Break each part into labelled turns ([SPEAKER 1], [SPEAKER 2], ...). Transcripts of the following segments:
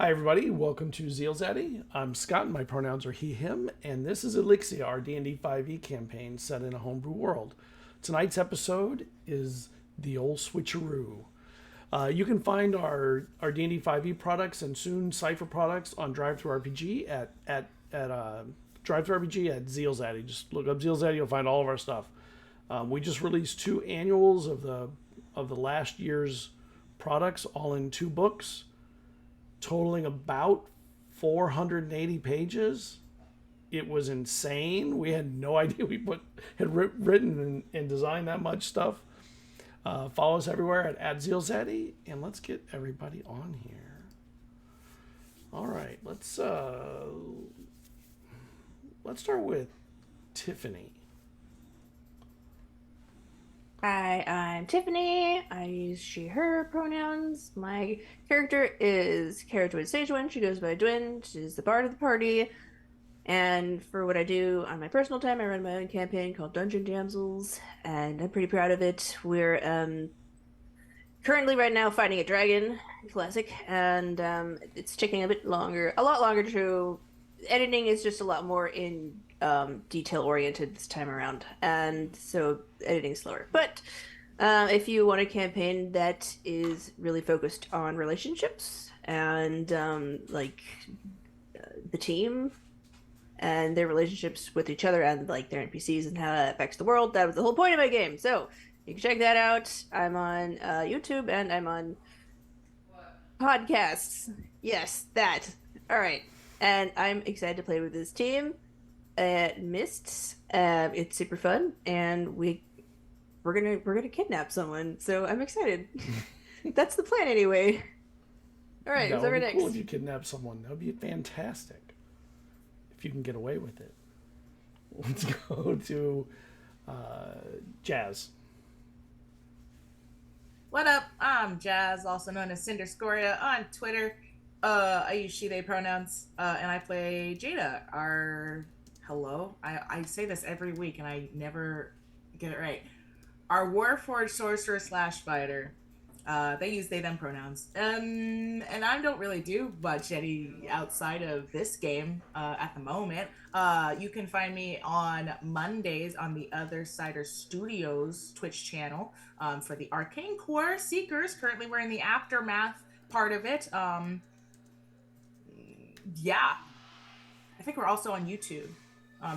[SPEAKER 1] Hi everybody, welcome to ZealZaddy. I'm Scott and my pronouns are he, him, and this is Elixia, our D&D 5e campaign set in a homebrew world. Tonight's episode is the old Switcheroo. You can find our D&D 5e products and soon Cypher products on DriveThruRPG at DriveThruRPG at ZealZaddy. Just look up ZealZaddy, you'll find all of our stuff. We just released 2 annuals of the last year's products, all in 2 books, totaling about 480 pages. It was insane. We had no idea we had written and designed that much stuff. Follow us everywhere at ZealZaddy, and let's get everybody on here. All right, let's start with Tiffany.
[SPEAKER 2] Hi, I'm Tiffany. I use she, her pronouns. My character is Cerridwen Sagewynd. She goes by Dwin. She's the bard of the party. And for what I do on my personal time, I run my own campaign called Dungeon Damsels, and I'm pretty proud of it. We're currently right now fighting a dragon, classic, and it's taking a lot longer to. Editing is just a lot more in detail oriented this time around, and so editing is slower. But if you want a campaign that is really focused on relationships and the team and their relationships with each other and like their NPCs and how that affects the world, that was the whole point of my game. So you can check that out. I'm on YouTube and I'm on podcasts. Yes, that. All right. And I'm excited to play with this team at Mists. It's super fun, and we're gonna kidnap someone. So I'm excited. That's the plan, anyway. All right,
[SPEAKER 1] That
[SPEAKER 2] so
[SPEAKER 1] would be
[SPEAKER 2] next.
[SPEAKER 1] cool if you kidnap someone. That would be fantastic if you can get away with it. Let's go to Jazz.
[SPEAKER 3] What up? I'm Jazz, also known as Cinder Scoria on Twitter. I use she, they pronouns, and I play Jada, I say this every week and I never get it right. Our Warforged sorcerer / fighter. They use they, them pronouns. And I don't really do much outside of this game at the moment. You can find me on Mondays on the Other Sider Studios Twitch channel for the Arcane Core Seekers. Currently we're in the Aftermath part of it. Yeah, I think we're also on YouTube.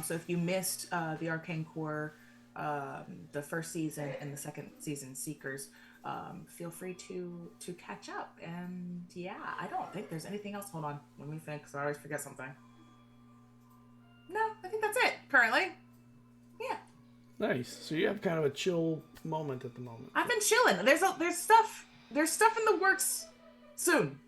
[SPEAKER 3] So if you missed the Arcane Core, the first season and the second season Seekers, feel free to catch up. And yeah, I don't think there's anything else. Hold on, let me think, because I always forget something. No, I think that's it currently. Yeah.
[SPEAKER 1] Nice. So you have kind of a chill moment at the moment.
[SPEAKER 3] I've been chilling. There's stuff in the works soon.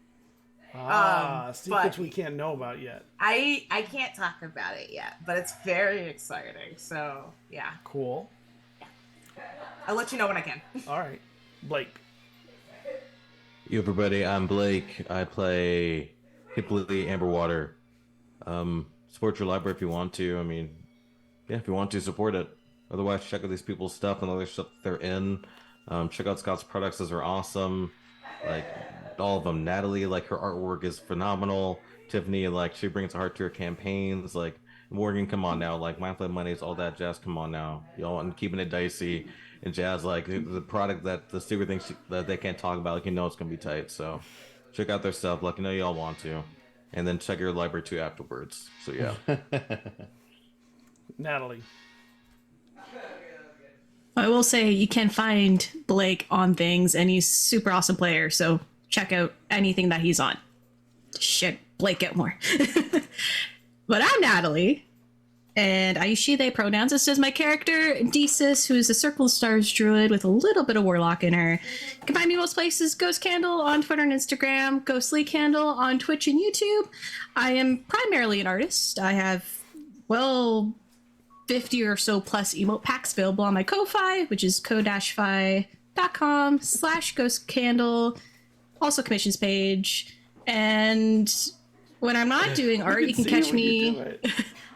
[SPEAKER 1] Secrets we can't know about yet.
[SPEAKER 3] I can't talk about it yet, but it's very exciting. So yeah.
[SPEAKER 1] Cool.
[SPEAKER 3] Yeah. I'll let you know when I can.
[SPEAKER 1] All right, Blake.
[SPEAKER 4] Yo, everybody, I'm Blake. I play Hipley Amberwater. Support your library if you want to. I mean, yeah, if you want to, support it. Otherwise, check out these people's stuff and other stuff they're in. Check out Scott's products; those are awesome. Like all of them. Natalie, like her artwork is phenomenal. Tiffany, like she brings a heart to her campaigns. Like Morgan, come on now. Like Mindflay Mondays, all that jazz. Come on now, y'all. And keeping it dicey. And Jazz, like the product that the secret things that they can't talk about, like it's gonna be tight. So check out their stuff. Like y'all want to, and then check your library too afterwards. So yeah.
[SPEAKER 1] Natalie.
[SPEAKER 5] I will say you can find Blake on things, and he's super awesome player. So check out anything that he's on. Shit, Blake, get more. But I'm Natalie, and I use she, they pronouns. This is my character, Desis, who is a Circle of Stars druid with a little bit of warlock in her. You can find me most places. Ghost Candle on Twitter and Instagram. Ghostly Candle on Twitch and YouTube. I am primarily an artist. I have, 50 or so plus emote packs available on my Ko-Fi, which is ko-fi.com/ghostcandle. Also commissions page. And when I'm not doing art, you can catch me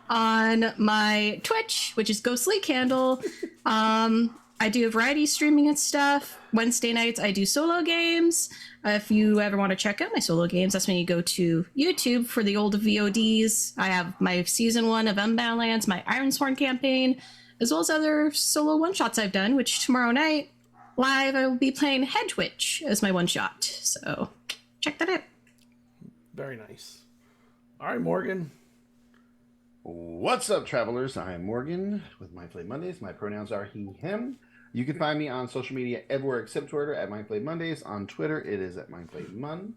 [SPEAKER 5] on my Twitch, which is Ghostly Candle. I do a variety of streaming and stuff. Wednesday nights, I do solo games. If you ever want to check out my solo games, that's when you go to YouTube for the old VODs. I have my season 1 of Unbalanced, my Ironsworn campaign, as well as other solo one-shots I've done, which tomorrow night, live, I will be playing Hedge Witch as my one-shot. So check that out.
[SPEAKER 1] Very nice. All right, Morgan.
[SPEAKER 6] What's up, travelers? I am Morgan with Mindflay Mondays. My pronouns are he, him. You can find me on social media everywhere except Twitter at Mindflay Mondays. On Twitter, it is at MindflayMon.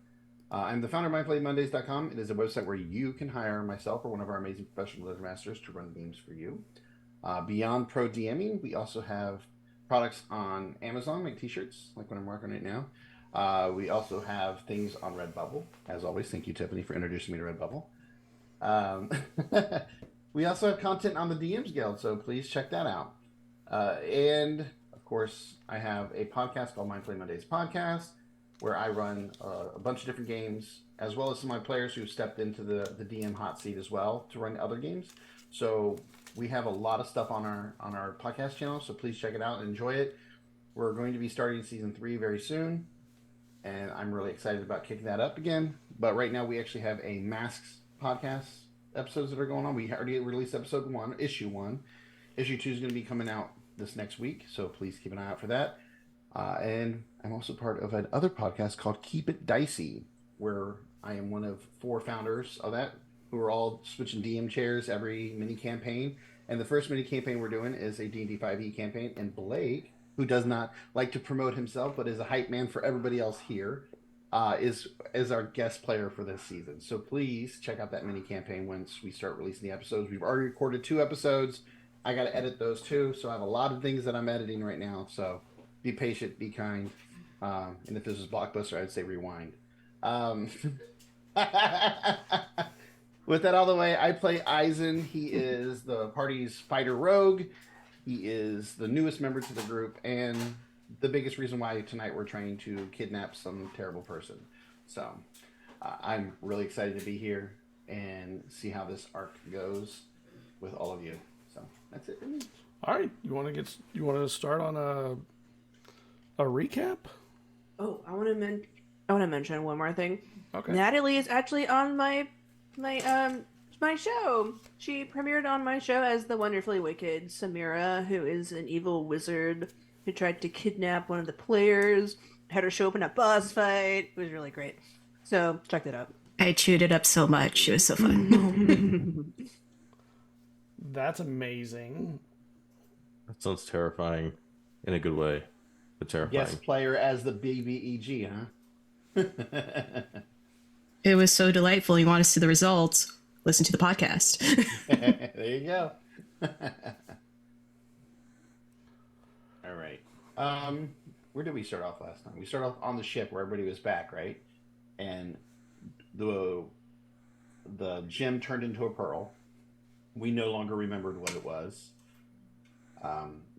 [SPEAKER 6] I'm the founder of MindflayMondays.com. It is a website where you can hire myself or one of our amazing professional dungeon masters to run games for you. Beyond pro DMing, we also have products on Amazon, like t-shirts, like what I'm working right now. We also have things on Redbubble. As always, thank you, Tiffany, for introducing me to Redbubble. We also have content on the DMs Guild, so please check that out. And, of course, I have a podcast called Mindflay Mondays Podcast, where I run a bunch of different games, as well as some of my players who stepped into the DM hot seat as well to run other games. So we have a lot of stuff on our podcast channel, so please check it out and enjoy it. We're going to be starting season 3 very soon, and I'm really excited about kicking that up again. But right now we actually have a Masks podcast episodes that are going on. We already released episode 1, issue 1. Issue 2 is going to be coming out this next week, so please keep an eye out for that. And I'm also part of another podcast called Keep It Dicey, where I am one of 4 founders of that, who are all switching DM chairs every mini campaign. And the first mini campaign we're doing is a D&D 5e campaign, and Blake, who does not like to promote himself but is a hype man for everybody else here, is our guest player for this season. So please check out that mini campaign once we start releasing the episodes. We've already recorded 2 episodes. I got to edit those too, so I have a lot of things that I'm editing right now. So be patient, be kind, and if this is Blockbuster, I'd say rewind. With that out of the way, I play Eizen. He is the party's fighter rogue. He is the newest member to the group, and the biggest reason why tonight we're trying to kidnap some terrible person. So I'm really excited to be here and see how this arc goes with all of you. So that's it for me.
[SPEAKER 1] All right, you want to start on a recap?
[SPEAKER 2] Oh, I want to mention one more thing.
[SPEAKER 1] Okay.
[SPEAKER 2] Natalie is actually on my show. She premiered on my show as the wonderfully wicked Samira, who is an evil wizard who tried to kidnap one of the players. Had her show up in a boss fight. It was really great. So check that out.
[SPEAKER 5] I chewed it up so much. It was so fun.
[SPEAKER 1] That's amazing.
[SPEAKER 4] That sounds terrifying in a good way, but terrifying.
[SPEAKER 6] Guest player as the BBEG, huh?
[SPEAKER 5] It was so delightful. You want to see the results? Listen to the podcast.
[SPEAKER 6] There you go. All right. Where did we start off last time? We started off on the ship where everybody was back, right? And the gem turned into a pearl. We no longer remembered what it was.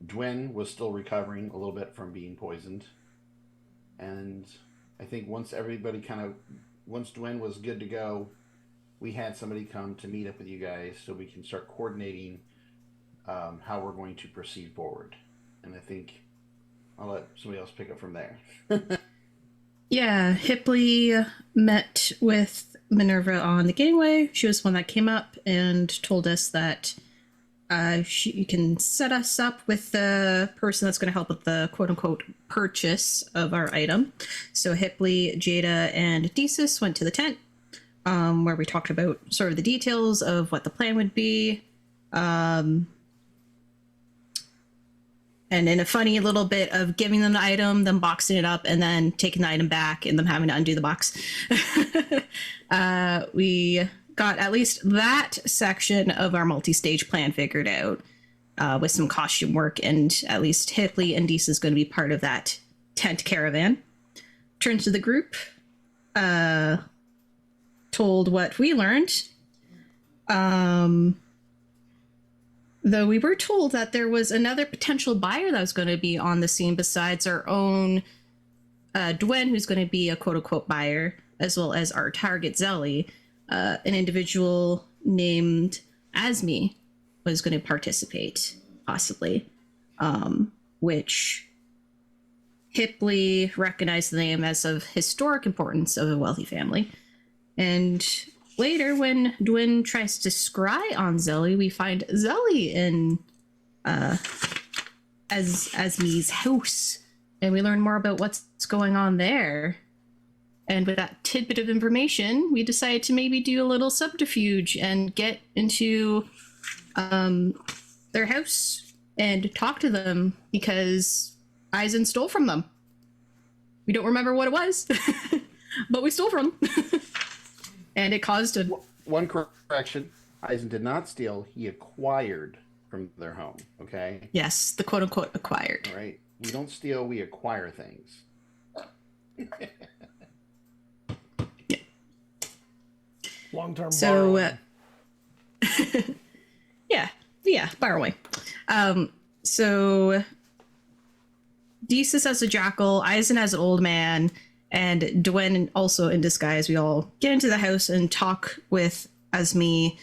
[SPEAKER 6] Dwyn was still recovering a little bit from being poisoned. And I think once Dwyn was good to go, we had somebody come to meet up with you guys so we can start coordinating how we're going to proceed forward. And I think I'll let somebody else pick up from there.
[SPEAKER 5] Yeah, Hipley met with Minerva on the gateway. She was the one that came up and told us that she can set us up with the person that's going to help with the quote-unquote purchase of our item. So Hipley, Jada, and Desus went to the tent where we talked about sort of the details of what the plan would be. And in a funny little bit of giving them the item, them boxing it up, and then taking the item back and them having to undo the box. We got at least that section of our multi-stage plan figured out with some costume work, and at least Hipley and Deesa is going to be part of that tent caravan. Turned to the group, told what we learned. Though we were told that there was another potential buyer that was going to be on the scene besides our own Dwyn, who's going to be a quote-unquote buyer, as well as our target Zelly. An individual named Asmi was going to participate, possibly, which Hipley recognized the name as of historic importance of a wealthy family. And later, when Dwin tries to scry on Zelly, we find Zelly in Asmi's house, and we learn more about what's going on there. And with that tidbit of information, we decided to maybe do a little subterfuge and get into their house and talk to them, because Eizen stole from them. We don't remember what it was, but we stole from them. And it caused a...
[SPEAKER 6] One correction. Eizen did not steal. He acquired from their home, okay?
[SPEAKER 5] Yes, the quote-unquote acquired.
[SPEAKER 6] All right? We don't steal, we acquire things.
[SPEAKER 1] Long-term
[SPEAKER 5] So,
[SPEAKER 1] borrowing.
[SPEAKER 5] yeah, borrowing. So, Desus as a jackal, Eisen as an old man, and Dwen also in disguise. We all get into the house and talk with Asmi,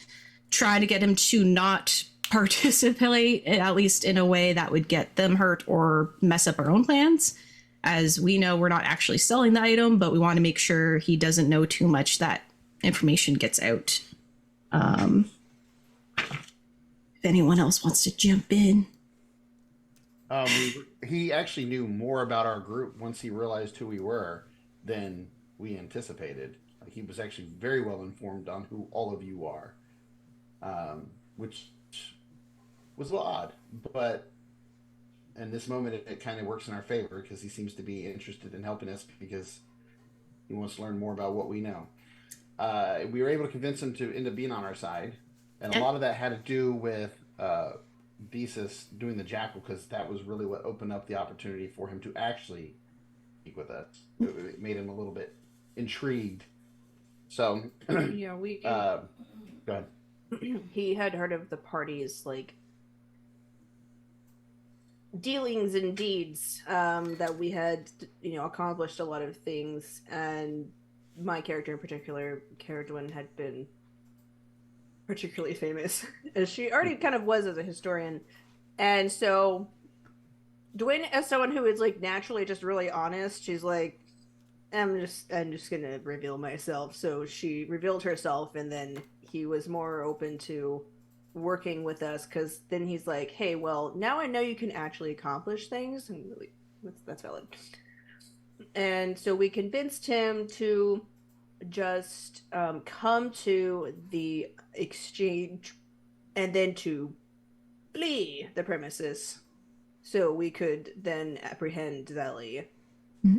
[SPEAKER 5] try to get him to not participate, at least in a way that would get them hurt or mess up our own plans. As we know, we're not actually selling the item, but we want to make sure he doesn't know too much that information gets out. If anyone else wants to jump in.
[SPEAKER 6] He actually knew more about our group once he realized who we were than we anticipated. He was actually very well informed on who all of you are, which was a little odd. But in this moment, it kind of works in our favor because he seems to be interested in helping us because he wants to learn more about what we know. We were able to convince him to end up being on our side, and a lot of that had to do with Desus doing the jackal, because that was really what opened up the opportunity for him to actually speak with us. It made him a little bit intrigued. So,
[SPEAKER 2] Yeah, we.
[SPEAKER 6] go ahead.
[SPEAKER 2] He had heard of the party's like dealings and deeds, that we had, accomplished a lot of things, and my character in particular, Cerridwen, had been particularly famous, as she already kind of was as a historian. And so Dwayne, as someone who is like naturally just really honest, she's like, I'm just gonna reveal myself. So she revealed herself, and then he was more open to working with us, because then he's like, hey, well, now I know you can actually accomplish things, and really that's valid. And so we convinced him to just come to the exchange and then to flee the premises so we could then apprehend Zelly.
[SPEAKER 5] Mm-hmm.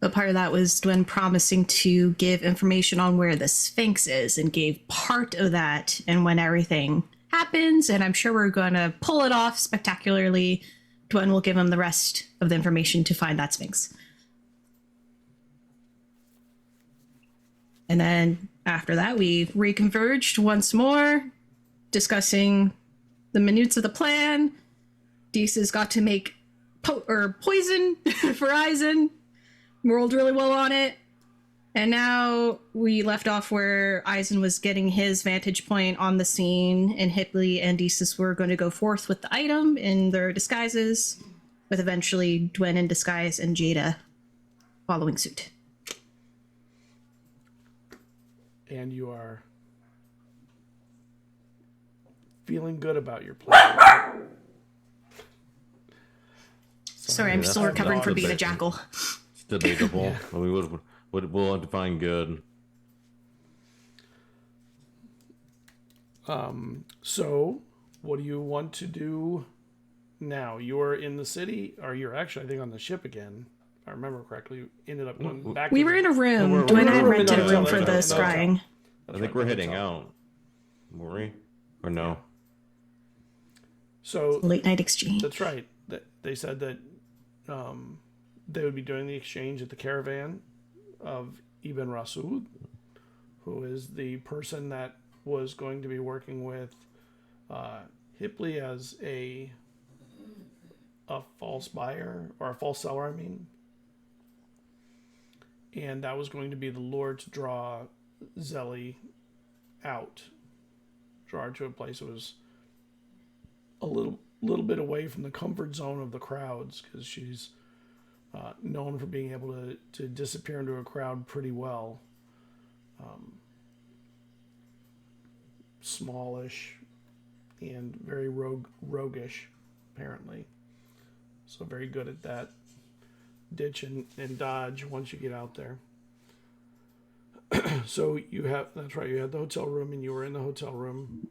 [SPEAKER 5] But part of that was Dwen promising to give information on where the Sphinx is, and gave part of that. And when everything happens, and I'm sure we're going to pull it off spectacularly, Dwen will give him the rest of the information to find that Sphinx. And then after that, we reconverged once more, discussing the minutes of the plan. Desus got to make poison for Eizen. We rolled really well on it. And now we left off where Eizen was getting his vantage point on the scene, and Hipley and Desus were going to go forth with the item in their disguises, with eventually Dwen in disguise and Jada following suit.
[SPEAKER 1] And you are feeling good about your plan.
[SPEAKER 5] Sorry, I'm still recovering from being a jackal.
[SPEAKER 4] It's debatable.
[SPEAKER 1] Yeah.
[SPEAKER 4] We'll have to find good.
[SPEAKER 1] So, what do you want to do now? You're in the city, or you're actually, I think, on the ship again. If I remember correctly, you ended up going back.
[SPEAKER 5] We were in a room.
[SPEAKER 4] Dwen
[SPEAKER 5] had
[SPEAKER 4] were
[SPEAKER 5] rented a room for
[SPEAKER 1] no,
[SPEAKER 5] the scrying.
[SPEAKER 4] I think we're heading out. Were we? Or no?
[SPEAKER 1] So
[SPEAKER 5] Late night exchange.
[SPEAKER 1] that's right. They said that they would be doing the exchange at the caravan of Ibn Rasoud, who is the person that was going to be working with Hipley as a false buyer, or a false seller, I mean. And that was going to be the lure to draw Zelly out. Draw her to a place that was a little little bit away from the comfort zone of the crowds because she's known for being able to disappear into a crowd pretty well. Smallish and very roguish, apparently. So very good at that. Ditch and dodge once you get out there. So that's right, you had the hotel room and you were in the hotel room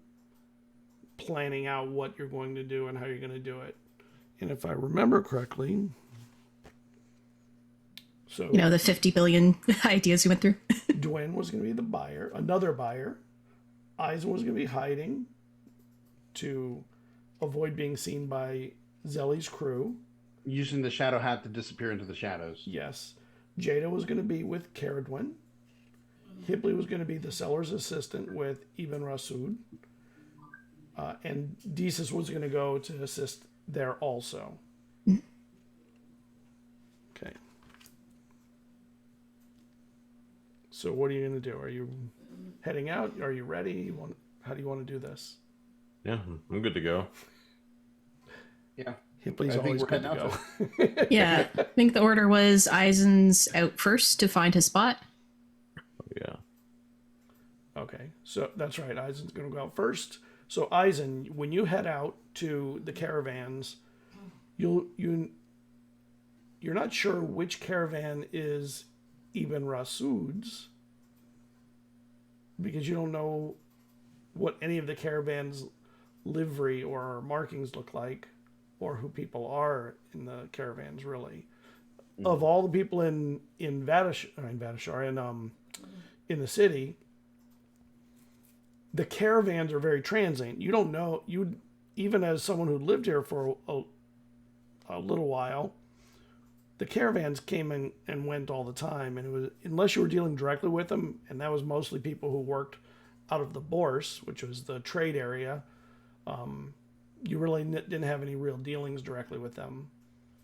[SPEAKER 1] planning out what you're going to do and how you're going to do it. And if I remember correctly, so
[SPEAKER 5] the 50 billion ideas you went through.
[SPEAKER 1] Dwayne was going to be the buyer, another buyer. Eizen was going to be hiding to avoid being seen by Zelly's crew.
[SPEAKER 6] Using the shadow hat to disappear into the shadows.
[SPEAKER 1] Yes. Jada was going to be with Cerridwen. Hibley was going to be the seller's assistant with Ibn Rasood. And Desus was going to go to assist there also. Okay. So what are you going to do? Are you heading out? Are you ready? How do you want to do this?
[SPEAKER 4] Yeah, I'm good to go.
[SPEAKER 6] Yeah.
[SPEAKER 1] Hibley's always good to go.
[SPEAKER 5] Yeah, I think the order was Eizen's out first to find his spot.
[SPEAKER 4] Yeah.
[SPEAKER 1] Okay, so that's right. Eizen's going to go out first. So Eizen, when you head out to the caravans, you're not sure which caravan is Ibn Rasood's because you don't know what any of the caravans' livery or markings look like, or who people are in the caravans. Really, of all the people in Vadashar in the city, the caravans are very transient. You don't know, even as someone who lived here for a little while, the caravans came in and went all the time, and it was, unless you were dealing directly with them, and that was mostly people who worked out of the Bourse, which was the trade area. You really didn't have any real dealings directly with them.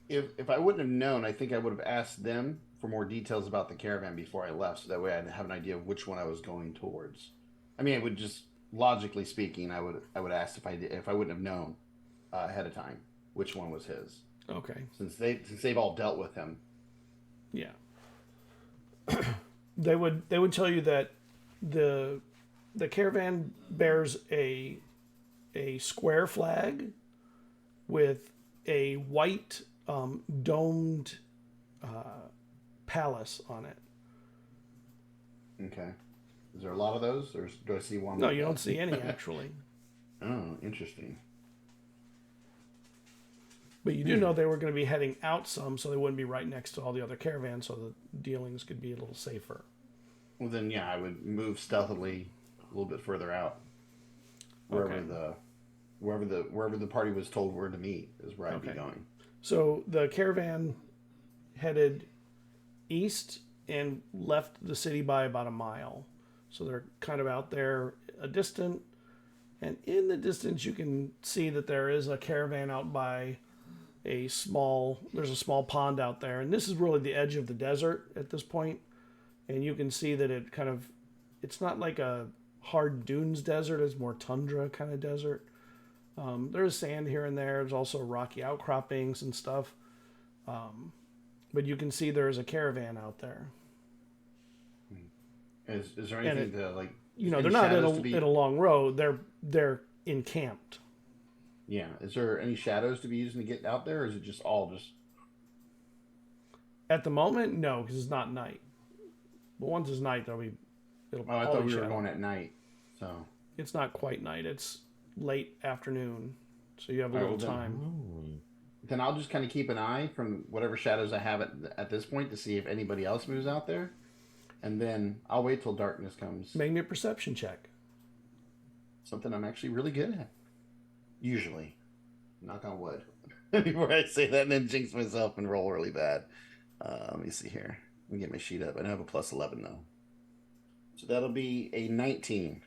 [SPEAKER 6] If I wouldn't have known, I think I would have asked them for more details about the caravan before I left, so that way I'd have an idea of which one I was going towards. I mean, it would just, logically speaking, I would ask if I wouldn't have known ahead of time which one was his.
[SPEAKER 1] Okay.
[SPEAKER 6] Since they've all dealt with him.
[SPEAKER 1] Yeah. They would tell you that the caravan bears a square flag with a white domed palace on it.
[SPEAKER 6] Okay. Is there a lot of those, or do I see one?
[SPEAKER 1] No, you don't see any actually.
[SPEAKER 6] Oh, interesting.
[SPEAKER 1] But you do know they were going to be heading out some, so they wouldn't be right next to all the other caravans, so the dealings could be a little safer.
[SPEAKER 6] Well, then, yeah, I would move stealthily a little bit further out, wherever the party was told where to meet is where I'd be going.
[SPEAKER 1] So the caravan headed east and left the city by about a mile. So they're kind of out there a distant, and in the distance you can see that there is a caravan out by there's a small pond out there, and this is really the edge of the desert at this point, and you can see that it's not like a hard dunes desert, it's more tundra kind of desert. There's sand here and there, there's also rocky outcroppings and stuff, but you can see there's a caravan out there.
[SPEAKER 6] Is there anything to like?
[SPEAKER 1] They're not in a long row. They're encamped.
[SPEAKER 6] Yeah. Is there any shadows to be using to get out there, or is it just all just?
[SPEAKER 1] At the moment, no, because it's not night. But once it's night, I
[SPEAKER 6] thought we were going at night. So
[SPEAKER 1] it's not quite night. It's late afternoon, so you have a little time.
[SPEAKER 6] Then I'll just kind of keep an eye from whatever shadows I have at this point to see if anybody else moves out there. And then I'll wait till darkness comes.
[SPEAKER 1] Make me a perception check.
[SPEAKER 6] Something I'm actually really good at. Usually. Knock on wood. Before I say that and then jinx myself and roll really bad. Let me see here. Let me get my sheet up. I don't have a plus 11 though. So that'll be a 19.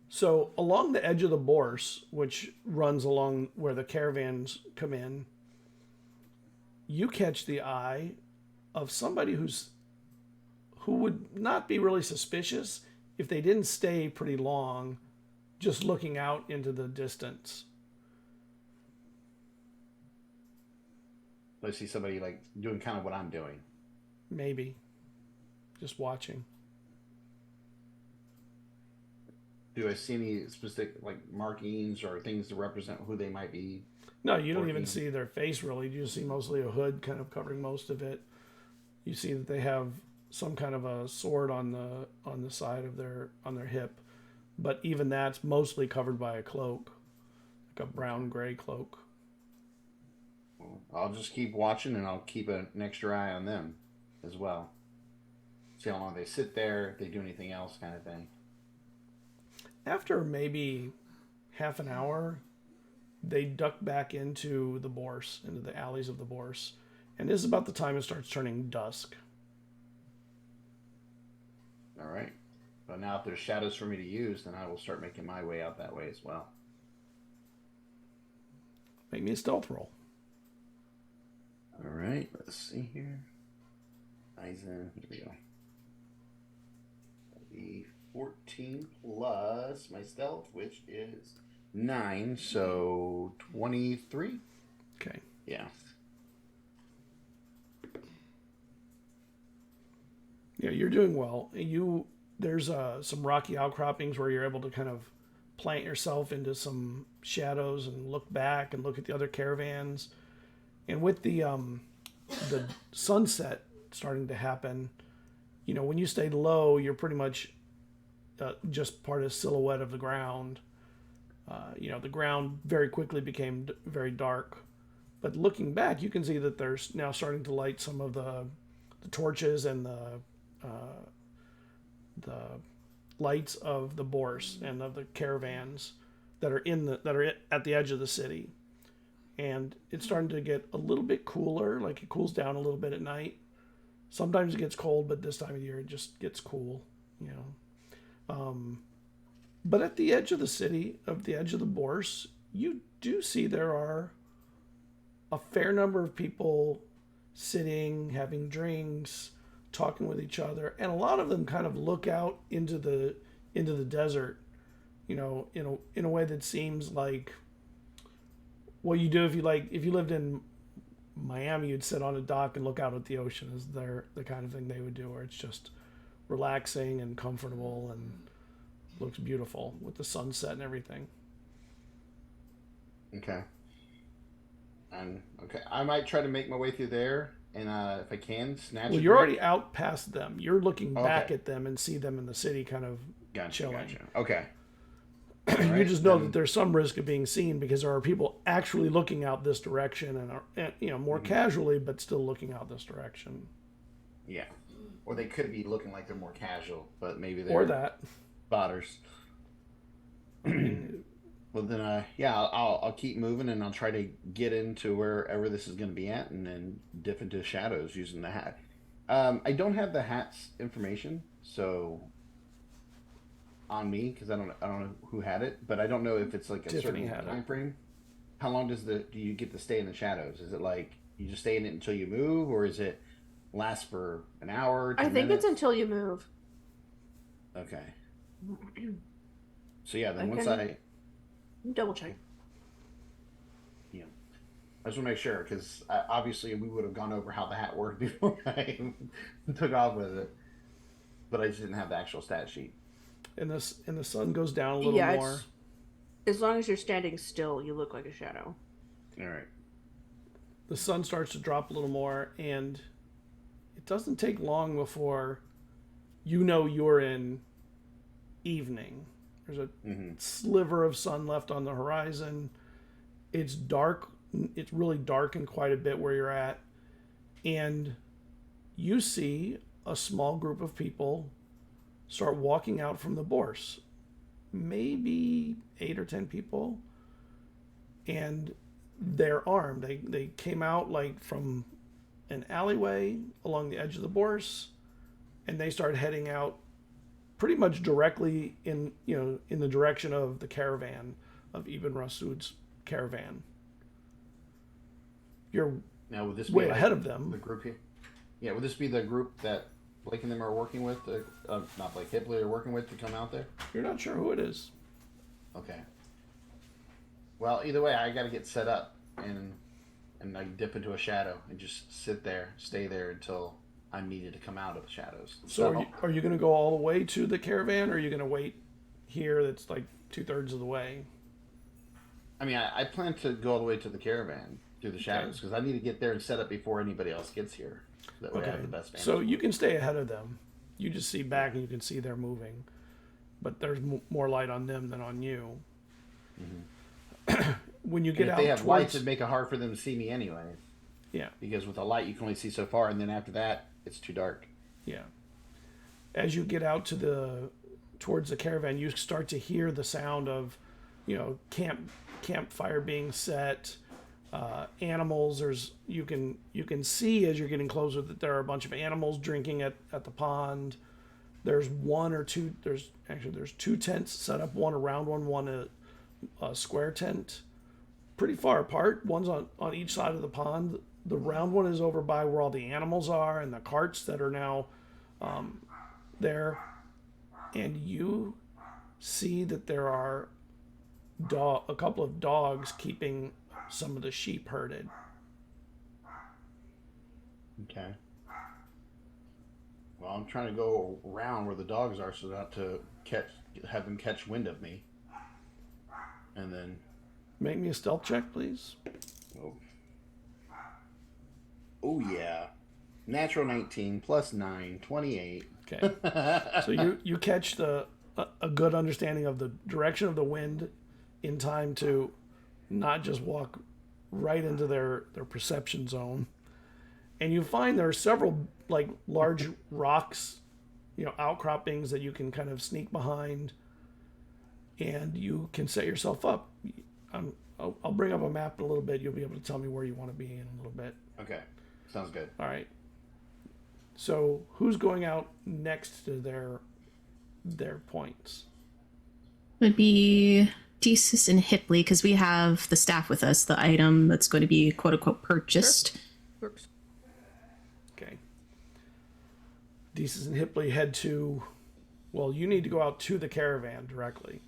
[SPEAKER 1] So along the edge of the Bourse, which runs along where the caravans come in, you catch the eye of somebody who would not be really suspicious if they didn't stay pretty long just looking out into the distance.
[SPEAKER 6] Do I see somebody like doing kind of what I'm doing?
[SPEAKER 1] Maybe. Just watching.
[SPEAKER 6] Do I see any specific like markings or things to represent who they might be?
[SPEAKER 1] No, you don't
[SPEAKER 6] Working.
[SPEAKER 1] even see their face really. You just see mostly a hood kind of covering most of it. You see that they have some kind of a sword on the side of on their hip, but even that's mostly covered by a cloak, like a brown gray cloak.
[SPEAKER 6] Well, I'll just keep watching, and I'll keep an extra eye on them as well. See how long they sit there, if they do anything else, kind of thing.
[SPEAKER 1] After maybe half an hour, they duck back into the Bourse, into the alleys of the Bourse. And this is about the time it starts turning dusk.
[SPEAKER 6] All right. But now if there's shadows for me to use, then I will start making my way out that way as well.
[SPEAKER 1] Make me a stealth roll.
[SPEAKER 6] All right. Let's see here. Eizen. Here we go. That'll be 14 plus my stealth, which is 9. So 23.
[SPEAKER 1] Okay.
[SPEAKER 6] Yeah.
[SPEAKER 1] Yeah, you're doing well. There's some rocky outcroppings where you're able to kind of plant yourself into some shadows and look back and look at the other caravans. And with the sunset starting to happen, when you stayed low, you're pretty much just part of silhouette of the ground. The ground very quickly became very dark. But looking back, you can see that they're now starting to light some of the torches and the lights of the Bourse and of the caravans that are at the edge of the city. And it's starting to get a little bit cooler, like it cools down a little bit at night. Sometimes it gets cold, but this time of year it just gets cool, But at the edge of the city, of the edge of the Bourse, you do see there are a fair number of people sitting, having drinks, talking with each other, and a lot of them kind of look out into the desert, in a way that seems like what you do if you lived in Miami, you'd sit on a dock and look out at the ocean. Is the kind of thing they would do, where it's just relaxing and comfortable and looks beautiful with the sunset and everything.
[SPEAKER 6] Okay. I might try to make my way through there, and if I can, snatch.
[SPEAKER 1] Well, you're already out past them. You're looking back at them and see them in the city, kind of chilling.
[SPEAKER 6] Gotcha. Okay.
[SPEAKER 1] You just know that there's some risk of being seen because there are people actually looking out this direction and more casually, but still looking out this direction.
[SPEAKER 6] Yeah. Or they could be looking like they're more casual, but maybe they're spotters. Well, then, I'll keep moving, and I'll try to get into wherever this is going to be at, and then dip into shadows using the hat. I don't have the hat's information, so on me, because I don't know who had it, but I don't know if it's like a
[SPEAKER 1] Tiffany
[SPEAKER 6] certain time frame. How long do you get to stay in the shadows? Is it like you just stay in it until you move, or is it last for an hour?
[SPEAKER 2] I think it's until you move.
[SPEAKER 6] Okay. So yeah, then once I
[SPEAKER 2] double check.
[SPEAKER 6] Yeah, I just want to make sure, because obviously we would have gone over how the hat worked before I took off with it, but I just didn't have the actual stat sheet.
[SPEAKER 1] And the sun goes down a little more.
[SPEAKER 2] As long as you're standing still, you look like a shadow.
[SPEAKER 6] All right.
[SPEAKER 1] The sun starts to drop a little more, and it doesn't take long before you're in evening. There's a sliver of sun left on the horizon. It's dark. It's really darkened quite a bit where you're at. And you see a small group of people start walking out from the Bourse. Maybe 8 or 10 people. And they're armed. They came out like from an alleyway along the edge of the Bourse, and they started heading out pretty much directly in the direction of the caravan of Ibn Rasood's caravan. You're
[SPEAKER 6] now would this be
[SPEAKER 1] way ahead of them.
[SPEAKER 6] The group here? Yeah, would this be the group that Blake and them are working with? Not Blake, Hipley are working with to come out there?
[SPEAKER 1] You're not sure who it is.
[SPEAKER 6] Okay. Well, either way, I got to get set up, and and I dip into a shadow and just sit there, stay there until I'm needed to come out of the shadows.
[SPEAKER 1] So are you going to go all the way to the caravan, or are you going to wait here? That's like 2/3 of the way.
[SPEAKER 6] I mean, I plan to go all the way to the caravan through the shadows because I need to get there and set up before anybody else gets here. That way I have the best vantage.
[SPEAKER 1] So you can stay ahead of them. You just see back and you can see they're moving, but there's more light on them than on you. When you get out,
[SPEAKER 6] they have lights, it'd make it hard for them to see me anyway.
[SPEAKER 1] Yeah.
[SPEAKER 6] Because with a light, you can only see so far, and then after that, it's too dark.
[SPEAKER 1] Yeah. As you get out towards the caravan, you start to hear the sound of, campfire being set, animals. You can see as you're getting closer that there are a bunch of animals drinking at the pond. There's there's 2 tents set up, one around one a square tent, pretty far apart. One's on each side of the pond. The round one is over by where all the animals are and the carts that are now there. And you see that there are a couple of dogs keeping some of the sheep herded.
[SPEAKER 6] Okay. Well, I'm trying to go around where the dogs are so not to have them catch wind of me. And then...
[SPEAKER 1] Make me a stealth check, please.
[SPEAKER 6] Oh yeah. Natural 19 plus 9, 28.
[SPEAKER 1] Okay. So you catch a good understanding of the direction of the wind in time to not just walk right into their perception zone. And you find there are several like large rocks, outcroppings that you can kind of sneak behind, and you can set yourself up. I'll bring up a map in a little bit. You'll be able to tell me where you want to be in a little bit.
[SPEAKER 6] Okay. Sounds good.
[SPEAKER 1] All right. So who's going out next to their points?
[SPEAKER 5] Would be Desus and Hipley, because we have the staff with us, the item that's going to be quote unquote purchased.
[SPEAKER 2] Sure. Works.
[SPEAKER 1] Okay. Desus and Hipley head to... Well, you need to go out to the caravan directly.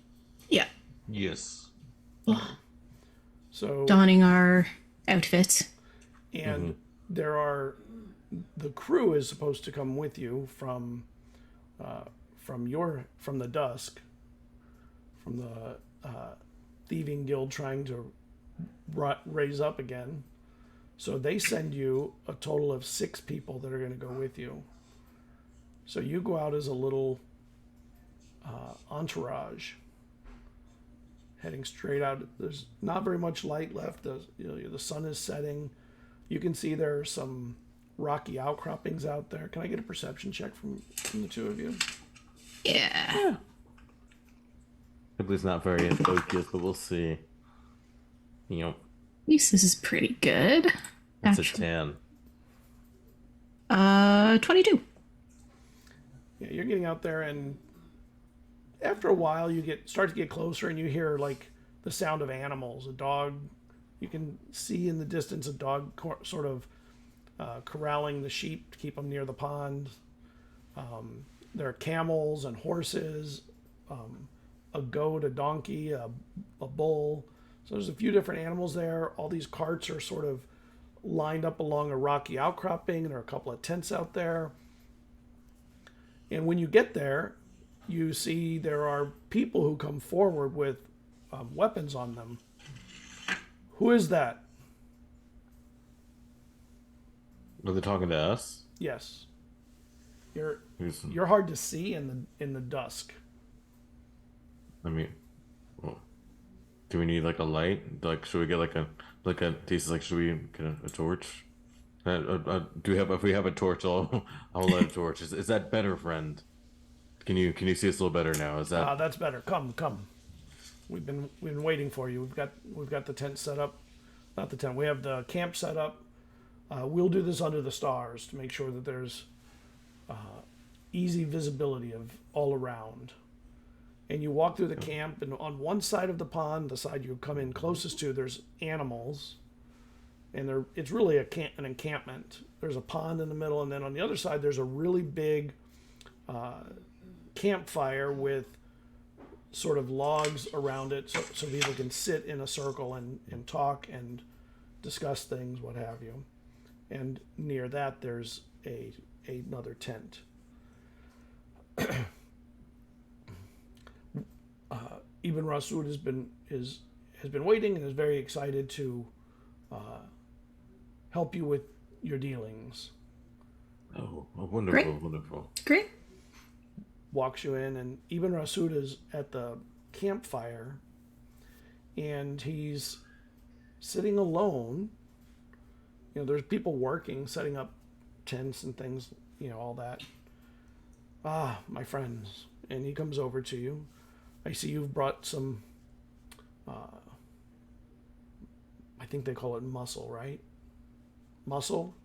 [SPEAKER 5] Yeah.
[SPEAKER 4] Yes.
[SPEAKER 1] So
[SPEAKER 5] donning our outfits.
[SPEAKER 1] And the crew is supposed to come with you from the dusk, from the thieving guild trying to raise up again. So they send you a total of 6 people that are going to go with you. So you go out as a little entourage, heading straight out. There's not very much light left. The sun is setting. You can see there are some rocky outcroppings out there. Can I get a perception check from the two of you?
[SPEAKER 5] Yeah.
[SPEAKER 4] Hipley's not very focused, but we'll see.
[SPEAKER 5] This is pretty good.
[SPEAKER 4] That's
[SPEAKER 5] Actually.
[SPEAKER 4] a 10.
[SPEAKER 5] 22.
[SPEAKER 1] Yeah, you're getting out there, and after a while, start to get closer, and you hear like the sound of animals. A dog. You can see in the distance a dog sort of corralling the sheep to keep them near the pond. There are camels and horses, a goat, a donkey, a bull. So there's a few different animals there. All these carts are sort of lined up along a rocky outcropping. There are a couple of tents out there. And when you get there, you see there are people who come forward with weapons on them. Who is that?
[SPEAKER 4] Are they talking to us?
[SPEAKER 1] Yes. You're hard to see in the dusk.
[SPEAKER 4] I mean, well, do we need like a light? Like, should we get like a taste? Like, should we get a torch? If we have a torch, I'll light a torch. Is that better, friend? Can you see us a little better now? Is that?
[SPEAKER 1] That's better. Come. We've been waiting for you. We've got the tent set up. Not the tent. We have the camp set up. We'll do this under the stars to make sure that there's easy visibility of all around. And you walk through the camp, and on one side of the pond, the side you come in closest to, there's animals, and it's really an encampment. There's a pond in the middle, and then on the other side, there's a really big campfire with sort of logs around it, so people can sit in a circle and talk and discuss things, what have you. And near that, there's another tent. Ibn Rasood has been waiting and is very excited to help you with your dealings.
[SPEAKER 4] Oh, wonderful,
[SPEAKER 5] Great.
[SPEAKER 4] wonderful.
[SPEAKER 5] Great.
[SPEAKER 1] Walks you in, and Ibn Rasood is at the campfire, and he's sitting alone. You know, there's people working, setting up tents and things, you know, all that. Ah, my friends. And he comes over to you. I see you've brought some, I think they call it muscle, right? Muscle?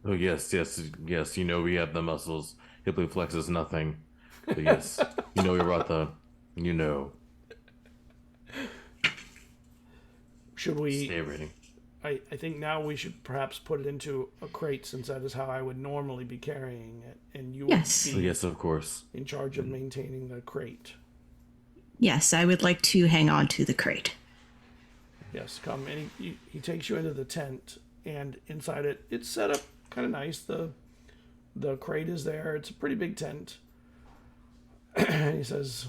[SPEAKER 4] Oh, yes. You know we have the muscles. Hipply flexes nothing. But yes, you know we brought the, you know.
[SPEAKER 1] Should we...
[SPEAKER 4] Stay rating.
[SPEAKER 1] I think now we should perhaps put it into a crate, since that is how I would normally be carrying it, and you
[SPEAKER 5] Yes.
[SPEAKER 1] would
[SPEAKER 4] Oh,
[SPEAKER 1] be
[SPEAKER 4] yes, of course.
[SPEAKER 1] in charge of maintaining the crate.
[SPEAKER 5] Yes, I would like to hang on to the crate.
[SPEAKER 1] Yes, come. And he takes you into the tent, and inside it, it's set up kind of nice. The crate is there. It's a pretty big tent. And he says,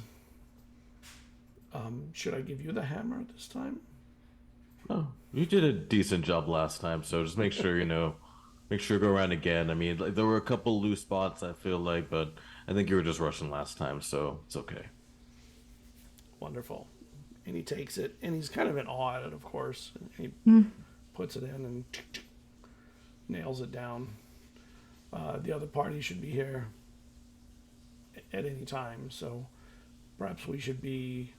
[SPEAKER 1] should I give you the hammer this time?
[SPEAKER 4] Oh, you did a decent job last time, so just make sure, make sure you go around again. I mean, like, there were a couple loose spots, I feel like, but I think you were just rushing last time, so it's okay.
[SPEAKER 1] Wonderful. And he takes it, and he's kind of in awe at it, of course. And he puts it in and nails it down. The other party should be here at any time, so perhaps we should be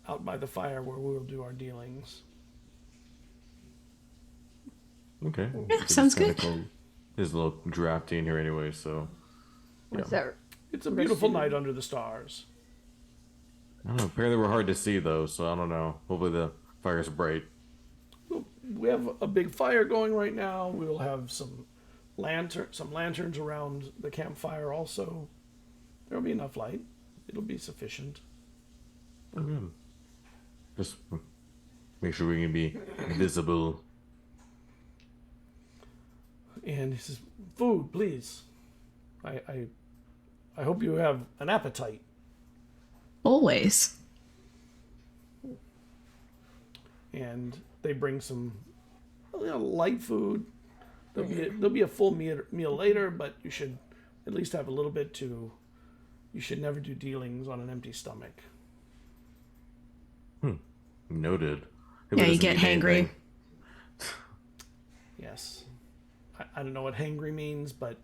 [SPEAKER 1] out by the fire where we will do our dealings.
[SPEAKER 4] Okay.
[SPEAKER 5] Yeah, sounds good.
[SPEAKER 4] There's a little drafty in here anyway, so.
[SPEAKER 2] What's that?
[SPEAKER 1] It's a beautiful night under the stars.
[SPEAKER 4] I don't know. Apparently we're hard to see, though, so I don't know. Hopefully the fire's bright.
[SPEAKER 1] We have a big fire going right now. We will have some lanterns around the campfire also. There will be enough light. It'll be sufficient.
[SPEAKER 4] Oh, good. Just make sure we can be visible.
[SPEAKER 1] And he says, "Food, please. I hope you have an appetite."
[SPEAKER 5] Always.
[SPEAKER 1] And they bring some light food. There'll be a full meal later, but you should at least have a little bit to. You should never do dealings on an empty stomach.
[SPEAKER 4] Noted.
[SPEAKER 5] Yeah, you get hangry.
[SPEAKER 1] Yes. I don't know what hangry means, but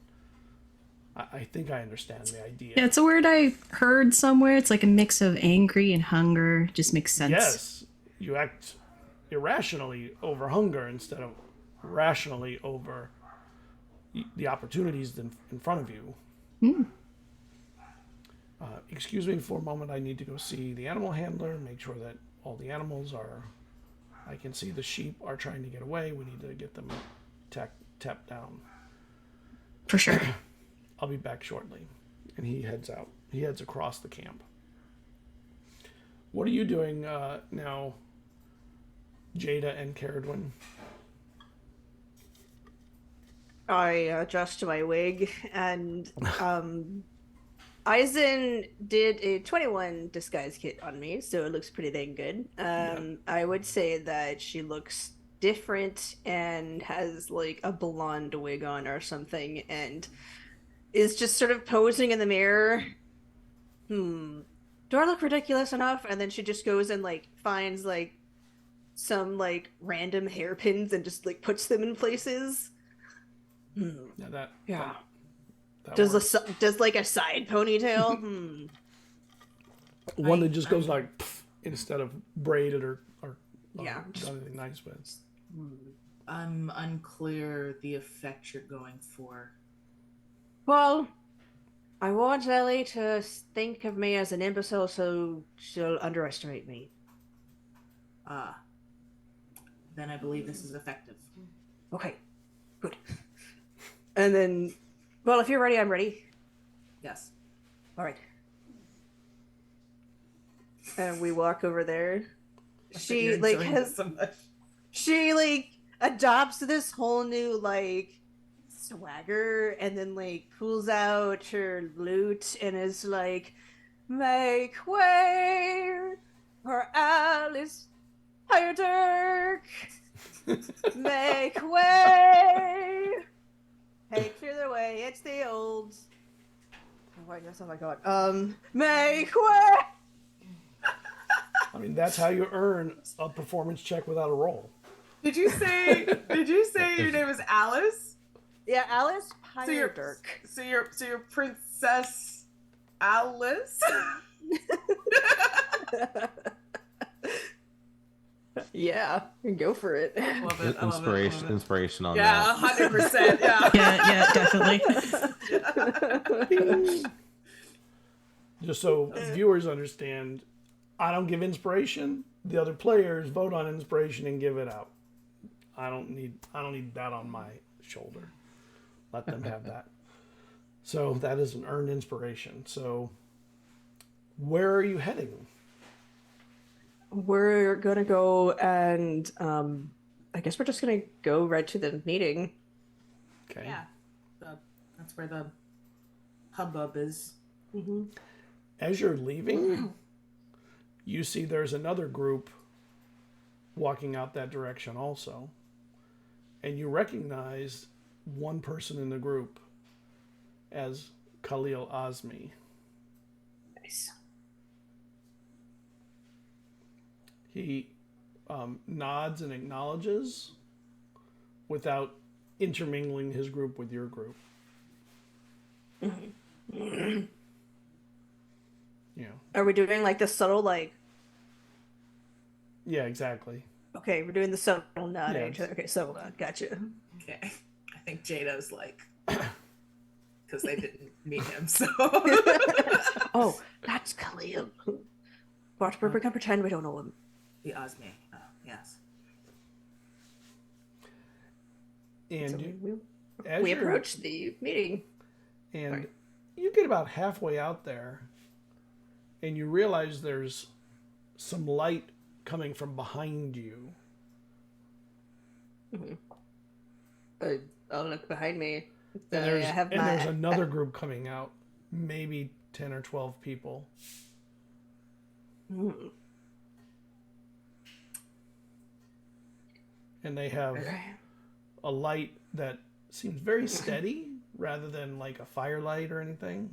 [SPEAKER 1] I think I understand the idea.
[SPEAKER 5] Yeah, it's a word I heard somewhere. It's like a mix of angry and hunger. Just makes sense.
[SPEAKER 1] Yes. You act irrationally over hunger instead of rationally over the opportunities in front of you. Excuse me for a moment. I need to go see the animal handler, make sure that all the animals are... I can see the sheep are trying to get away. We need to get them tapped down.
[SPEAKER 5] For sure.
[SPEAKER 1] I'll be back shortly. And he heads out. He heads across the camp. What are you doing now, Jada and Cerridwen?
[SPEAKER 2] I adjust to my wig, and Eizen did a 21 disguise kit on me, so it looks pretty dang good. I would say that she looks different and has like a blonde wig on or something, and is just sort of posing in the mirror. Do I look ridiculous enough? And then she just goes and like finds like some like random hairpins and just like puts them in places.
[SPEAKER 1] That
[SPEAKER 2] Does like a side ponytail?
[SPEAKER 1] One that just goes like pff, instead of braided or
[SPEAKER 2] Yeah.
[SPEAKER 1] done anything nice with.
[SPEAKER 3] I'm unclear the effect you're going for.
[SPEAKER 2] Well, I want Ellie to think of me as an imbecile, so she'll underestimate me.
[SPEAKER 3] Then I believe this is effective.
[SPEAKER 2] Okay, good. And then, well, if you're ready, I'm ready.
[SPEAKER 3] Yes.
[SPEAKER 2] All right. And we walk over there. She
[SPEAKER 3] You're
[SPEAKER 2] like
[SPEAKER 3] enjoying
[SPEAKER 2] has
[SPEAKER 3] this so much.
[SPEAKER 2] she like adopts this whole new like swagger and then like pulls out her lute and is like, make way for Alice Dirk. Make way. Hey, clear the way. It's the old. Oh my god. Make way.
[SPEAKER 1] I mean, that's how you earn a performance check without a roll.
[SPEAKER 3] Did you say your name is Alice?
[SPEAKER 2] Yeah, Alice
[SPEAKER 3] So you're
[SPEAKER 2] Dirk.
[SPEAKER 3] So you're Princess Alice?
[SPEAKER 2] Yeah, go for it.
[SPEAKER 3] Love it. I love
[SPEAKER 4] Inspiration,
[SPEAKER 3] it.
[SPEAKER 4] inspiration on
[SPEAKER 3] Yeah,
[SPEAKER 4] that.
[SPEAKER 3] 100%. Yeah.
[SPEAKER 5] Yeah, definitely.
[SPEAKER 1] Just so viewers understand, I don't give inspiration. The other players vote on inspiration and give it out. I don't need that on my shoulder. Let them have that. So that is an earned inspiration. So where are you heading?
[SPEAKER 2] We're gonna go and I guess we're just gonna go right to the meeting.
[SPEAKER 1] Okay.
[SPEAKER 3] Yeah. That's where the hubbub is.
[SPEAKER 2] Mm-hmm.
[SPEAKER 1] As you're leaving, you see there's another group walking out that direction also. And you recognize one person in the group as Khalil Azmi.
[SPEAKER 2] Nice.
[SPEAKER 1] He nods and acknowledges without intermingling his group with your group.
[SPEAKER 2] Mm-hmm.
[SPEAKER 1] Yeah.
[SPEAKER 2] Are we doing like the subtle like?
[SPEAKER 1] Yeah, exactly.
[SPEAKER 2] Okay, we're doing the subtle nod.
[SPEAKER 1] Yes.
[SPEAKER 2] Okay, so gotcha.
[SPEAKER 3] Okay. I think Jada's like, because they didn't meet him, so.
[SPEAKER 2] Oh, that's Khalil. Watch, we're gonna pretend we don't know him.
[SPEAKER 3] The Osme. Oh, yes.
[SPEAKER 1] And
[SPEAKER 2] So
[SPEAKER 1] as
[SPEAKER 2] we
[SPEAKER 1] you're-
[SPEAKER 2] approach the meeting.
[SPEAKER 1] And
[SPEAKER 2] Sorry.
[SPEAKER 1] you get about halfway out there, and you realize there's some light coming from behind you.
[SPEAKER 2] I'll look behind me.
[SPEAKER 1] And there's,
[SPEAKER 2] I have
[SPEAKER 1] and
[SPEAKER 2] my.
[SPEAKER 1] there's another group coming out, maybe 10 or 12 people.
[SPEAKER 2] Hmm.
[SPEAKER 1] And they have a light that seems very steady rather than like a firelight or anything.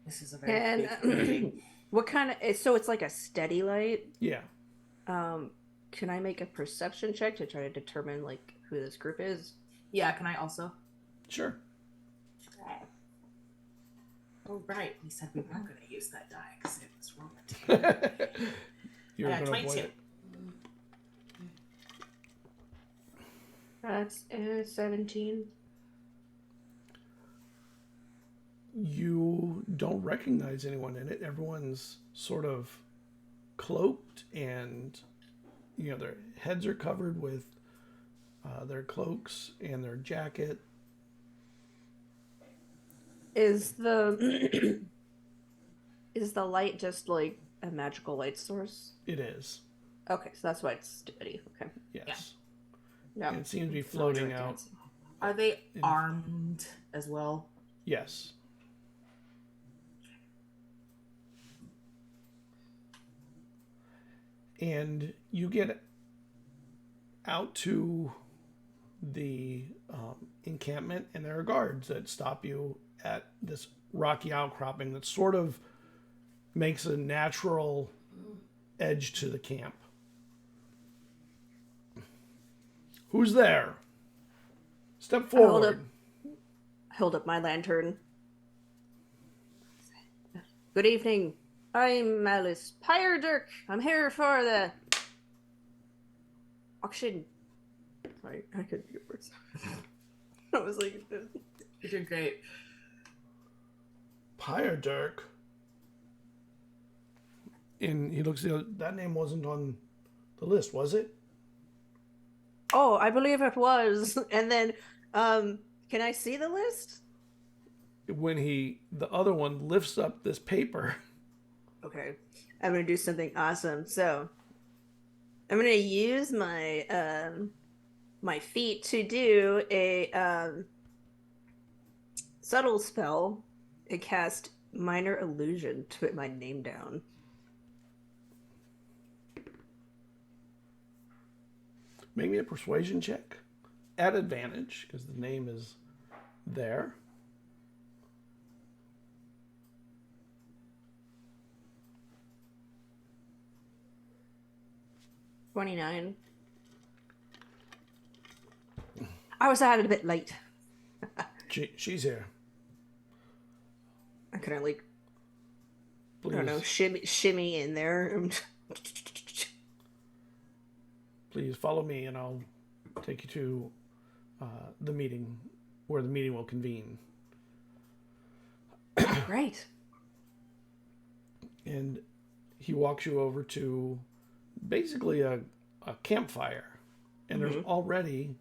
[SPEAKER 3] This is a very
[SPEAKER 2] And
[SPEAKER 3] big meeting.
[SPEAKER 2] what kind of? So it's like a steady light.
[SPEAKER 1] Yeah.
[SPEAKER 2] Can I make a perception check to try to determine like who this group is?
[SPEAKER 3] Yeah, can I also?
[SPEAKER 1] Sure.
[SPEAKER 3] Oh, right. We said we weren't going to use that die because it was romantic.
[SPEAKER 1] You're
[SPEAKER 3] I got
[SPEAKER 1] going to
[SPEAKER 3] 22.
[SPEAKER 1] avoid it.
[SPEAKER 2] That's 17.
[SPEAKER 1] You don't recognize anyone in it. Everyone's sort of cloaked, and you know their heads are covered with their cloaks and their jacket.
[SPEAKER 2] Is the is the light just like a magical light source?
[SPEAKER 1] It is.
[SPEAKER 2] Okay, so that's why it's steady. Okay.
[SPEAKER 1] Yes.
[SPEAKER 2] Yeah.
[SPEAKER 1] And it seems to be floating out.
[SPEAKER 3] Are they armed as well?
[SPEAKER 1] Yes. And you get out to the encampment, and there are guards that stop you at this rocky outcropping that sort of makes a natural edge to the camp. Who's there? Step forward.
[SPEAKER 2] Hold up my lantern. Good evening. I'm Alice Dirk. I'm here for the auction. Sorry, I couldn't get words. I was like,
[SPEAKER 3] You're doing great.
[SPEAKER 1] Dirk. And he looks, that name wasn't on the list, was it?
[SPEAKER 2] oh, I believe it was. And then, can I see the list?
[SPEAKER 1] When the other one lifts up this paper
[SPEAKER 2] Okay. I'm gonna do something awesome. So I'm gonna use my my feet to do a subtle spell and cast minor illusion to put my name down.
[SPEAKER 1] Make me a persuasion check at advantage because the name is there.
[SPEAKER 2] $29. I was at it a bit late.
[SPEAKER 1] She's here.
[SPEAKER 2] I couldn't like
[SPEAKER 1] Please,
[SPEAKER 2] I don't know, shimmy in there.
[SPEAKER 1] please follow me, and I'll take you to the meeting where the meeting will convene.
[SPEAKER 2] Great.
[SPEAKER 1] And he walks you over to basically a campfire, and there's already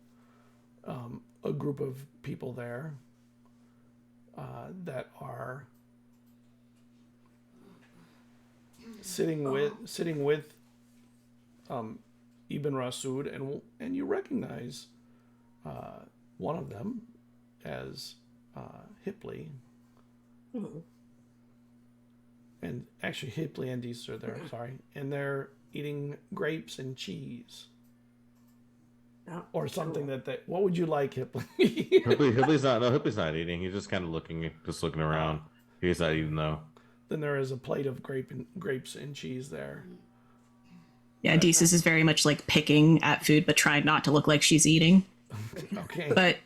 [SPEAKER 1] a group of people there that are sitting with Ibn Rasood, and you recognize one of them as Hipley. And actually, Hipley and Dees are there, sorry. And they're eating grapes and cheese.
[SPEAKER 2] Oh,
[SPEAKER 1] Or something
[SPEAKER 2] cool.
[SPEAKER 1] that what would you like, Hipley?
[SPEAKER 4] Hipley's not eating. He's just kind of looking around. He's not eating though.
[SPEAKER 1] Then there is a plate of grapes and cheese there.
[SPEAKER 5] Yeah, Deesis is very much like picking at food, but trying not to look like she's eating.
[SPEAKER 1] Okay.
[SPEAKER 5] But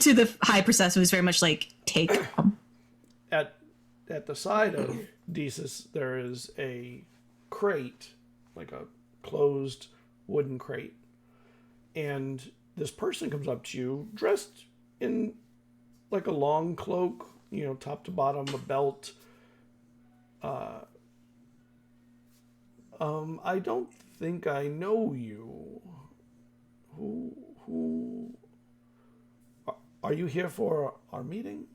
[SPEAKER 5] to the high perceptive is very much like take.
[SPEAKER 1] At the side of Deesis, there is a crate, like a closed wooden crate. And this person comes up to you, dressed in like a long cloak, top to bottom, a belt. I don't think I know you. Who are you here for our meeting?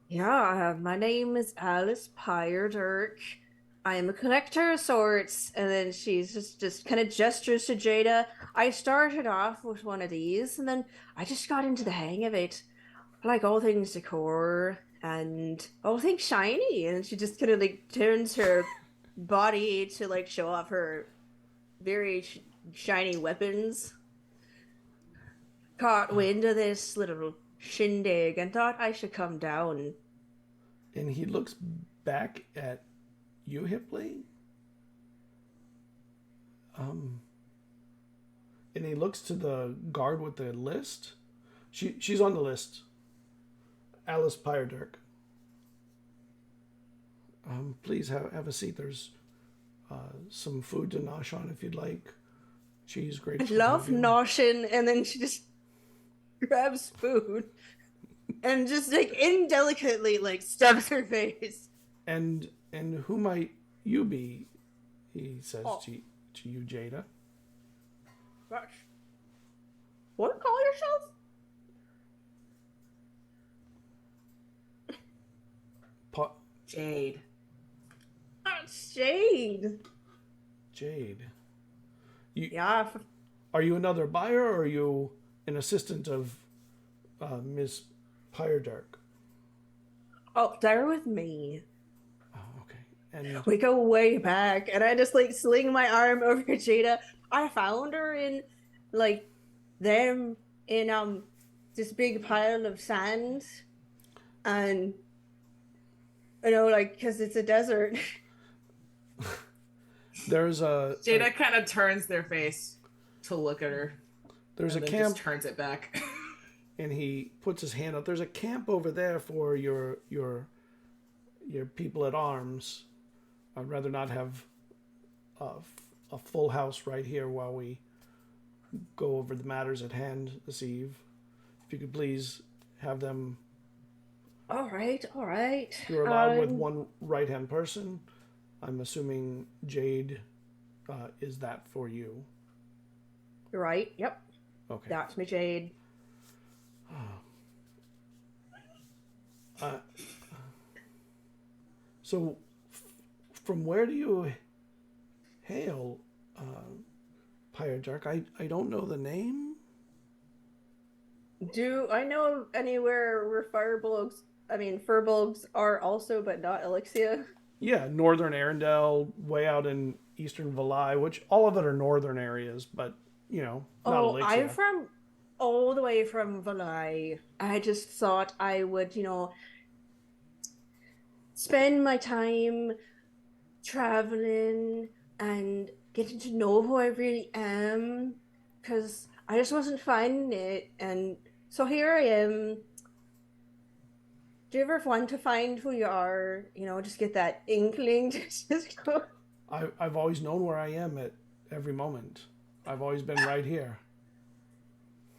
[SPEAKER 2] Yeah, my name is Alice Pyredirk. I am a collector of sorts. And then she's just kind of gestures to Jada. I started off with one of these, and then I just got into the hang of it. I like all things decor and all things shiny. And she just kind of like turns her body to like show off her very shiny weapons. Caught wind of this little shindig and thought I should come down.
[SPEAKER 1] And he looks back at you, Hipley. And he looks to the guard with the list. She's on the list. Alice Pyredirk. Please have a seat. There's some food to nosh on if you'd like. Cheese, grapes.
[SPEAKER 2] I love noshing, and then she just grabs food and just like indelicately like stubs her face.
[SPEAKER 1] And who might you be? He says to you, Jada.
[SPEAKER 2] What do you call yourself?
[SPEAKER 3] Jade.
[SPEAKER 2] That's Jade.
[SPEAKER 1] Jade.
[SPEAKER 2] Yeah.
[SPEAKER 1] Are you another buyer, or are you an assistant of Miss Pyredirk?
[SPEAKER 2] Oh, they're with me.
[SPEAKER 1] Oh, okay. And
[SPEAKER 2] We go way back, and I just like sling my arm over Jada. I found her in like them in this big pile of sand, and like because it's a desert.
[SPEAKER 1] there's
[SPEAKER 3] Jada kind of turns their face to look at her.
[SPEAKER 1] There's a
[SPEAKER 3] then
[SPEAKER 1] camp,
[SPEAKER 3] just turns it back.
[SPEAKER 1] and he puts his hand up. There's a camp over there for your people at arms. I'd rather not have a full house right here while we go over the matters at hand this eve. If you could please have them.
[SPEAKER 2] All right.
[SPEAKER 1] You're allowed with one right-hand person. I'm assuming Jade is that for you.
[SPEAKER 2] Right. Yep.
[SPEAKER 1] Okay.
[SPEAKER 2] That's me, Jade.
[SPEAKER 1] So from where do you hail, Pyrojark? I don't know the name.
[SPEAKER 2] Do I know of anywhere where Firbolgs are also, but not Elixia?
[SPEAKER 1] Yeah, northern Arendelle, way out in eastern Valai, which all of it are northern areas, but, not Elixia.
[SPEAKER 2] I'm from all the way from Valai. I just thought I would, spend my time traveling and getting to know who I really am, because I just wasn't finding it. And so here I am. Do you ever want to find who you are? Just get that inkling to just go.
[SPEAKER 1] I've always known where I am at every moment. I've always been right here.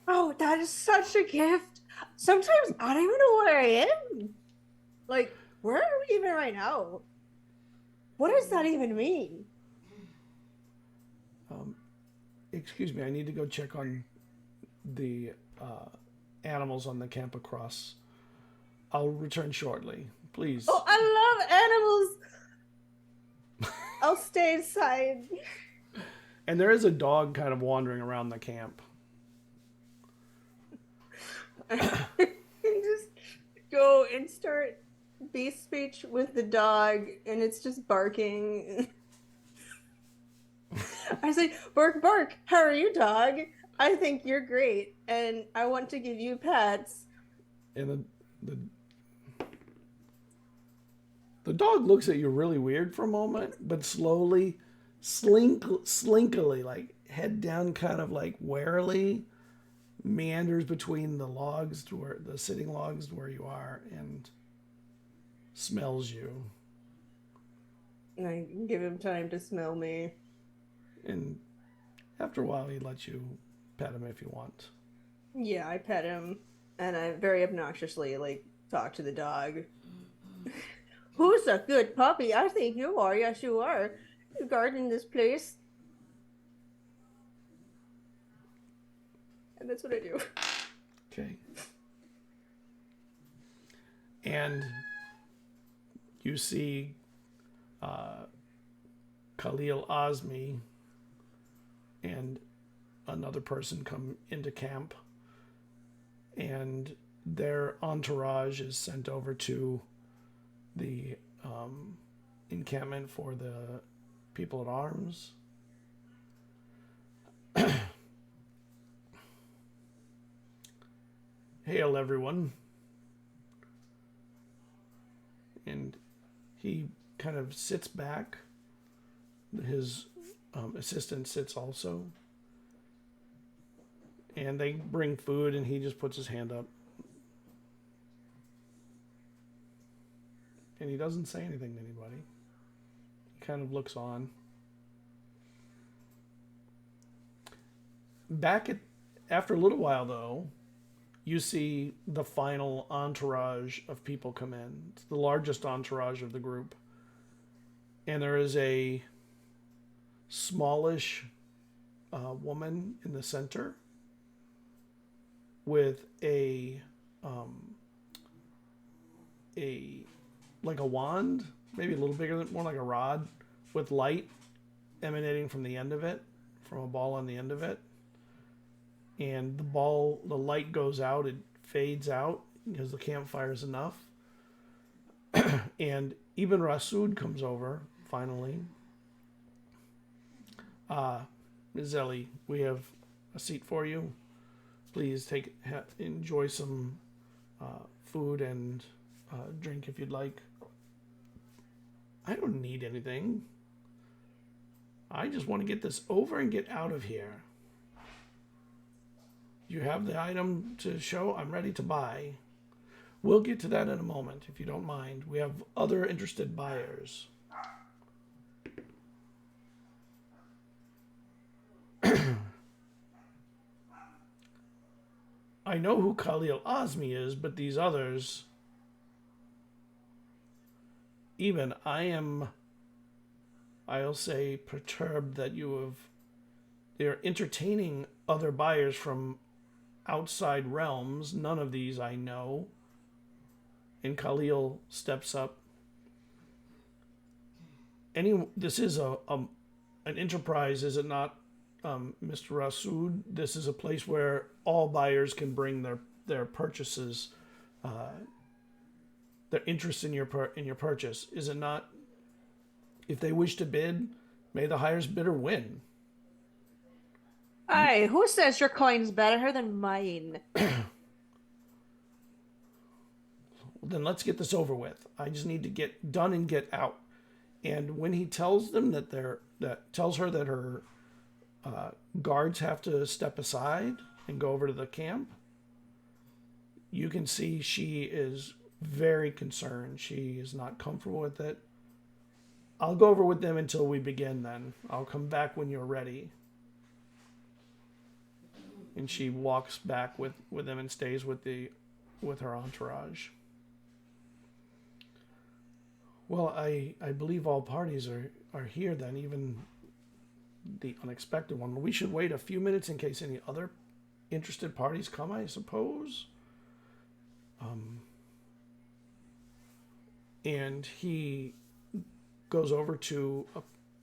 [SPEAKER 2] Oh, that is such a gift. Sometimes I don't even know where I am. Like, where are we even right now? What does that even mean?
[SPEAKER 1] Excuse me, I need to go check on the animals on the camp across. I'll return shortly. Please.
[SPEAKER 2] Oh, I love animals. I'll stay inside.
[SPEAKER 1] And there is a dog kind of wandering around the camp.
[SPEAKER 2] Just go and start beast speech with the dog, and it's just barking. I say, bark, bark. How are you, dog? I think you're great, and I want to give you pets.
[SPEAKER 1] And the dog looks at you really weird for a moment, but slowly, slinkily, like head down, kind of like warily, meanders between the logs to where the sitting logs to where you are, and smells you.
[SPEAKER 2] And I give him time to smell me.
[SPEAKER 1] And after a while, he lets you pet him if you want.
[SPEAKER 2] Yeah, I pet him, and I very obnoxiously talk to the dog. Who's a good puppy? I think you are. Yes, you are. You garden this place. And that's what I do.
[SPEAKER 1] Okay. And you see Khalil Azmi and another person come into camp, and their entourage is sent over to the encampment for the people at arms. Hail, everyone. And he kind of sits back. His assistant sits also. And they bring food, and he just puts his hand up. And he doesn't say anything to anybody. He kind of looks on. After a little while, though, you see the final entourage of people come in. It's the largest entourage of the group. And there is a smallish woman in the center with a wand, maybe a little bigger, more like a rod, with light emanating from the end of it, from a ball on the end of it. And the light goes out, it fades out because the campfire is enough. And Ibn Rasood comes over, finally. Ms. Zelly, we have a seat for you. Please enjoy some food and drink if you'd like. I don't need anything. I just want to get this over and get out of here. You have the item to show? I'm ready to buy. We'll get to that in a moment, if you don't mind. We have other interested buyers. I know who Khalil Azmi is, but these others... Even I'll say, perturbed that they're entertaining other buyers from outside realms. None of these I know. And Khalil steps up this is an enterprise, is it not, Mr. Rasood? This is a place where all buyers can bring their purchases, their interest in your purchase. Is it not? If they wish to bid, may the highest bidder win.
[SPEAKER 2] Hey, who says your coin's better than mine?
[SPEAKER 1] Then let's get this over with. I just need to get done and get out. And when he tells them tells her that her guards have to step aside and go over to the camp, you can see she is very concerned. She is not comfortable with it. I'll go over with them until we begin then. I'll come back when you're ready. And she walks back with them and stays with her entourage. Well, I believe all parties are here then, even the unexpected one. We should wait a few minutes in case any other interested parties come, I suppose. And he goes over to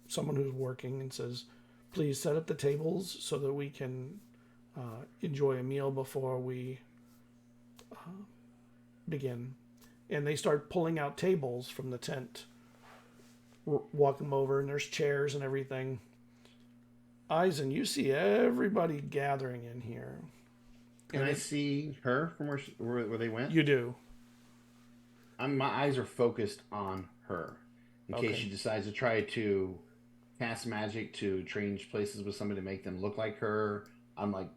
[SPEAKER 1] someone who's working and says, please set up the tables so that we can enjoy a meal before we begin. And they start pulling out tables from the tent. Walk them over, and there's chairs and everything. Eizen, you see everybody gathering in here.
[SPEAKER 6] Can I see her from where they went?
[SPEAKER 1] You do.
[SPEAKER 6] My eyes are focused on her. In case she decides to try to cast magic to change places with somebody to make them look like her. I'm like,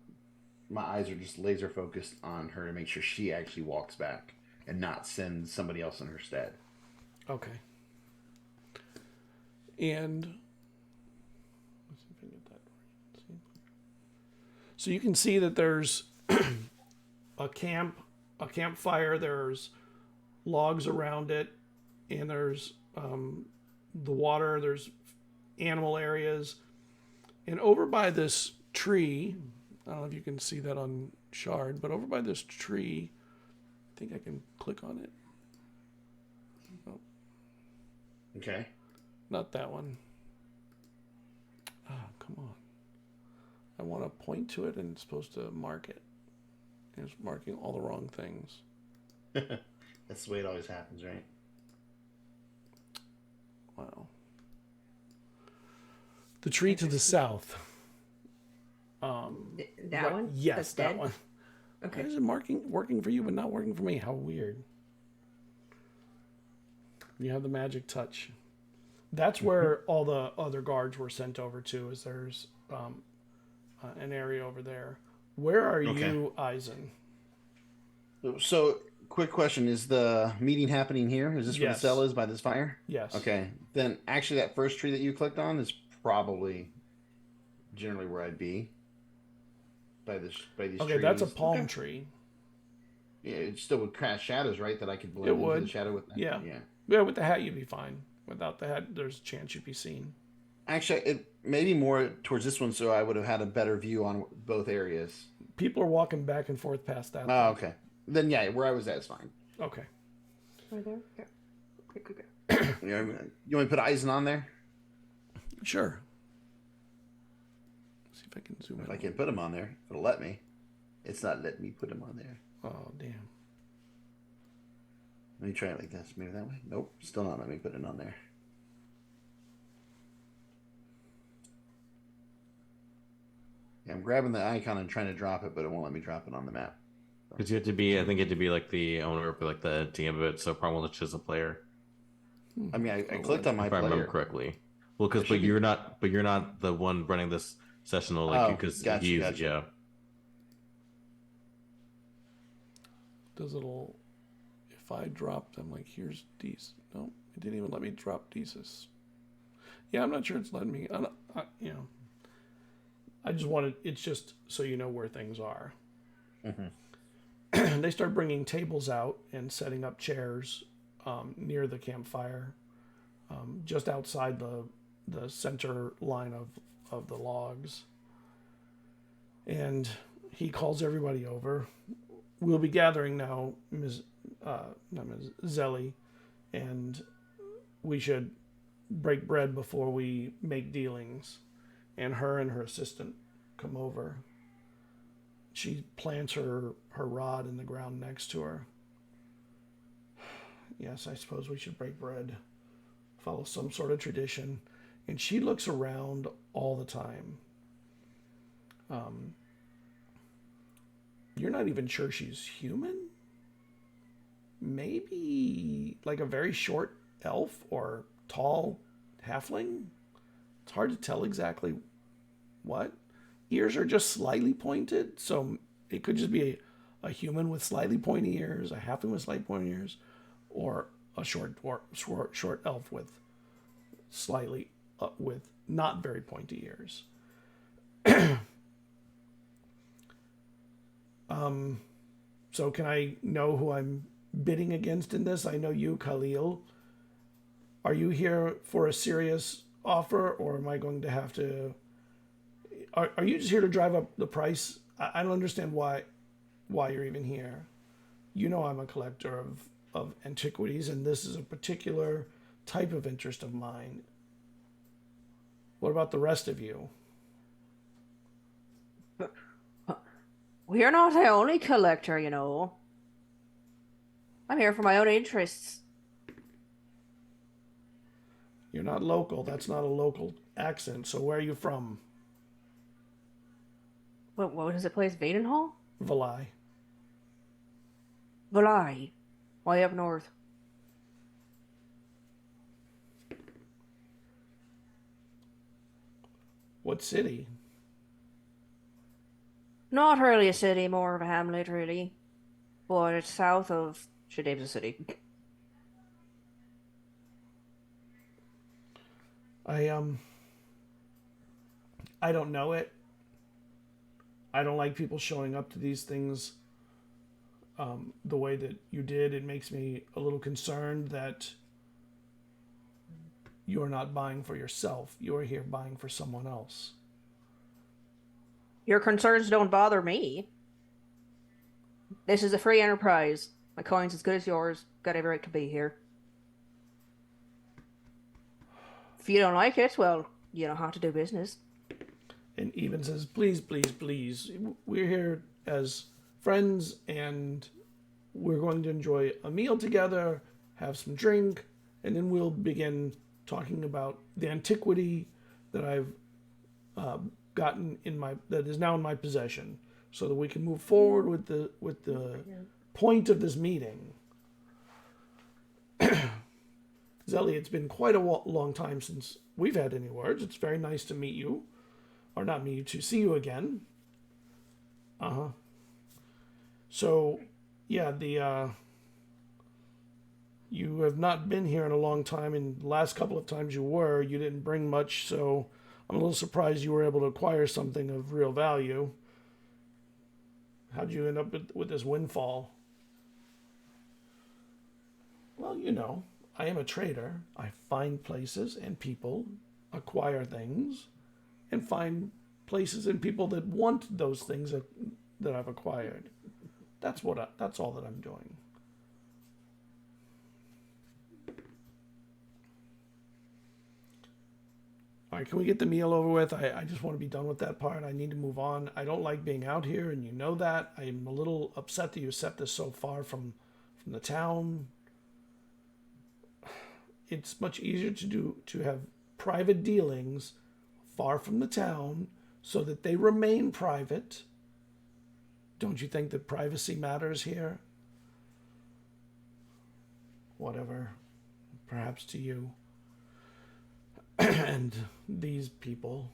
[SPEAKER 6] my eyes are just laser focused on her to make sure she actually walks back and not send somebody else in her stead.
[SPEAKER 1] Okay. And let's see if I can get that right. So you can see that there's a campfire. There's logs around it, and there's the water. There's animal areas, and over by this tree, I don't know if you can see that on Shard, but over by this tree, I think I can click on it. Oh.
[SPEAKER 6] Okay.
[SPEAKER 1] Not that one. Oh, come on. I want to point to it and it's supposed to mark it. And it's marking all the wrong things.
[SPEAKER 6] That's the way it always happens, right?
[SPEAKER 1] Wow. The tree to the south.
[SPEAKER 2] That one?
[SPEAKER 1] Yes,
[SPEAKER 2] That's
[SPEAKER 1] that
[SPEAKER 2] dead?
[SPEAKER 1] one.
[SPEAKER 2] Okay.
[SPEAKER 1] Why is it working for you but not working for me? How weird. You have the magic touch. That's where all the other guards were sent over to. Is there's an area over there. Where are you, Eizen?
[SPEAKER 6] So, quick question: is the meeting happening here? Is this where the
[SPEAKER 1] Yes.
[SPEAKER 6] cell is by this fire?
[SPEAKER 1] Yes.
[SPEAKER 6] Okay. Then, actually, that first tree that you clicked on is probably generally where I'd be. By these trees.
[SPEAKER 1] Okay, that's a palm tree.
[SPEAKER 6] Yeah, it still would cast shadows, right? That I could blend
[SPEAKER 1] It
[SPEAKER 6] into
[SPEAKER 1] would.
[SPEAKER 6] the shadow with that.
[SPEAKER 1] Yeah.
[SPEAKER 6] Yeah.
[SPEAKER 1] Yeah, with the hat you'd be fine. Without the hat, there's a chance you'd be seen.
[SPEAKER 6] Actually, it maybe more towards this one, so I would have had a better view on both areas.
[SPEAKER 1] People are walking back and forth past that.
[SPEAKER 6] Oh, okay. Then yeah, where I was at is fine.
[SPEAKER 1] Okay.
[SPEAKER 2] Right there? Okay. Okay.
[SPEAKER 6] You want me to put Eizen on there?
[SPEAKER 1] Sure. See if I can zoom
[SPEAKER 6] If
[SPEAKER 1] in.
[SPEAKER 6] I can put him on there, it'll let me. It's not letting me put him on there.
[SPEAKER 1] Oh, damn.
[SPEAKER 6] Let me try it like this. Maybe that way. Nope, still not letting me put it on there. Yeah, I'm grabbing the icon and trying to drop it, but it won't let me drop it on the map.
[SPEAKER 4] Because you have to be, I think you have to be like the owner, or like the DM of it. So probably just a player,
[SPEAKER 6] I mean, I clicked on my
[SPEAKER 4] if I remember
[SPEAKER 6] player.
[SPEAKER 4] correctly. Well, because
[SPEAKER 6] should be-
[SPEAKER 4] you're not the one running this session. Like because
[SPEAKER 6] gotcha,
[SPEAKER 4] you,
[SPEAKER 6] gotcha.
[SPEAKER 4] yeah.
[SPEAKER 1] Does it'll... If I drop them, like, here's these. No, it didn't even let me drop thesis. Yeah, I'm not sure it's letting me. I just wanted... It's just so you know where things are. They start bringing tables out and setting up chairs near the campfire, just outside the center line of the logs. And he calls everybody over. We'll be gathering now, not Ms. Zelly, and we should break bread before we make dealings. And her assistant come over. She plants her rod in the ground next to her. Yes, I suppose we should break bread. Follow some sort of tradition. And she looks around all the time. You're not even sure she's human? Maybe like a very short elf or tall halfling? It's hard to tell exactly what. Ears are just slightly pointed, so it could just be a human with slightly pointy ears, a halfling with slightly pointy ears, or a short elf with slightly with not very pointy ears. So can I know who I'm bidding against in this? I know you, Khalil. Are you here for a serious offer, or am I going to have to... Are you just here to drive up the price? I don't understand why you're even here. You know I'm a collector of antiquities, and this is a particular type of interest of mine. What about the rest of you?
[SPEAKER 2] We're not the only collector, you know. I'm here for my own interests.
[SPEAKER 1] You're not local. That's not a local accent. So where are you from?
[SPEAKER 2] What was it place? Vaidenhall?
[SPEAKER 1] Valai.
[SPEAKER 2] Valai. Way up north.
[SPEAKER 1] What city?
[SPEAKER 2] Not really a city, more of a hamlet, really. But it's south of Shadab's city.
[SPEAKER 1] I don't know it. I don't like people showing up to these things the way that you did. It makes me a little concerned that you are not buying for yourself. You are here buying for someone else.
[SPEAKER 2] Your concerns don't bother me. This is a free enterprise. My coin's as good as yours. Got every right to be here. If you don't like it, well, you don't have to do business.
[SPEAKER 1] And Eben says, please, please, please. We're here as friends, and we're going to enjoy a meal together, have some drink, and then we'll begin talking about the antiquity that I've gotten that is now in my possession, so that we can move forward with the point of this meeting. Zelly, it's been quite a long time since we've had any words. It's very nice to meet you. Or not meet you, to see you again. So, yeah, you have not been here in a long time, and the last couple of times you didn't bring much, so I'm a little surprised you were able to acquire something of real value. How'd you end up with this windfall? Well, you know, I am a trader. I find places and people, acquire things, and find places and people that want those things that I've acquired. That's all that I'm doing. All right, can we get the meal over with? I just want to be done with that part. I need to move on. I don't like being out here, and you know that. I'm a little upset that you set this so far from the town. It's much easier to have private dealings far from the town so that they remain private. Don't you think that privacy matters here? Whatever. Perhaps to you. And these people.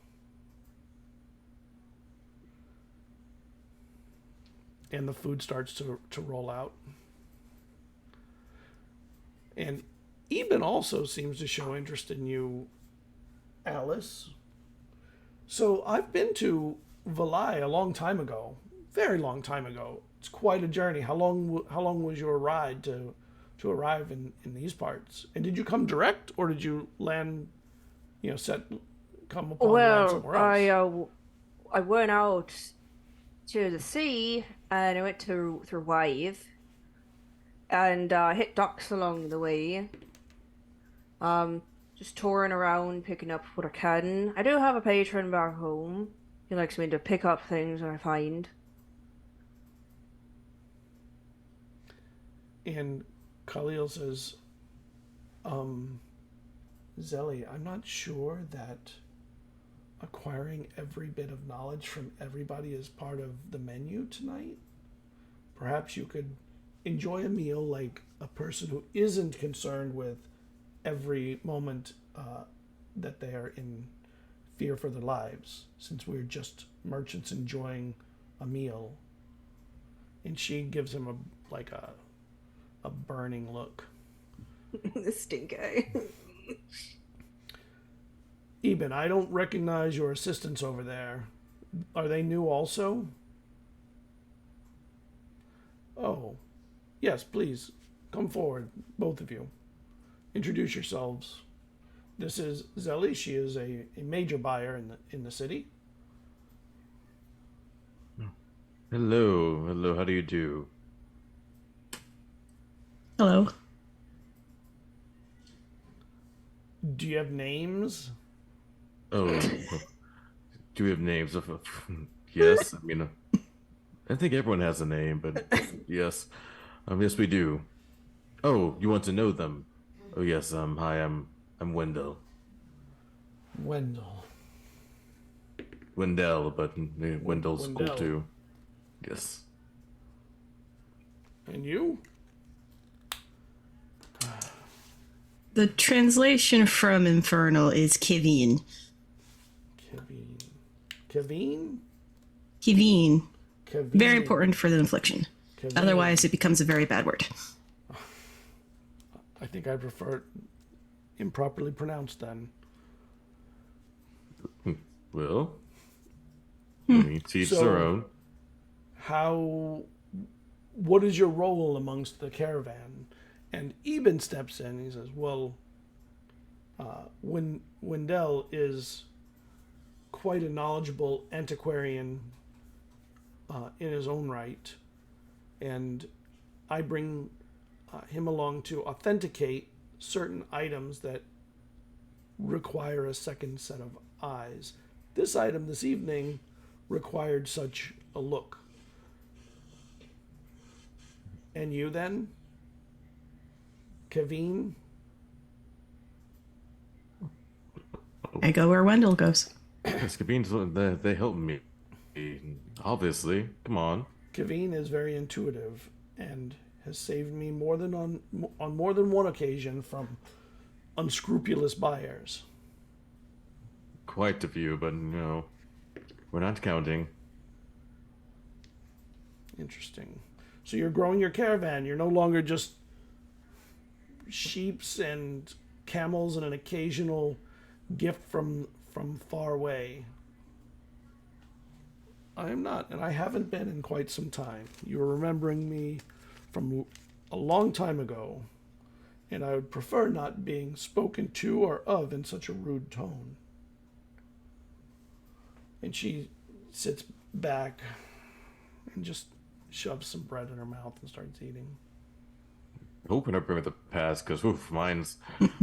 [SPEAKER 1] And the food starts to roll out. And Eben also seems to show interest in you, Alice. So I've been to Valai a long time ago. Very long time ago. It's quite a journey. How long was your ride to arrive in these parts? And did you come direct, or did you land, come upon land somewhere else?
[SPEAKER 2] I went out to the sea, and I went through Wave, and hit docks along the way. just touring around, picking up what I can. I do have a patron back home. He likes me to pick up things I find.
[SPEAKER 1] And Khalil says, Zelly, I'm not sure that acquiring every bit of knowledge from everybody is part of the menu tonight. Perhaps you could enjoy a meal like a person who isn't concerned with every moment that they are in fear for their lives, since we're just merchants enjoying a meal. And she gives him a burning look.
[SPEAKER 2] The stink eye.
[SPEAKER 1] Eben, I don't recognize your assistants over there. Are they new also? Oh, yes, please. Come forward, both of you. Introduce yourselves. This is Zelly. She is a major buyer in the city.
[SPEAKER 4] Hello, how do you do?
[SPEAKER 5] Hello.
[SPEAKER 1] Do you have names?
[SPEAKER 4] Oh, do we have names? Yes, I mean, I think everyone has a name, but yes, yes we do. Oh, you want to know them? Oh yes, hi, I'm Wendell. Wendell, but Wendell's cool
[SPEAKER 1] Wendell.
[SPEAKER 4] too. Yes.
[SPEAKER 1] And you?
[SPEAKER 5] The translation from Infernal is Kiveen.
[SPEAKER 1] Kevin?
[SPEAKER 5] Kiveen.
[SPEAKER 1] Kevin.
[SPEAKER 5] Very important for the infliction.
[SPEAKER 1] Kevin.
[SPEAKER 5] Otherwise, it becomes a very bad word.
[SPEAKER 1] I think I prefer it improperly pronounced then.
[SPEAKER 4] Well, I mean, to each their own.
[SPEAKER 1] What is your role amongst the caravan? And Eben steps in. He says, well, Wendell is quite a knowledgeable antiquarian in his own right. And I bring him along to authenticate certain items that require a second set of eyes. This item this evening required such a look. And you then? Kevin?
[SPEAKER 5] I go where Wendell goes.
[SPEAKER 4] Scabines, they help me. Obviously, come on.
[SPEAKER 1] Kevin is very intuitive and has saved me more than on more than one occasion from unscrupulous buyers.
[SPEAKER 4] Quite a few, but we're not counting.
[SPEAKER 1] Interesting. So you're growing your caravan. You're no longer just sheeps and camels and an occasional gift from far away. I am not, and I haven't been in quite some time. You're remembering me from a long time ago, and I would prefer not being spoken to or of in such a rude tone. And she sits back and just shoves some bread in her mouth and starts eating.
[SPEAKER 4] Hoping I bring the past, because mine's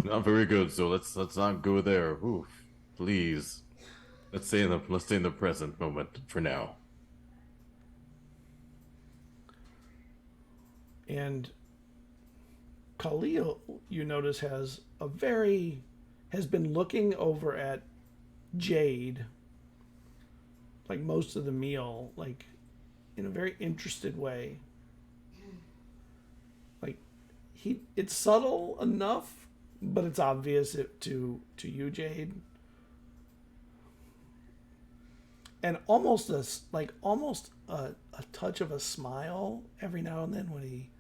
[SPEAKER 4] not very good. So let's not go there. Please. Let's stay in the present moment for now.
[SPEAKER 1] And Khalil, you notice, has been looking over at Jade, like most of the meal, like in a very interested way. Like it's subtle enough, but it's obvious to you, Jade. And almost a touch of a smile every now and then when he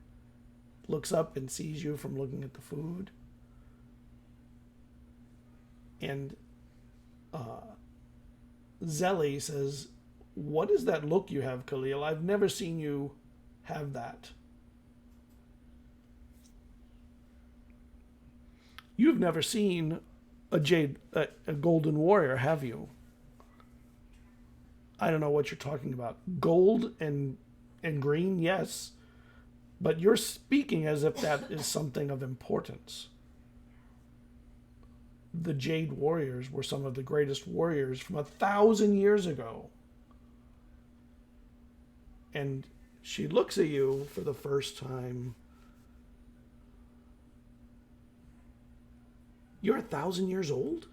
[SPEAKER 1] looks up and sees you from looking at the food. And Zelly says, "What is that look you have, Khalil? I've never seen you have that. You've never seen a golden warrior, have you?" I don't know what you're talking about. Gold and green, yes. But you're speaking as if that is something of importance. the Jade Warriors were some of the greatest warriors from 1,000 years ago. And she looks at you for the first time. You're 1,000 years old?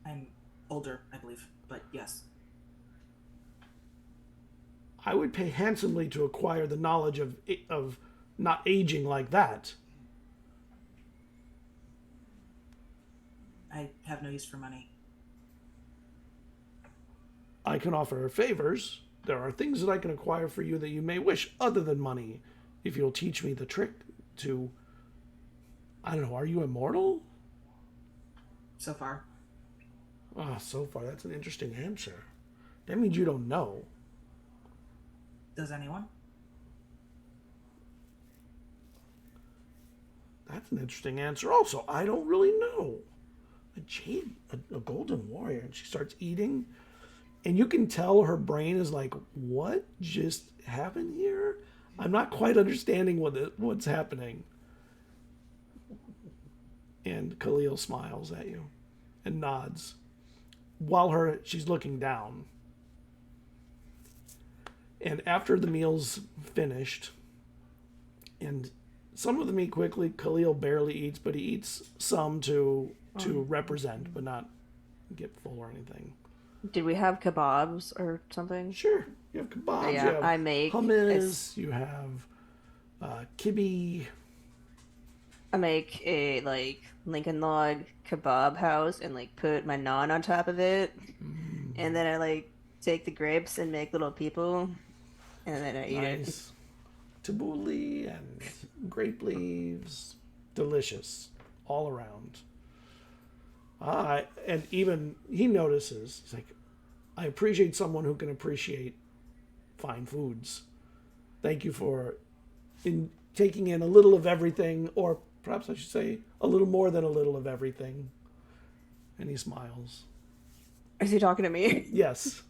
[SPEAKER 3] I'm older, I believe, but yes.
[SPEAKER 1] I would pay handsomely to acquire the knowledge of not aging like that.
[SPEAKER 3] I have no use for money.
[SPEAKER 1] I can offer favors. There are things that I can acquire for you that you may wish other than money. If you'll teach me the trick to... I don't know, are you immortal?
[SPEAKER 3] So far.
[SPEAKER 1] Ah, so far, that's an interesting answer. That means you don't know.
[SPEAKER 3] Does anyone?
[SPEAKER 1] That's an interesting answer also. I don't really know. A jade, a golden warrior, and she starts eating, and you can tell her brain is like, what just happened here? I'm not quite understanding what's happening. And Khalil smiles at you and nods while she's looking down. And after the meal's finished, and some of them eat quickly, Khalil barely eats, but he eats some to represent, but not get full or anything.
[SPEAKER 2] Did we have kebabs or something?
[SPEAKER 1] Sure. You have kebabs,
[SPEAKER 2] Yeah,
[SPEAKER 1] you have
[SPEAKER 2] I make
[SPEAKER 1] hummus, you have kibbe.
[SPEAKER 2] I make a Lincoln log kebab house and put my naan on top of it, and then I take the grapes and make little people, and then I eat it.
[SPEAKER 1] Nice. Tabbouleh and grape leaves. Delicious. All around. And even he notices, he's like, I appreciate someone who can appreciate fine foods. Thank you for taking in a little of everything, or perhaps I should say a little more than a little of everything. And he smiles.
[SPEAKER 2] Is he talking to me?
[SPEAKER 1] Yes.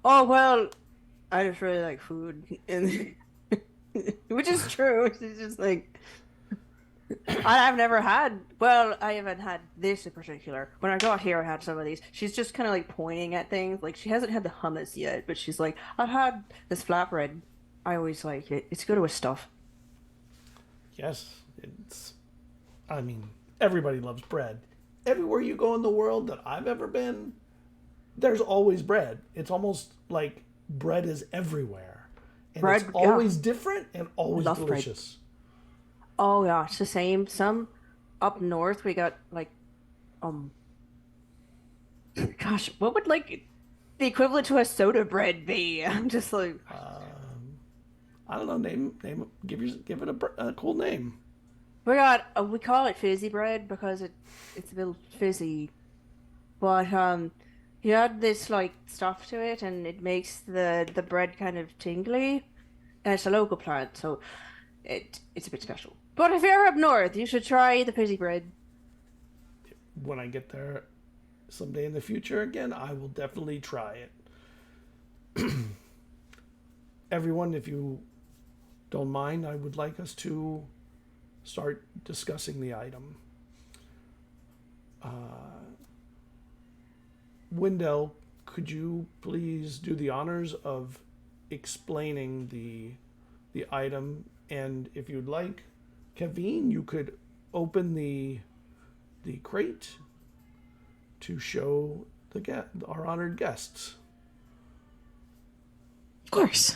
[SPEAKER 2] Oh, well, I just really like food. And which is true. It's just I've never had, I haven't had this in particular. When I got here, I had some of these. She's just kind of pointing at things. She hasn't had the hummus yet, but she's like, I've had this flatbread. I always like it. It's good with stuff.
[SPEAKER 1] Yes. Everybody loves bread. Everywhere you go in the world that I've ever been, there's always bread. It's almost like bread is everywhere. And it's always different and always delicious.
[SPEAKER 2] Bread. Oh yeah, it's the same. Some up north we got gosh, what would the equivalent to a soda bread be? I'm just like,
[SPEAKER 1] I don't know. Give it a cool name.
[SPEAKER 2] we call it fizzy bread because it's a bit fizzy, but you add this stuff to it and it makes the bread kind of tingly, and it's a local plant, so it's a bit special. But if you're up north, you should try the fizzy bread.
[SPEAKER 1] When I get there someday in the future again, I will definitely try it. Everyone, if you don't mind, I would like us to start discussing the item. Wendell, could you please do the honors of explaining the item? And if you'd like, Kevin, you could open the crate to show our honored guests.
[SPEAKER 5] Of course.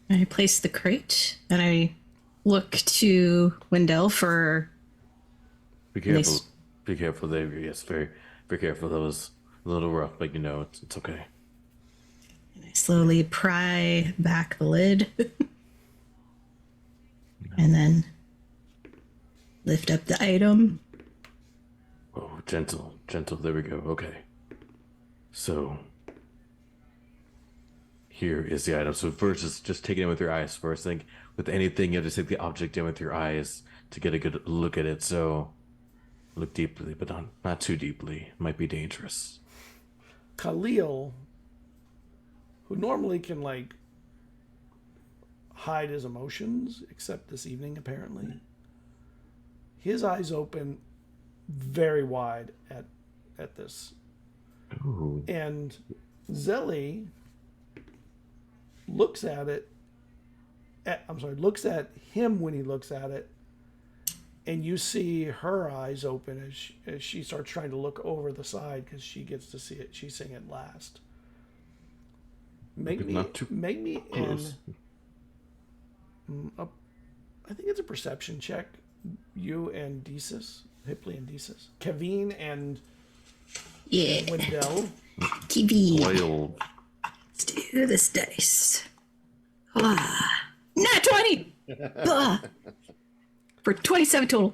[SPEAKER 5] I place the crate and I look to Wendell for...
[SPEAKER 4] Be careful. Be careful there. Yes, very, very careful. That was a little rough, but it's okay.
[SPEAKER 5] And I slowly pry back the lid. And then lift up the item.
[SPEAKER 4] Oh, gentle. There we go. Okay. So here is the item. So first, just take it in with your eyes first. Think with anything, you have to take the object in with your eyes to get a good look at it. So look deeply, but not too deeply. It might be dangerous.
[SPEAKER 1] Khalil, who normally can hide his emotions, except this evening, apparently. His eyes open very wide at this.
[SPEAKER 4] Ooh.
[SPEAKER 1] And Zelly looks at it. Looks at him when he looks at it. And you see her eyes open as she starts trying to look over the side because she gets to see it. She's seeing it last. Make me
[SPEAKER 4] close.
[SPEAKER 1] I think it's a perception check. You and Desis, Hipley and Desis, Kevin and
[SPEAKER 5] Yeah.
[SPEAKER 1] Wendell.
[SPEAKER 5] TV.
[SPEAKER 4] Wild.
[SPEAKER 5] Let's do this dice. Nat 20! Ah. For 27 total.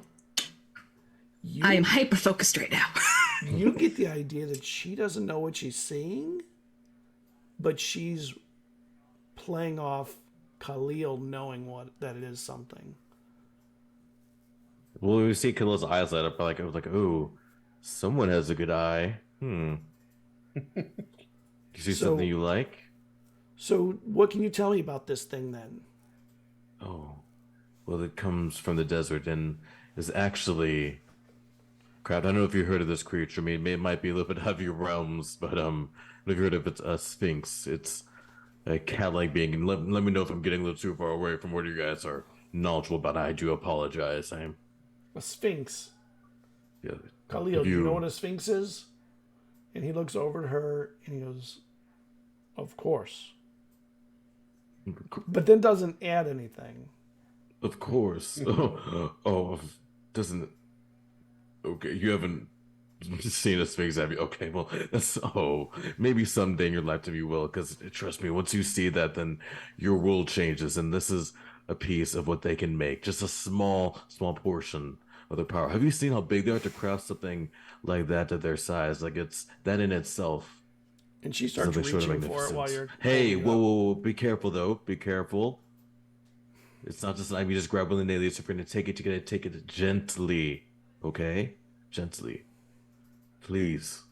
[SPEAKER 5] I am hyper focused right now.
[SPEAKER 1] You get the idea that she doesn't know what she's seeing, but she's playing off Khalil knowing that it is something.
[SPEAKER 4] Well, we see Khalil's eyes light up. I was like, "Ooh, someone has a good eye." You see something you like?
[SPEAKER 1] So, what can you tell me about this thing then?
[SPEAKER 4] Oh, well, it comes from the desert and is actually. Crap, I don't know if you heard of this creature. I mean, it might be a little bit out of your realms, but have you heard of it? A sphinx. It's a cat-like being. And let me know if I'm getting a little too far away from what you guys are knowledgeable about. I do apologize. I'm.
[SPEAKER 1] A sphinx.
[SPEAKER 4] Yeah.
[SPEAKER 1] Khalil, do you know what a sphinx is? And he looks over at her and he goes, "Of course." But then doesn't add anything.
[SPEAKER 4] Of course. Oh, doesn't. Okay, you haven't seen a sphinx, have you? Okay, well, maybe someday in your lifetime you will, because trust me, once you see that, then your world changes, and this is a piece of what they can make, just a small portion of their power. Have you seen how big they are to craft something like that to their size? Like, it's that in itself.
[SPEAKER 1] And she starts reaching for it while you're...
[SPEAKER 4] Hey, whoa, be careful, though. Be careful. It's not just like you just grab willy-nilly. It's going to take it. You got to take it gently. Okay? Gently. Please.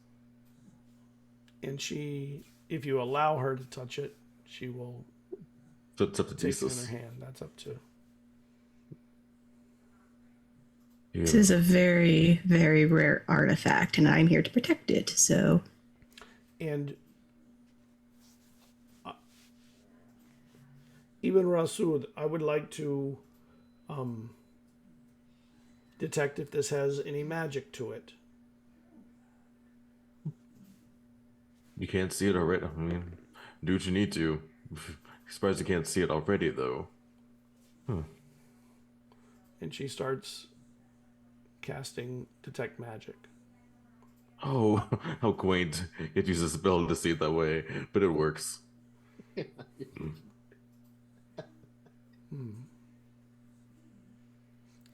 [SPEAKER 1] And she, if you allow her to touch it, she will
[SPEAKER 4] It's up to
[SPEAKER 1] take it in
[SPEAKER 4] Jesus.
[SPEAKER 1] her hand. That's up to...
[SPEAKER 4] Yeah.
[SPEAKER 5] This is a very, very rare artifact, and I'm here to protect it, so...
[SPEAKER 1] And even Rasud, I would like to detect if this has any magic to it.
[SPEAKER 4] You can't see it already. I mean, do what you need to. Surprised you can't see it already, though.
[SPEAKER 1] And she starts casting Detect Magic.
[SPEAKER 4] Oh, how quaint. It uses a spell to see it that way, but it works.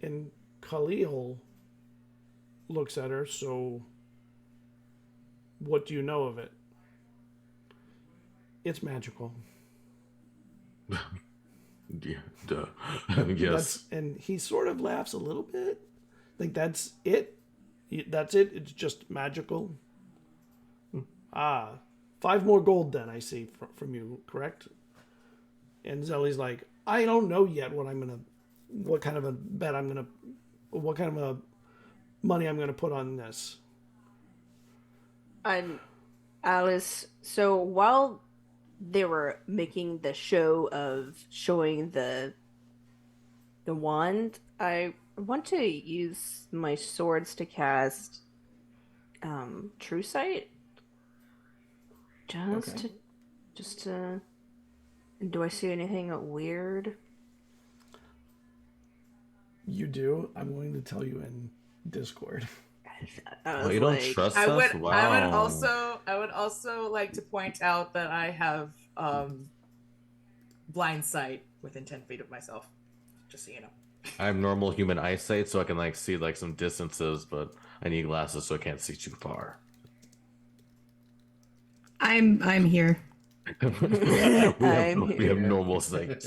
[SPEAKER 1] And Khalil looks at her, so what do you know of it? It's magical.
[SPEAKER 4] Yeah, duh. Yes.
[SPEAKER 1] And he sort of laughs a little bit. Like, that's it? That's it? It's just magical? 5 more gold then, I see, from you, correct? And Zelly's like, I don't know yet what kind of a bet I'm gonna, what kind of a money I'm gonna put on this.
[SPEAKER 2] And Alice, so while they were making the show of showing the wand, I want to use my swords to cast True Sight. Just to do I see anything weird?
[SPEAKER 3] You do? I'm going to tell you in Discord.
[SPEAKER 4] Oh, you don't trust
[SPEAKER 3] I
[SPEAKER 4] us?
[SPEAKER 3] would,
[SPEAKER 4] Wow.
[SPEAKER 3] I would also like to point out that I have blind sight within 10 feet of myself. Just so you know.
[SPEAKER 4] I have normal human eyesight, so I can like see like some distances, but I need glasses so I can't see too far.
[SPEAKER 5] I'm here.
[SPEAKER 4] We have normal sight.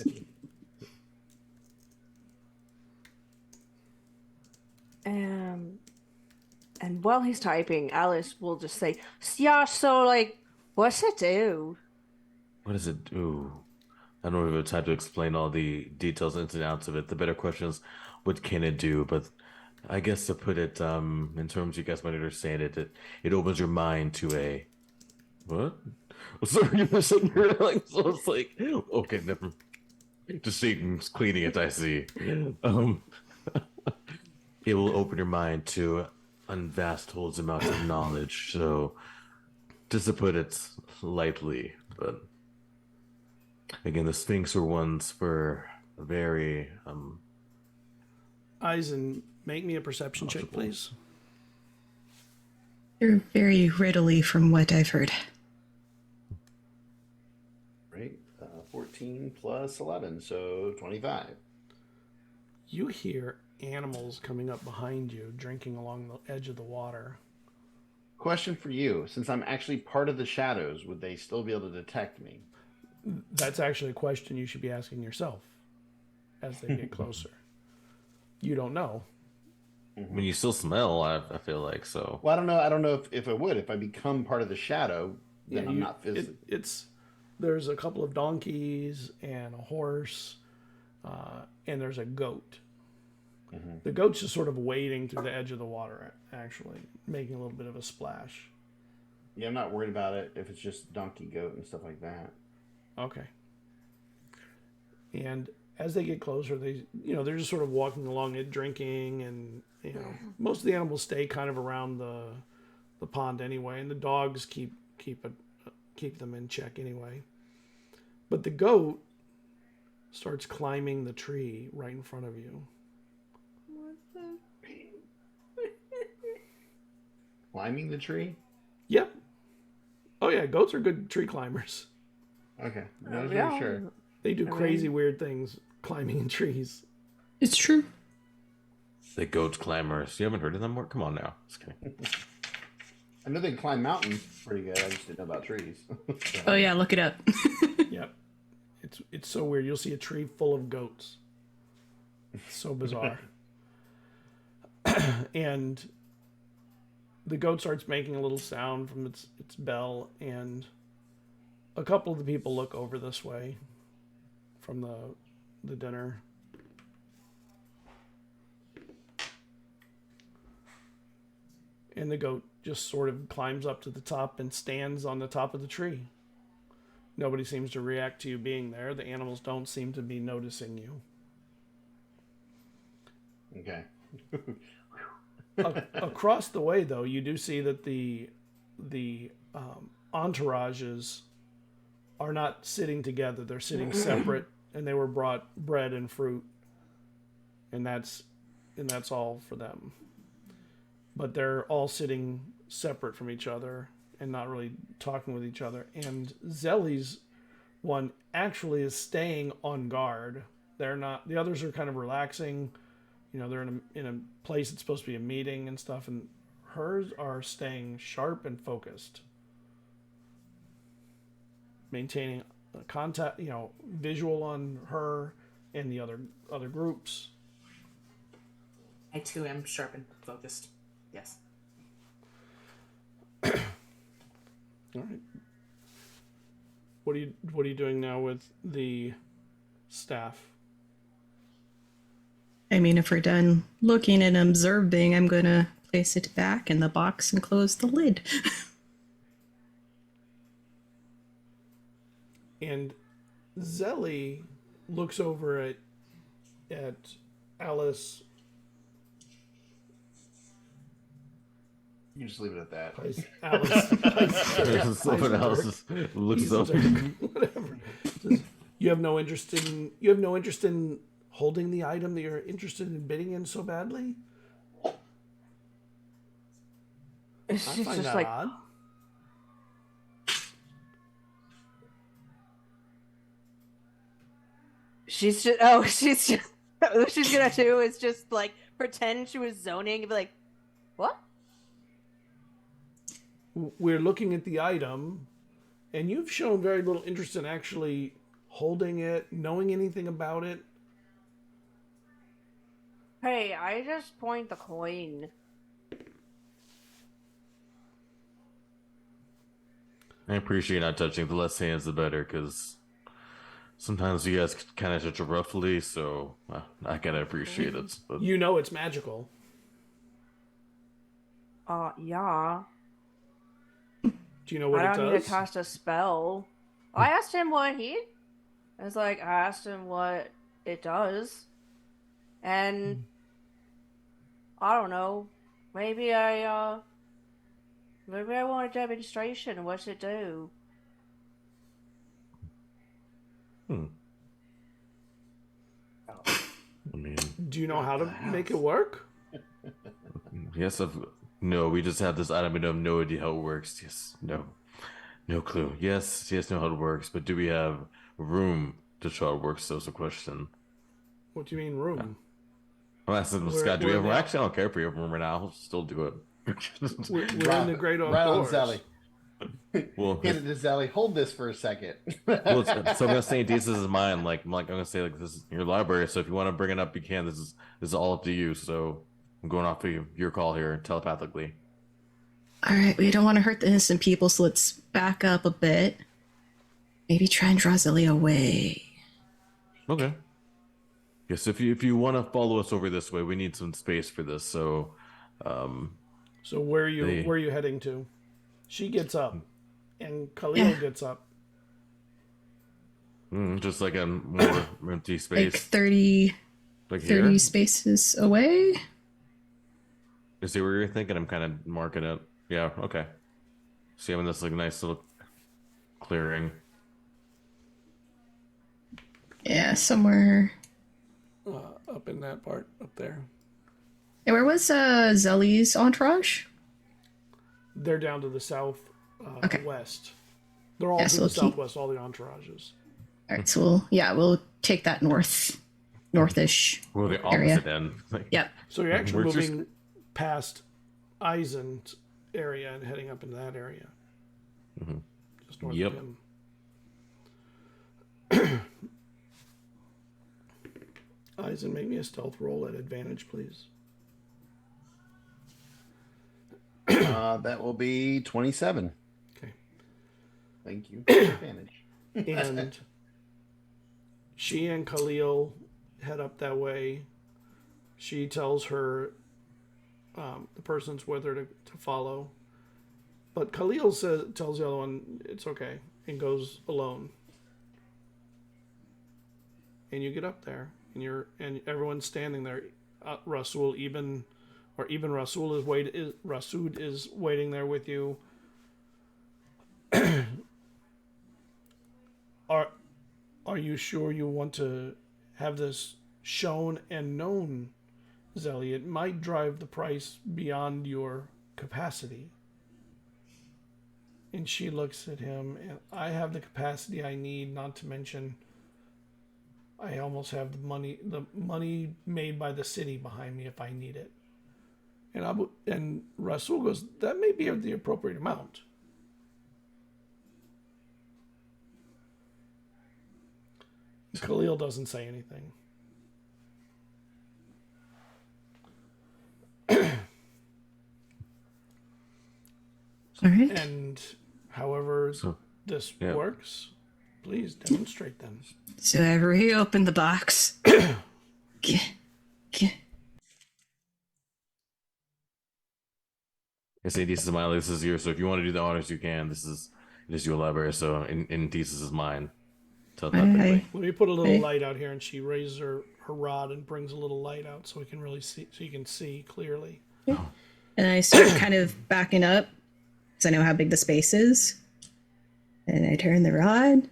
[SPEAKER 2] And while he's typing, Alice will just say, "Yeah, so like, what's it do?"
[SPEAKER 4] What does it do? I don't have time to explain all the details, ins and outs of it. The better question is, what can it do? But I guess to put it in terms you guys might understand it opens your mind to a what? Sorry, you were sitting here like so. It's like okay, never. Just Satan's cleaning it. I see. Um, it will open your mind to vast holds amounts of knowledge. So, just to put it lightly, but again, the Sphinx are ones for very
[SPEAKER 1] Eizen, make me a perception check, please.
[SPEAKER 5] They're very riddly from what I've heard.
[SPEAKER 6] Right. 14 plus 11, so 25.
[SPEAKER 1] You hear animals coming up behind you, drinking along the edge of the water.
[SPEAKER 6] Question for you. Since I'm actually part of the shadows, would they still be able to detect me?
[SPEAKER 1] That's actually a question you should be asking yourself as they get closer. You don't know.
[SPEAKER 4] I mean, you still smell. I feel like so.
[SPEAKER 6] Well, I don't know. I don't know if it would. If I become part of the shadow, then I'm not physically.
[SPEAKER 1] There's a couple of donkeys and a horse, and there's a goat. Mm-hmm. The goat's just sort of wading through the edge of the water, actually, making a little bit of a splash.
[SPEAKER 6] Yeah, I'm not worried about it if it's just donkey, goat, and stuff like that.
[SPEAKER 1] Okay. And as they get closer, they're just sort of walking along it, drinking, and most of the animals stay kind of around the pond anyway, and the dogs keep them in check anyway. But the goat starts climbing the tree right in front of you.
[SPEAKER 6] Climbing the tree?
[SPEAKER 1] Yep. Oh yeah, goats are good tree climbers.
[SPEAKER 6] Okay, I was really sure.
[SPEAKER 1] They do crazy weird things climbing in trees.
[SPEAKER 5] It's true.
[SPEAKER 4] The goat climbers. You haven't heard of them more? Come on now. Just kidding.
[SPEAKER 6] I know they can climb mountains pretty good. I just didn't know about trees.
[SPEAKER 5] Oh yeah, look it up.
[SPEAKER 1] Yep. It's so weird. You'll see a tree full of goats. It's so bizarre. And the goat starts making a little sound from its bell, and a couple of the people look over this way from the dinner. And the goat just sort of climbs up to the top and stands on the top of the tree. Nobody seems to react to you being there. The animals don't seem to be noticing you.
[SPEAKER 6] Okay.
[SPEAKER 1] Across the way, though, you do see that the entourages are not sitting together. They're sitting separate, and they were brought bread and fruit, and that's all for them. But they're all sitting separate from each other and not really talking with each other. And Zelly's one actually is staying on guard. They're not. The others are kind of relaxing. They're in a place that's supposed to be a meeting and stuff, and hers are staying sharp and focused, maintaining contact, visual on her and the other groups.
[SPEAKER 3] I too am sharp and focused. Yes.
[SPEAKER 1] All right. What are you doing now with the staff?
[SPEAKER 5] I mean, if we're done looking and observing, I'm going to place it back in the box and close the lid.
[SPEAKER 1] And Zelly looks over at Alice.
[SPEAKER 6] You just leave it at that.
[SPEAKER 1] Alice.
[SPEAKER 4] Someone else looks up.
[SPEAKER 1] Whatever. You have no interest in holding the item that you're interested in bidding in so badly?
[SPEAKER 2] It's
[SPEAKER 1] I
[SPEAKER 2] just,
[SPEAKER 1] find
[SPEAKER 2] just
[SPEAKER 1] that
[SPEAKER 2] like
[SPEAKER 1] odd.
[SPEAKER 2] she's just what she's gonna do is just like pretend she was zoning and be like, what?
[SPEAKER 1] We're looking at the item, and you've shown very little interest in actually holding it, knowing anything about it.
[SPEAKER 2] Hey, I just point the coin.
[SPEAKER 4] I appreciate not touching. The less hands, the better, because sometimes you guys kind of judge roughly, so I kind of appreciate it. But
[SPEAKER 1] You know it's magical.
[SPEAKER 2] Yeah.
[SPEAKER 1] Do you know what
[SPEAKER 2] I
[SPEAKER 1] it
[SPEAKER 2] don't need
[SPEAKER 1] does?
[SPEAKER 2] to cast a spell. I asked him what he. I was like, I asked him what it does, and I don't know. Maybe maybe I want a demonstration. What's it do?
[SPEAKER 4] I mean,
[SPEAKER 1] Do you know how to make it work?
[SPEAKER 4] yes, no, we just have this item. We have no idea how it works. Yes, no clue. Yes, know how it works, but do we have room to show how it works? That's the question.
[SPEAKER 1] What do you mean room?
[SPEAKER 4] I'm asking Scott, do we have room? Actually, I don't care if we have room right now. I'll still do it.
[SPEAKER 1] We're in the great
[SPEAKER 6] Right on,
[SPEAKER 1] outdoors.
[SPEAKER 6] Sally.
[SPEAKER 4] Well,
[SPEAKER 6] Hand it to Sally. Hold this for a second.
[SPEAKER 4] so I'm gonna say this is mine. I'm gonna say this is your library. So if you want to bring it up, you can. This is all up to you. So I'm going off of your call here telepathically.
[SPEAKER 5] All right, we don't want to hurt the innocent people, so let's back up a bit. Maybe try and draw Zelly away.
[SPEAKER 4] Okay. Yes, if you want to follow us over this way, we need some space for this. So,
[SPEAKER 1] So where are you heading to? She gets up, and Khalil gets up.
[SPEAKER 4] just like a more empty space,
[SPEAKER 5] Like 30
[SPEAKER 4] here.
[SPEAKER 5] spaces away.
[SPEAKER 4] You see where you're thinking? I'm kind of marking it. Yeah. Okay. See, I'm in this like nice little clearing.
[SPEAKER 5] Yeah, somewhere.
[SPEAKER 1] Up in that part up there.
[SPEAKER 5] Hey, where was Zelly's entourage?
[SPEAKER 1] They're down to the south
[SPEAKER 5] Okay.
[SPEAKER 1] west. They're all
[SPEAKER 5] Yeah,
[SPEAKER 1] to
[SPEAKER 5] so
[SPEAKER 1] the
[SPEAKER 5] we'll keep-
[SPEAKER 1] southwest. All the entourages.
[SPEAKER 5] All right, so we'll take that northish.
[SPEAKER 4] Well, the
[SPEAKER 5] Area.
[SPEAKER 4] opposite end.
[SPEAKER 5] Yep.
[SPEAKER 1] So you're actually
[SPEAKER 4] Where's your-
[SPEAKER 1] moving past Eizen's area and heading up into that area. Just north
[SPEAKER 4] Yep.
[SPEAKER 1] of him. Eizen, make me a stealth roll at advantage, please.
[SPEAKER 6] That will be 27.
[SPEAKER 1] Okay.
[SPEAKER 6] Thank you. Advantage.
[SPEAKER 1] And she and Khalil head up that way. She tells her the person's with her to follow. But Khalil tells the other one it's okay and goes alone. And you get up there and everyone's standing there. Rasul even Rasul Rasood is waiting there with you. Are you sure you want to have this shown and known, Zelly? It might drive the price beyond your capacity. And she looks at him, and I have the capacity I need, not to mention I almost have the money made by the city behind me if I need it. And Rasul goes, that may be the appropriate amount. Khalil doesn't say anything.
[SPEAKER 5] All right.
[SPEAKER 1] And however this works, please demonstrate then.
[SPEAKER 5] So I reopened the box.
[SPEAKER 4] I say this is mine. This is yours. So if you want to do the honors, you can. It is your library. So in thesis is mine.
[SPEAKER 5] Hey.
[SPEAKER 1] Let me put a little light out here, and she raises her rod and brings a little light out so we can really see, so you can see clearly.
[SPEAKER 5] And I start kind of backing up because I know how big the space is. And I turn the rod.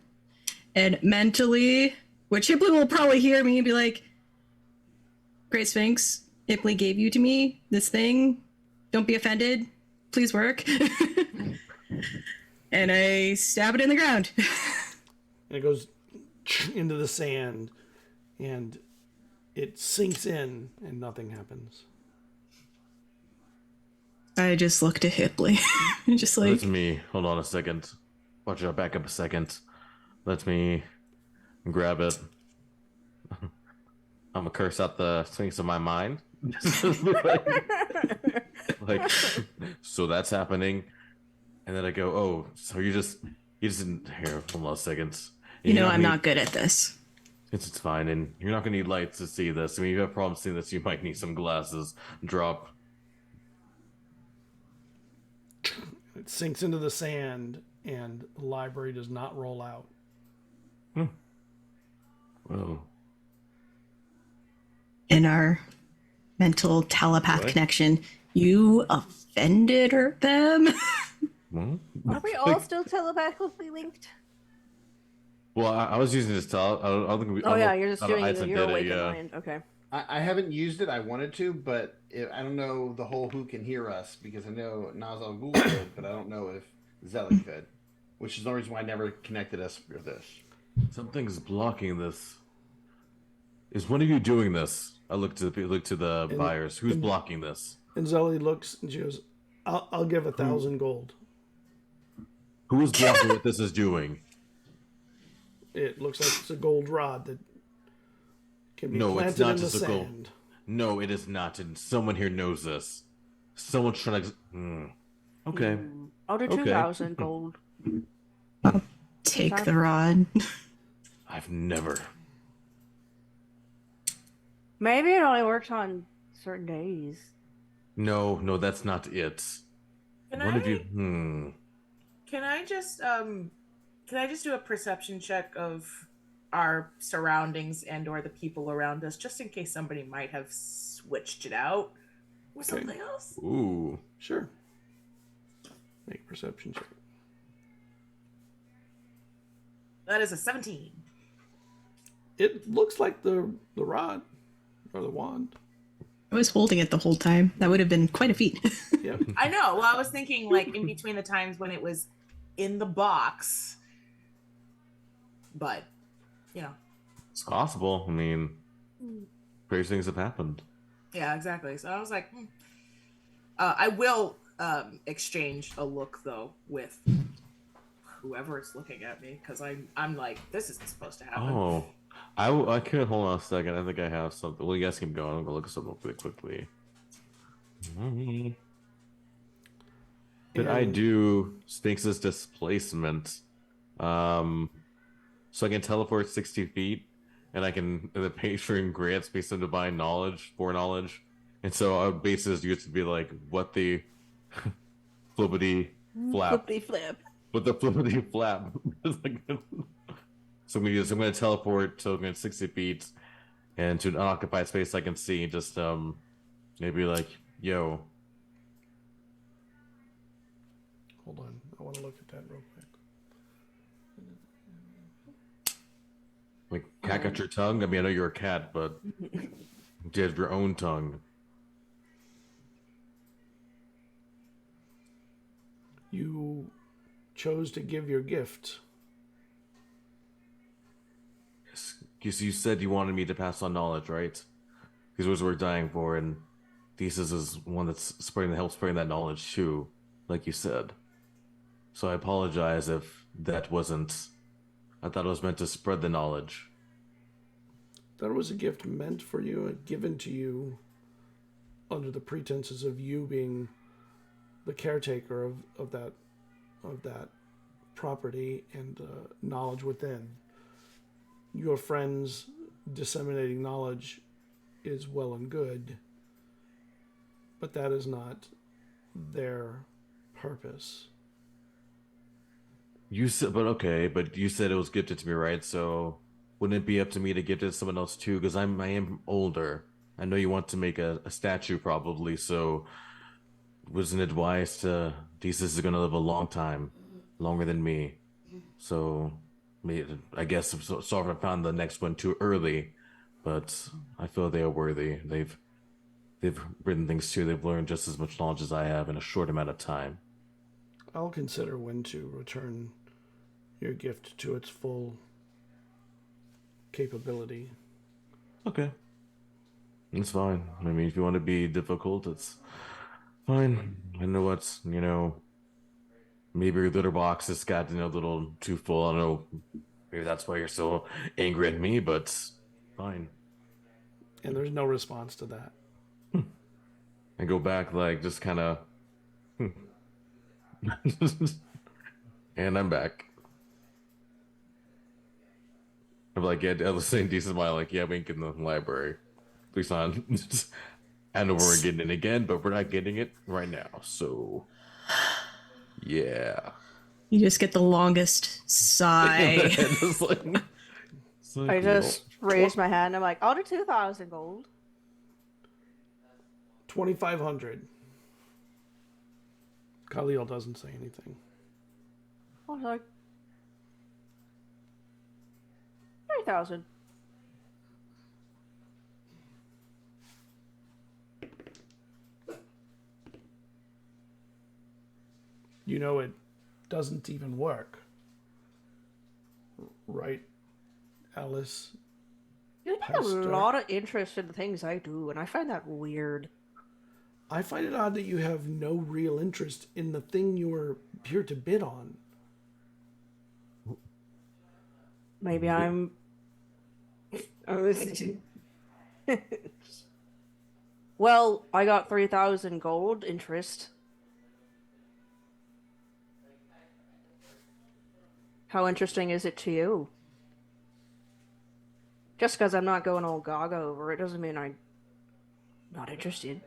[SPEAKER 5] And mentally, which Hipley will probably hear me and be like, Great Sphinx, Hipley gave you to me, this thing. Don't be offended. Please work. And I stab it in the ground.
[SPEAKER 1] And it goes into the sand, and it sinks in, and nothing happens.
[SPEAKER 5] I just looked at Hipley. Just like,
[SPEAKER 4] Let me hold on a second. Watch out, back up a second. Let me grab it. I'm gonna curse out the Sphinx of my mind. like, so that's happening. And then I go, oh, so you just didn't here, hold on a second.
[SPEAKER 5] You know
[SPEAKER 4] You're
[SPEAKER 5] I'm
[SPEAKER 4] gonna
[SPEAKER 5] not good at this.
[SPEAKER 4] It's fine, and you're not gonna need lights to see this. I mean, if you have problems seeing this, you might need some glasses. Drop.
[SPEAKER 1] It sinks into the sand, and the library does not roll out.
[SPEAKER 4] Whoa.
[SPEAKER 5] In our mental telepath
[SPEAKER 4] What?
[SPEAKER 5] connection, you offended them.
[SPEAKER 4] Well,
[SPEAKER 2] Are we all still telepathically linked?
[SPEAKER 4] well, I was using this I don't think we. I
[SPEAKER 2] Oh
[SPEAKER 4] don't
[SPEAKER 2] yeah,
[SPEAKER 4] know
[SPEAKER 2] you're
[SPEAKER 4] if
[SPEAKER 2] just doing
[SPEAKER 4] Eizen
[SPEAKER 2] your
[SPEAKER 4] did it,
[SPEAKER 2] awakened
[SPEAKER 4] yeah.
[SPEAKER 2] mind. Okay.
[SPEAKER 6] I haven't used it. I wanted to, but I don't know the whole who can hear us because I know Nazal Ghul could, but I don't know if Zelly could, which is the reason why I never connected us with this.
[SPEAKER 4] Something's blocking this. Is one of you doing this? I look to the buyers. Who's blocking this?
[SPEAKER 1] And Zelly looks and she goes, I'll give 1,000 gold.
[SPEAKER 4] Who is blocking what this is doing?
[SPEAKER 1] It looks like it's a gold rod that can be
[SPEAKER 4] No, it's
[SPEAKER 1] planted
[SPEAKER 4] not
[SPEAKER 1] in the
[SPEAKER 4] just a gold.
[SPEAKER 1] sand.
[SPEAKER 4] No, it is not, and someone here knows this. Someone's trying to. Okay.
[SPEAKER 2] I'll do
[SPEAKER 4] Okay.
[SPEAKER 2] 2,000 gold.
[SPEAKER 5] Take the rod.
[SPEAKER 4] I've never.
[SPEAKER 2] Maybe it only works on certain days.
[SPEAKER 4] No, that's not it. One of you.
[SPEAKER 3] Can I just do a perception check of our surroundings and or the people around us, just in case somebody might have switched it out with something else?
[SPEAKER 4] Ooh.
[SPEAKER 1] Sure. Make perception check.
[SPEAKER 3] That is a 17.
[SPEAKER 1] It looks like the rod or the wand.
[SPEAKER 5] I was holding it the whole time. That would have been quite a feat.
[SPEAKER 1] Yeah.
[SPEAKER 3] I know. Well, I was thinking like in between the times when it was in the box, but you know,
[SPEAKER 4] It's possible. I mean, crazy things have happened.
[SPEAKER 3] yeah, exactly. So I was like, I will exchange a look though with whoever is looking at me because I'm like, this isn't supposed to happen.
[SPEAKER 4] Oh. I could hold on a second. I think I have something. Well, you guys keep going. I'm gonna look at something real quickly. Did I do Sphinx's displacement? So I can teleport 60 feet, and I can the patron grants me some divine knowledge, foreknowledge, and so I would basically used to be like, what the flippity flap,
[SPEAKER 2] Flippity flip.
[SPEAKER 4] what the flippity flap. So I'm gonna teleport to 60 feet and to an unoccupied space I can see. Just maybe like, yo.
[SPEAKER 1] Hold on. I want to look at that real quick.
[SPEAKER 4] Like, cat got your tongue? I mean, I know you're a cat, but you have your own tongue.
[SPEAKER 1] You chose to give your gift.
[SPEAKER 4] Yes, you said you wanted me to pass on knowledge, right? Because it was what we're dying for, and Thesis is one that's helps spreading that knowledge too, like you said. So I apologize if that wasn't. I thought it was meant to spread the knowledge.
[SPEAKER 1] That was a gift meant for you and given to you under the pretenses of you being the caretaker of that property and knowledge within. Your friends disseminating knowledge is well and good, but that is not their purpose.
[SPEAKER 4] You said, but you said it was gifted to me, right? So wouldn't it be up to me to gift it to someone else too? Because I am older. I know you want to make a statue probably, so wasn't it wise to? Thesis is going to live a long time, longer than me. So I guess sorry if I found the next one too early, but I feel they are worthy. They've written things too. They've learned just as much knowledge as I have in a short amount of time.
[SPEAKER 1] I'll consider when to return your gift to its full capability.
[SPEAKER 4] Okay. It's fine. I mean, if you want to be difficult, it's fine. I know what's, maybe your litter box has got, a little too full. I don't know. Maybe that's why you're so angry at me, but fine.
[SPEAKER 1] And there's no response to that.
[SPEAKER 4] I go back, like, just kind of. And I'm back. I'm like, yeah, I was saying decent smile, like, yeah, we ain't getting the library. Please not. I know we're getting it again, but we're not getting it right now. So, yeah.
[SPEAKER 5] You just get the longest sigh.
[SPEAKER 4] It's like,
[SPEAKER 2] I
[SPEAKER 4] well,
[SPEAKER 2] just raised my hand. I'm like, I'll do 2,000 gold.
[SPEAKER 1] 2,500. Khalil doesn't say anything.
[SPEAKER 2] I was like, 3,000.
[SPEAKER 1] You know it doesn't even work. Right, Alice?
[SPEAKER 2] You take a lot of interest in the things I do, and I find that weird.
[SPEAKER 1] I find it odd that you have no real interest in the thing you are here to bid on.
[SPEAKER 2] Maybe I'm... Well, I got 3,000 gold interest. How interesting is it to you? Just because I'm not going all gaga over it doesn't mean I'm not interested.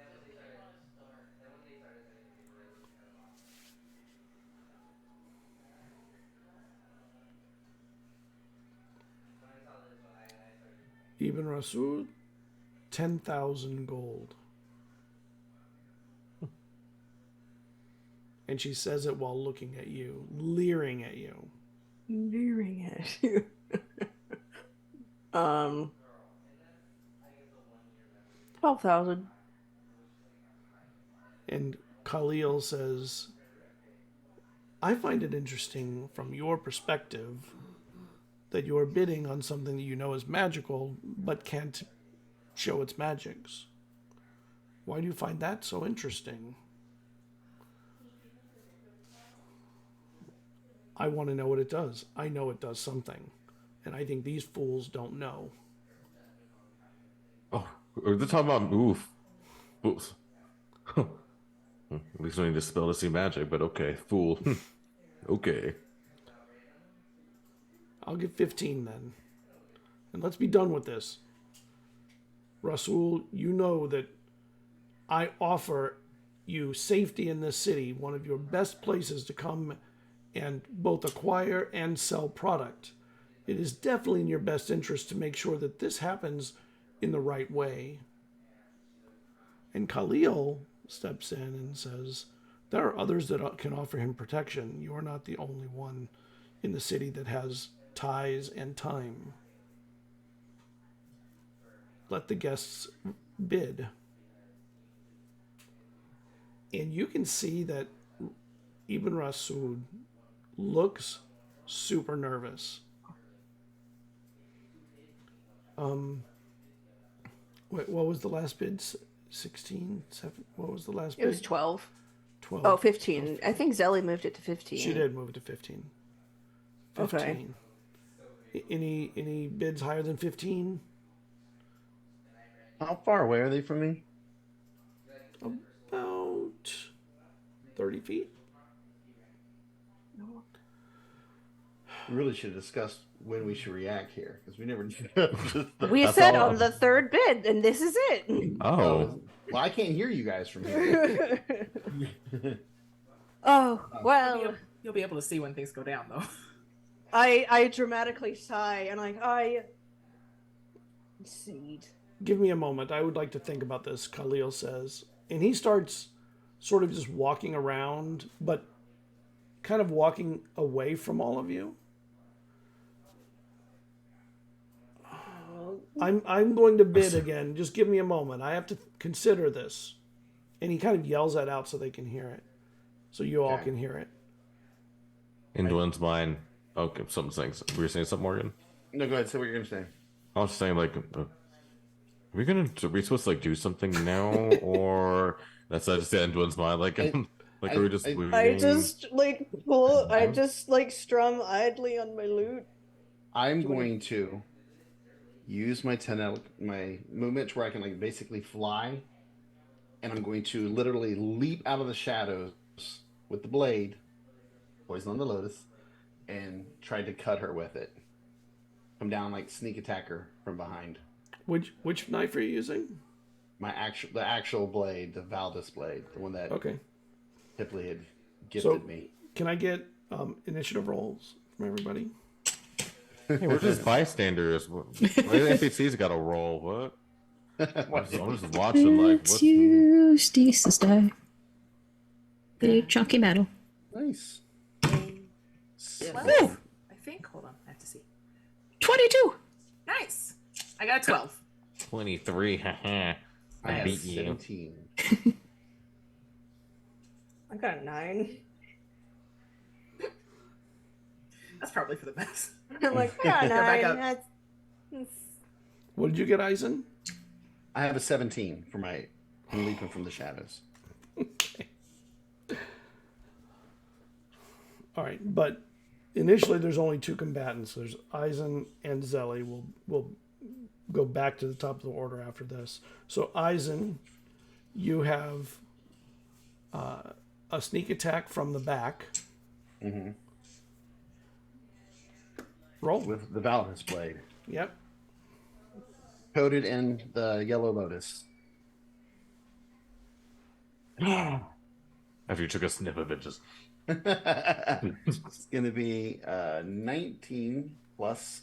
[SPEAKER 1] Ibn Rasul, 10,000 gold. And she says it while looking at you, leering at you.
[SPEAKER 2] Leering at you. 12,000.
[SPEAKER 1] And Khalil says, I find it interesting from your perspective that you're bidding on something that you know is magical, but can't show its magics. Why do you find that so interesting? I want to know what it does. I know it does something. And I think these fools don't know.
[SPEAKER 4] oh, they're talking about oof. Fools. At least we need to spell to see magic, but okay, fool. Okay.
[SPEAKER 1] I'll give 15 then. And let's be done with this. Rasul, you know that I offer you safety in this city, one of your best places to come and both acquire and sell product. It is definitely in your best interest to make sure that this happens in the right way. And Khalil steps in and says, there are others that can offer him protection. You are not the only one in the city that has ties and time. Let the guests bid. And you can see that Ibn Rasood looks super nervous. What was the last bid? 16? 7? What was the last bid?
[SPEAKER 2] It was 12.
[SPEAKER 1] 12.
[SPEAKER 2] Oh, 15. I think Zelly moved it to 15.
[SPEAKER 1] She did move it to 15. 15.
[SPEAKER 2] Okay.
[SPEAKER 1] Any bids higher than 15?
[SPEAKER 6] How far away are they from me?
[SPEAKER 1] About 30 feet.
[SPEAKER 6] We really should have discussed when we should react here, because we never.
[SPEAKER 2] We said on the third bid, and this is it.
[SPEAKER 4] Oh.
[SPEAKER 6] Well, I can't hear you guys from here.
[SPEAKER 2] Oh, well.
[SPEAKER 3] You'll be able to see when things go down, though.
[SPEAKER 2] I dramatically sigh, and I concede.
[SPEAKER 1] Give me a moment. I would like to think about this, Khalil says. And he starts sort of just walking around, but kind of walking away from all of you. I'm going to bid again. Just give me a moment. I have to consider this. And he kind of yells that out so they can hear it. So you all can hear it.
[SPEAKER 4] In Dwayne's mind. Okay, we were saying something, Morgan?
[SPEAKER 6] No, go ahead. Say what you're going to say.
[SPEAKER 4] I was saying, like, are we supposed to, like, do something now? Or that's just the end Dwayne's mind? Like, are we just leaving?
[SPEAKER 2] I just strum idly on my lute.
[SPEAKER 6] I'm going to use my my movement to where I can like basically fly, and I'm going to literally leap out of the shadows with the blade, poison on the lotus, and try to cut her with it. come down like sneak attack her from behind.
[SPEAKER 1] Which knife are you using?
[SPEAKER 6] The actual blade, the Valdis blade, the one that Tiffany had gifted me.
[SPEAKER 1] Can I get initiative rolls from everybody?
[SPEAKER 4] Hey, we're just bystanders. Why the NPCs got to roll? What? I'm just watching like what's
[SPEAKER 5] you stasis die. Big chunky metal.
[SPEAKER 6] Nice.
[SPEAKER 3] 12, I think. Hold on, I have to see.
[SPEAKER 5] 22.
[SPEAKER 3] Nice. I got a 12.
[SPEAKER 4] 23. Haha. I beat you.
[SPEAKER 6] 17.
[SPEAKER 2] I got a 9.
[SPEAKER 3] That's probably for the best.
[SPEAKER 2] I'm like, I got a
[SPEAKER 3] Back
[SPEAKER 2] 9.
[SPEAKER 3] up.
[SPEAKER 2] That's...
[SPEAKER 1] What did you get, Eizen?
[SPEAKER 6] I have a 17 for my leaping from the shadows.
[SPEAKER 1] Okay. All right, but initially there's only 2 combatants. There's Eizen and Zelly. We'll go back to the top of the order after this. So Eizen, you have a sneak attack from the back.
[SPEAKER 6] Mm-hmm.
[SPEAKER 1] Roll.
[SPEAKER 6] With the Valdis blade.
[SPEAKER 1] Yep.
[SPEAKER 6] Coated in the yellow lotus.
[SPEAKER 4] After you took a sniff of it, just
[SPEAKER 6] It's going to be 19 plus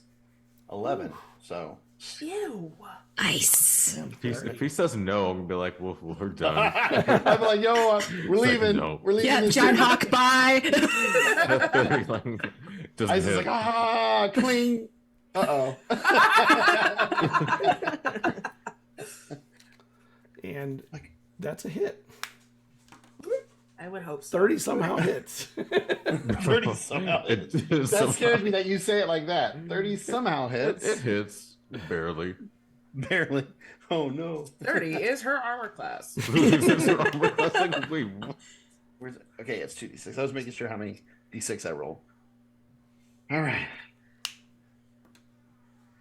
[SPEAKER 6] 11. So
[SPEAKER 3] Ew.
[SPEAKER 5] Nice.
[SPEAKER 4] if he says no, I'm gonna be like, well, we're done.
[SPEAKER 6] I'm like, yo, we're leaving.
[SPEAKER 4] no.
[SPEAKER 6] We're leaving.
[SPEAKER 5] Yeah,
[SPEAKER 6] this
[SPEAKER 5] John
[SPEAKER 6] shit.
[SPEAKER 5] Hawk, bye.
[SPEAKER 4] Doesn't
[SPEAKER 6] Eisen's
[SPEAKER 4] hit.
[SPEAKER 6] like, cling. Uh-oh.
[SPEAKER 1] And that's a hit.
[SPEAKER 3] I would hope so.
[SPEAKER 1] 30 somehow hits.
[SPEAKER 6] 30 somehow hits. That scares me that you say it like that. 30 somehow hits.
[SPEAKER 4] It hits barely.
[SPEAKER 6] Barely. Oh, no.
[SPEAKER 3] 30 is her armor class.
[SPEAKER 4] Like, wait, what?
[SPEAKER 6] Where's it? Okay, it's 2d6. I was making sure how many d6 I roll. All right.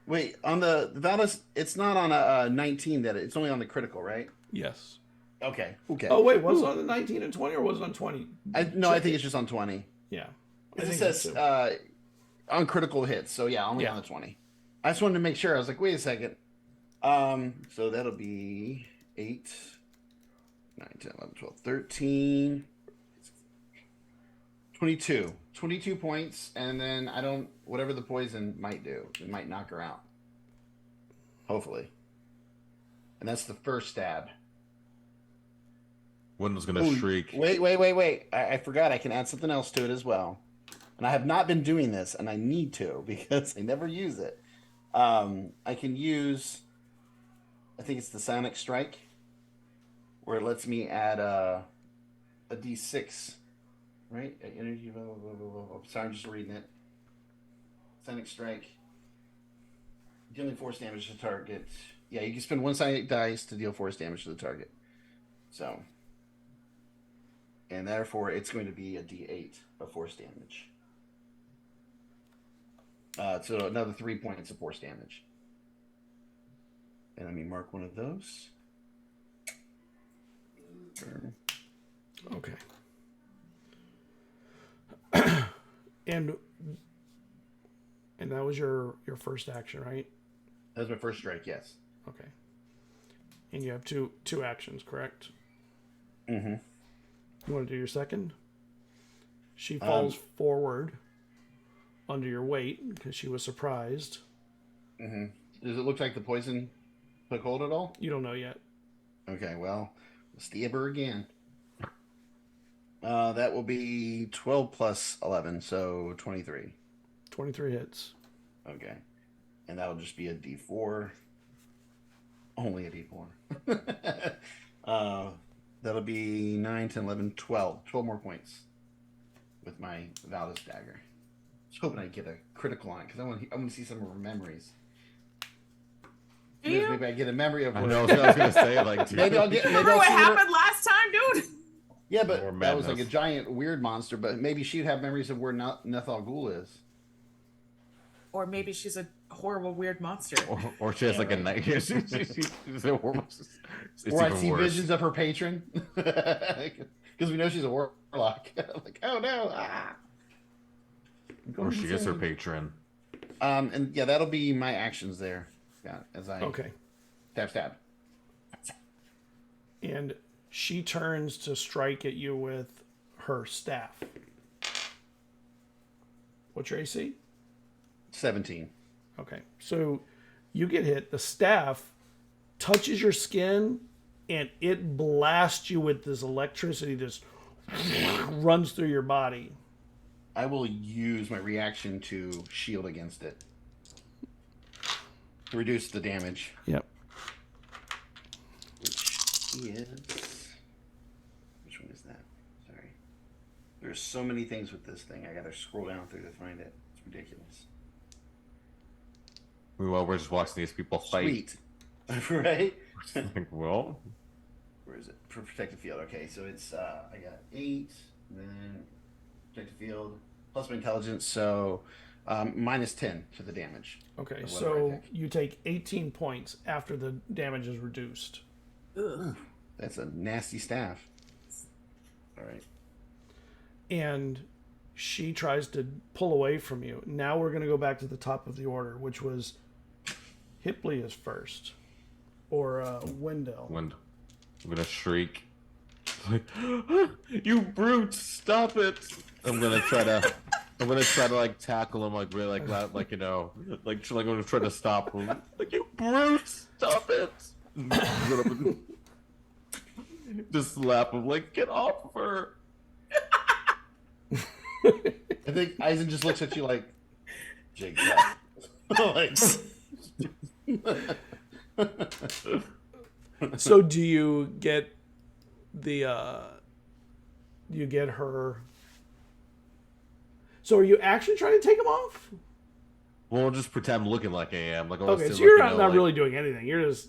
[SPEAKER 6] Wait, on the Valdis, it's not on a 19 that it's only on the critical, right?
[SPEAKER 1] Yes.
[SPEAKER 6] Okay. Okay.
[SPEAKER 1] Oh, wait, was it on the 19 and 20 or was it on 20?
[SPEAKER 6] I think it's just on 20.
[SPEAKER 1] Yeah.
[SPEAKER 6] It says on critical hits, so yeah, only on the 20. I just wanted to make sure. I was like, wait a second. So that'll be 8, 9, 10, 11, 12, 13, 22. 22 points, and then whatever the poison might do, it might knock her out. Hopefully. And that's the first stab.
[SPEAKER 4] Window's gonna shriek.
[SPEAKER 6] Wait. I forgot I can add something else to it as well. And I have not been doing this, and I need to because I never use it. I can use, I think it's the Sonic Strike, where it lets me add a D6, right? Energy, blah, blah, blah, blah, blah. Sorry, I'm just reading it. Sonic Strike. Dealing force damage to target. Yeah, you can spend 1 side dice to deal force damage to the target. So, and therefore it's going to be a D8 of force damage. So another 3 points of force damage. And let me mark one of those.
[SPEAKER 1] Okay. and that was your first action, right?
[SPEAKER 6] That was my first strike, yes.
[SPEAKER 1] Okay. And you have two actions, correct?
[SPEAKER 6] Mm-hmm.
[SPEAKER 1] You want to do your second? She falls forward under your weight because she was surprised.
[SPEAKER 6] Mm-hmm. Does it look like the poison took hold at all?
[SPEAKER 1] You don't know yet.
[SPEAKER 6] Okay, well, let's stab her again. That will be 12 plus 11, so 23.
[SPEAKER 1] 23 hits.
[SPEAKER 6] Okay. And that'll just be a D4. Only a D4. That'll be 9, 10, 11, 12. 12 more points with my Valdis dagger. Just hoping I get a critical on it, because I want to see some of her memories. Maybe I get a memory of
[SPEAKER 4] I
[SPEAKER 6] her.
[SPEAKER 4] know, I was gonna say, like,
[SPEAKER 6] Maybe I'll get.
[SPEAKER 3] Remember what happened last time, dude?
[SPEAKER 6] Yeah, but
[SPEAKER 4] More
[SPEAKER 6] that was like a
[SPEAKER 4] madness.
[SPEAKER 6] giant weird monster. But maybe she'd have memories of where Nethal Ghul is.
[SPEAKER 3] Or maybe she's a horrible, weird monster.
[SPEAKER 4] or she has like a night. She's a horrible. It's
[SPEAKER 6] Or I
[SPEAKER 4] even
[SPEAKER 6] see
[SPEAKER 4] worse.
[SPEAKER 6] visions of her patron, because we know she's a warlock. Like, oh no! Ah.
[SPEAKER 4] Or she is her patron.
[SPEAKER 6] And yeah, that'll be my actions there. Yeah, as I
[SPEAKER 1] Okay.
[SPEAKER 6] stab.
[SPEAKER 1] And she turns to strike at you with her staff. What's your AC?
[SPEAKER 6] 17.
[SPEAKER 1] Okay. So you get hit. The staff touches your skin and it blasts you with this electricity that runs through your body.
[SPEAKER 6] I will use my reaction to shield against it. To reduce the damage.
[SPEAKER 1] Yep.
[SPEAKER 6] Which one is that? Sorry. There's so many things with this thing. I gotta scroll down through to find it. It's ridiculous.
[SPEAKER 4] Meanwhile, we're just watching these people fight.
[SPEAKER 6] Sweet. Right?
[SPEAKER 4] Like, well,
[SPEAKER 6] Where is it? For protected field. Okay, so it's I got 8, then protected field plus my intelligence, so minus 10 to the damage.
[SPEAKER 1] Okay,
[SPEAKER 6] Of whatever I
[SPEAKER 1] so
[SPEAKER 6] pick.
[SPEAKER 1] you take 18 points after the damage is reduced.
[SPEAKER 3] Ugh.
[SPEAKER 6] That's a nasty staff. All right.
[SPEAKER 1] And she tries to pull away from you. Now we're going to go back to the top of the order, which was Hipley is first. Or Wendell.
[SPEAKER 4] when I'm gonna shriek, like, "You brute! Stop it!" I'm gonna try to like tackle him, like really, like loud, like, you know, like I'm gonna try to stop him. Like, "You brute! Stop it!" Just slap him, like, "Get off of her!"
[SPEAKER 6] I think Eizen just looks at you like, Jigsaw. Like,
[SPEAKER 1] So do you get the you get her? So are you actually trying to take him off?
[SPEAKER 4] Well, I'll just pretend I'm looking like I am. Like,
[SPEAKER 1] Okay, so you're not really doing anything. You're just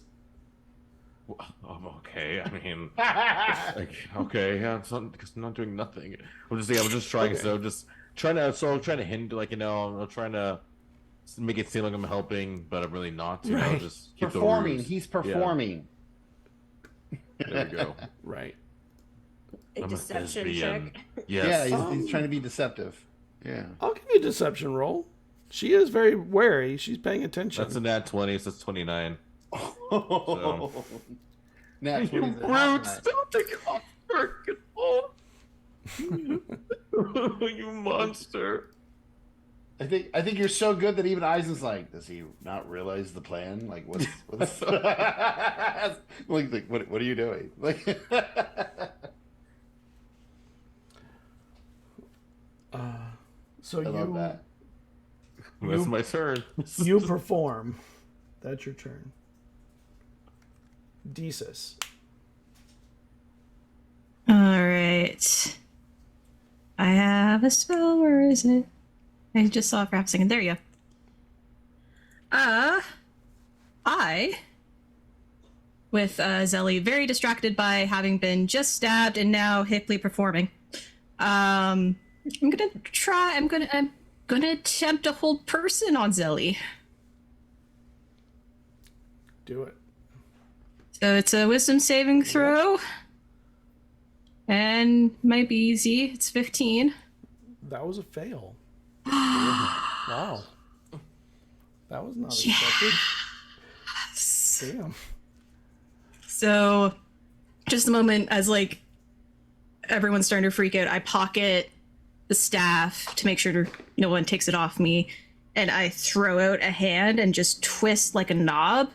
[SPEAKER 4] I'm okay. I mean, like, okay, yeah, because I'm not doing nothing. I'm just trying.
[SPEAKER 1] Okay.
[SPEAKER 4] So just trying to. So I'm trying to hinder, like, you know, I'm trying to make it seem like I'm helping, but I'm really not. You know,
[SPEAKER 1] Right.
[SPEAKER 4] just keep
[SPEAKER 6] performing.
[SPEAKER 4] The rules.
[SPEAKER 6] He's performing.
[SPEAKER 4] There we go.
[SPEAKER 1] right.
[SPEAKER 2] A
[SPEAKER 4] I'm a
[SPEAKER 2] deception
[SPEAKER 4] lesbian.
[SPEAKER 2] check.
[SPEAKER 4] Yes.
[SPEAKER 6] Yeah, he's trying to be deceptive. Yeah.
[SPEAKER 1] I'll give you a deception roll. She is very wary. She's paying attention.
[SPEAKER 4] That's a nat 20, so that's 29.
[SPEAKER 6] Nat
[SPEAKER 4] You
[SPEAKER 6] 20's a
[SPEAKER 4] brute!
[SPEAKER 6] half
[SPEAKER 4] Stop taking off freaking phone! You monster!
[SPEAKER 6] I think you're so good that even Eisen's like, does he not realize the plan? Like, what's like what are you doing? Like,
[SPEAKER 1] So
[SPEAKER 6] I love
[SPEAKER 1] you
[SPEAKER 6] that.
[SPEAKER 4] That's my turn.
[SPEAKER 1] you perform. That's your turn. Desus.
[SPEAKER 5] All right. I have a spell. Where is it? I just saw it for half a second. There you go. I, with Zelly, very distracted by having been just stabbed and now Hipley performing. I'm gonna attempt to hold person on Zelly.
[SPEAKER 1] Do it.
[SPEAKER 5] So it's a wisdom saving throw. And might be easy. It's 15.
[SPEAKER 1] That was a fail. Wow. That was not expected. Damn.
[SPEAKER 5] So, just a moment as like everyone's starting to freak out, I pocket the staff to make sure no one takes it off me, and I throw out a hand and just twist like a knob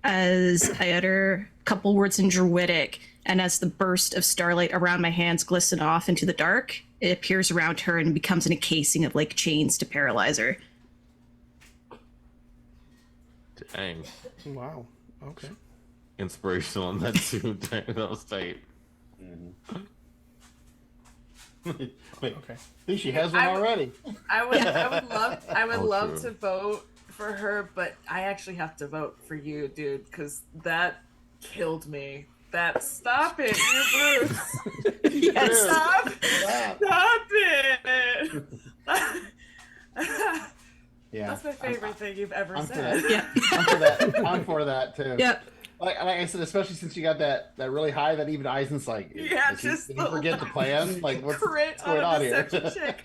[SPEAKER 5] as I utter a couple words in Druidic, and as the burst of starlight around my hands glisten off into the dark, it appears around her and becomes an encasing of like chains to paralyze her.
[SPEAKER 4] Dang.
[SPEAKER 1] Wow. Okay.
[SPEAKER 4] Inspirational on that too. Dang, that was tight.
[SPEAKER 6] Wait,
[SPEAKER 1] Okay.
[SPEAKER 6] I think she has one already.
[SPEAKER 3] I would
[SPEAKER 4] Oh,
[SPEAKER 3] love
[SPEAKER 4] true.
[SPEAKER 3] to vote for her, but I actually have to vote for you, dude, because that killed me. Stop it, you Bruce.
[SPEAKER 5] Yes.
[SPEAKER 3] Stop it.
[SPEAKER 6] Yeah.
[SPEAKER 3] That's my favorite thing you've ever
[SPEAKER 6] I'm for
[SPEAKER 3] said.
[SPEAKER 6] that.
[SPEAKER 5] Yeah.
[SPEAKER 6] I'm for that. I'm for that too.
[SPEAKER 5] Yep.
[SPEAKER 6] Like I said, especially since you got that really high that even Eisen's like,
[SPEAKER 3] Yeah,
[SPEAKER 6] did he
[SPEAKER 3] just
[SPEAKER 6] forget the plan? Like, what's
[SPEAKER 3] Crit
[SPEAKER 6] going on here?
[SPEAKER 3] deception check.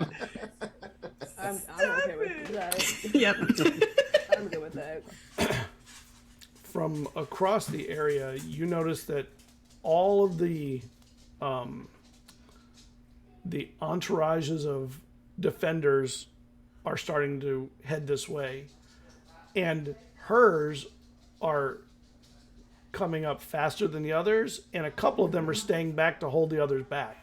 [SPEAKER 2] I'm okay with that.
[SPEAKER 5] Yep.
[SPEAKER 2] I'm good with that.
[SPEAKER 1] From across the area, you notice that all of the entourages of defenders are starting to head this way, and hers are coming up faster than the others, and a couple of them are staying back to hold the others back.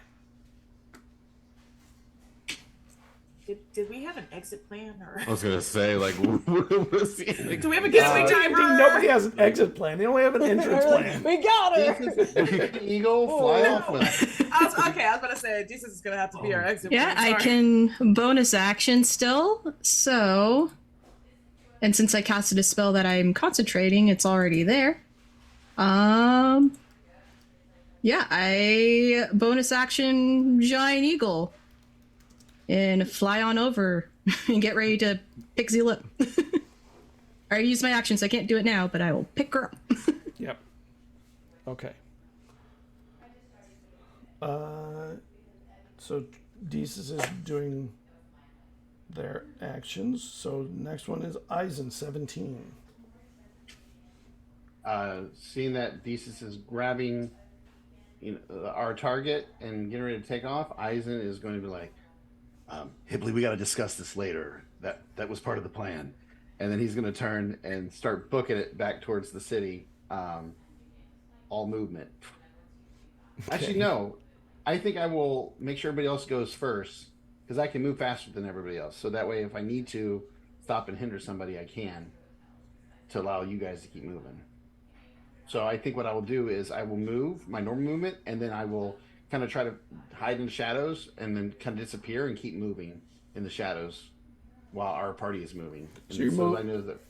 [SPEAKER 3] Did we have an exit plan? Or
[SPEAKER 4] I was gonna say, like, what was the
[SPEAKER 3] do we have a getaway driver?
[SPEAKER 1] Nobody has an exit plan. They only have an entrance plan.
[SPEAKER 2] We got her.
[SPEAKER 6] Eagle, fly off with it.
[SPEAKER 3] I was about to say, Jesus is gonna have to be our exit
[SPEAKER 5] Yeah,
[SPEAKER 3] plan.
[SPEAKER 5] I can bonus action still. So, and since I casted a spell that I'm concentrating, it's already there. Yeah, I bonus action giant eagle and fly on over and get ready to pick Zeal up. I used my action, so I can't do it now, but I will pick her up.
[SPEAKER 1] Yep. Okay. So Desus is doing their actions. So next one is Eizen, 17.
[SPEAKER 6] Seeing that Desus is grabbing our target and getting ready to take off, Eizen is going to be like, Hibley, we got to discuss this later. That was part of the plan. And then he's going to turn and start booking it back towards the city. All movement.
[SPEAKER 1] Okay.
[SPEAKER 6] Actually, no. I think I will make sure everybody else goes first, because I can move faster than everybody else. So that way, if I need to stop and hinder somebody, I can, to allow you guys to keep moving. So I think what I will do is I will move my normal movement, and then I will kind of try to hide in the shadows and then kind of disappear and keep moving in the shadows while our party is moving. And
[SPEAKER 1] So you move.
[SPEAKER 6] I know that.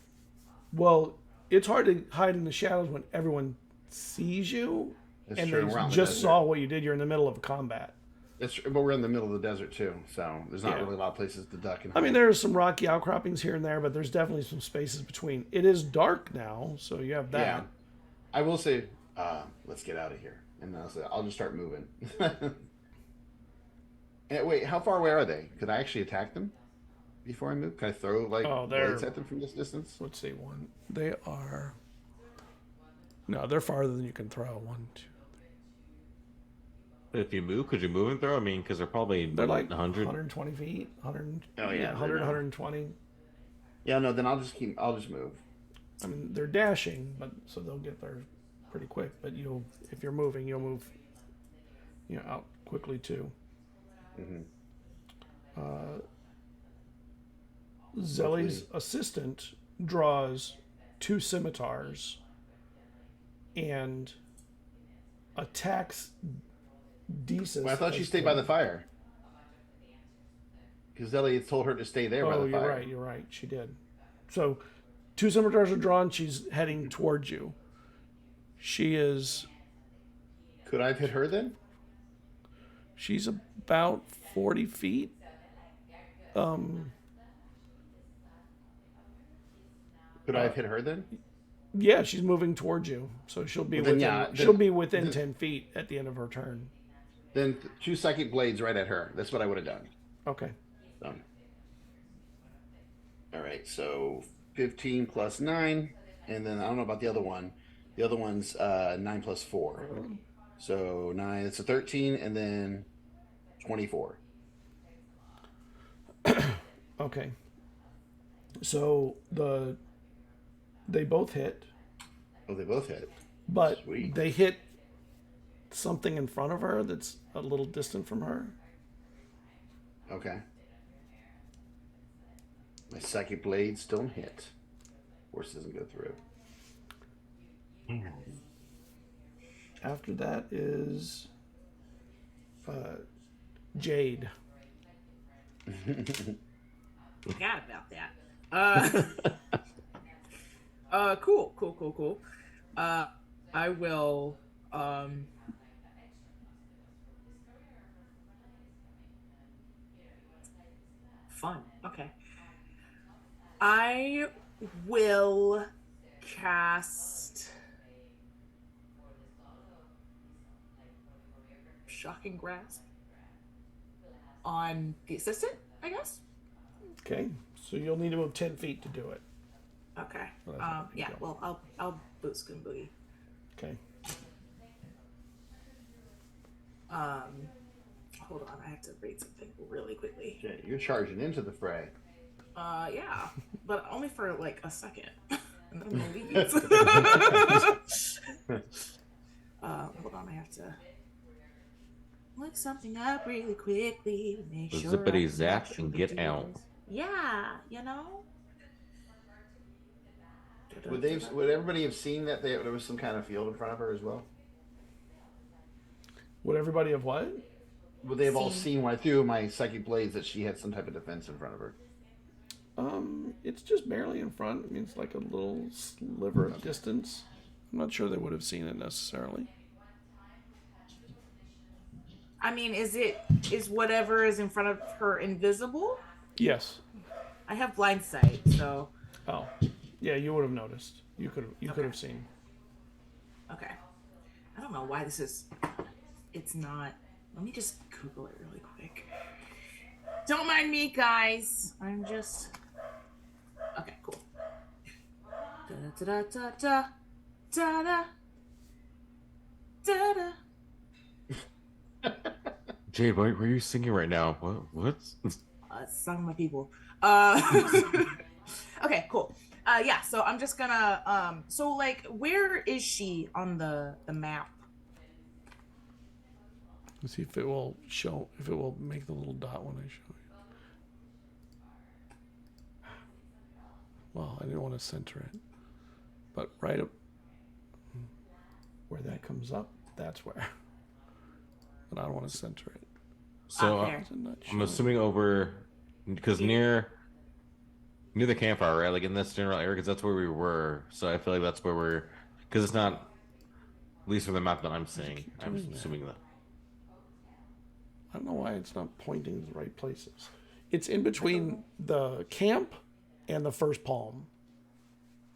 [SPEAKER 1] Well, it's hard to hide in the shadows when everyone sees you,
[SPEAKER 6] That's
[SPEAKER 1] and
[SPEAKER 6] true.
[SPEAKER 1] they
[SPEAKER 6] We're out in the
[SPEAKER 1] just
[SPEAKER 6] desert.
[SPEAKER 1] saw what you did. You're in the middle of combat.
[SPEAKER 6] That's true, but we're in the middle of the desert too, so there's not
[SPEAKER 1] Yeah.
[SPEAKER 6] really a lot of places to duck and
[SPEAKER 1] I
[SPEAKER 6] hide.
[SPEAKER 1] mean, there are some rocky outcroppings here and there, but there's definitely some spaces between. It is dark now, so you have that.
[SPEAKER 6] Yeah. I will say, let's get out of here, and I'll just start moving. And wait, how far away are they? Could I actually attack them before I move? Can I throw
[SPEAKER 1] they're-
[SPEAKER 6] blades at them from this distance?
[SPEAKER 1] Let's see, one. They are. No, they're farther than you can throw. 1, 2.
[SPEAKER 4] If you move, could you move and throw? I mean, because they're probably
[SPEAKER 1] They're like
[SPEAKER 4] 100.
[SPEAKER 1] 120 feet. 100.
[SPEAKER 6] Oh, yeah,
[SPEAKER 1] 100,
[SPEAKER 6] they're not.
[SPEAKER 1] 120.
[SPEAKER 6] Yeah, no. Then I'll just move.
[SPEAKER 1] I mean, they're dashing, but so they'll get there pretty quick. But if you're moving, you'll move, out quickly too.
[SPEAKER 6] Mm-hmm.
[SPEAKER 1] Zelly's assistant draws 2 scimitars and attacks Desus.
[SPEAKER 6] Well, I thought she stayed by the fire. Because Zelly had told her to stay there by
[SPEAKER 1] Oh,
[SPEAKER 6] the fire.
[SPEAKER 1] you're right. She did. So 2 scimitars are drawn. She's heading towards you. She is.
[SPEAKER 6] Could I have hit her then?
[SPEAKER 1] She's about 40 feet.
[SPEAKER 6] Could I have hit her then?
[SPEAKER 1] Yeah, she's moving towards you, so she'll be
[SPEAKER 6] Well, then,
[SPEAKER 1] within.
[SPEAKER 6] yeah, then-
[SPEAKER 1] she'll be within 10 feet at the end of her turn.
[SPEAKER 6] Then 2 psychic blades right at her. That's what I would have done.
[SPEAKER 1] Okay.
[SPEAKER 6] Done. All right, so 15 plus 9, and then I don't know about the other one. The other one's 9 plus 4. So 9, it's a 13, and then 24.
[SPEAKER 1] Okay. So they both hit,
[SPEAKER 6] Oh, they both hit.
[SPEAKER 1] but
[SPEAKER 6] Sweet.
[SPEAKER 1] they hit something in front of her that's a little distant from her.
[SPEAKER 6] Okay. My psychic blade still hit. Force doesn't go through.
[SPEAKER 1] After that is Jade.
[SPEAKER 3] Forgot about that. Cool. I will fun. Okay. I will cast Shocking Grasp on the assistant, I guess.
[SPEAKER 1] Okay, so you'll need to move 10 feet to do it.
[SPEAKER 3] Okay.
[SPEAKER 1] Well, that's not
[SPEAKER 3] Yeah.
[SPEAKER 1] gonna
[SPEAKER 3] Well, I'll boot scoon booty.
[SPEAKER 1] Okay.
[SPEAKER 3] Hold on. I have to read something really quickly.
[SPEAKER 6] Okay, you're charging into the fray.
[SPEAKER 3] Yeah, but only for like a second, and then I'm gonna leave. Hold on. I have to look something up really quickly to make sure.
[SPEAKER 4] Zippity
[SPEAKER 3] I
[SPEAKER 4] zap
[SPEAKER 3] actually
[SPEAKER 4] and get
[SPEAKER 3] do
[SPEAKER 4] out.
[SPEAKER 3] this. Yeah, you know.
[SPEAKER 6] Would everybody have seen that there was some kind of field in front of her as well?
[SPEAKER 1] Would everybody have what?
[SPEAKER 6] Would they have all seen when I threw my psychic blades that she had some type of defense in front of her?
[SPEAKER 1] It's just barely in front. I mean, it's like a little sliver of distance. I'm not sure they would have seen it necessarily.
[SPEAKER 3] I mean, is whatever is in front of her invisible?
[SPEAKER 1] Yes.
[SPEAKER 3] I have blind sight, so
[SPEAKER 1] Oh, yeah, you would have noticed. You could have seen.
[SPEAKER 3] okay. I don't know why this is. It's not. Let me just Google it really quick. Don't mind me, guys. I'm just. Okay, cool. Da da da da da da da da.
[SPEAKER 4] Jade, what are you singing right now? What?
[SPEAKER 3] It's a song of my people. Okay, cool. Yeah, so I'm just gonna so like where is she on the map?
[SPEAKER 1] Let's see if it will show. If it will make the little dot when I show you. Well, I didn't want to center it, but right up where that comes up, that's where. But I don't want to center it.
[SPEAKER 4] So
[SPEAKER 3] There.
[SPEAKER 1] Is it not
[SPEAKER 4] I'm
[SPEAKER 1] showing?
[SPEAKER 4] assuming over, because near the campfire, right? Like in this general area, because that's where we were. So I feel like that's where we're, because it's not, at least from the map that I'm seeing. I'm
[SPEAKER 1] doing that.
[SPEAKER 4] assuming that.
[SPEAKER 1] I don't know why it's not pointing to the right places. It's in between the camp and the first palm.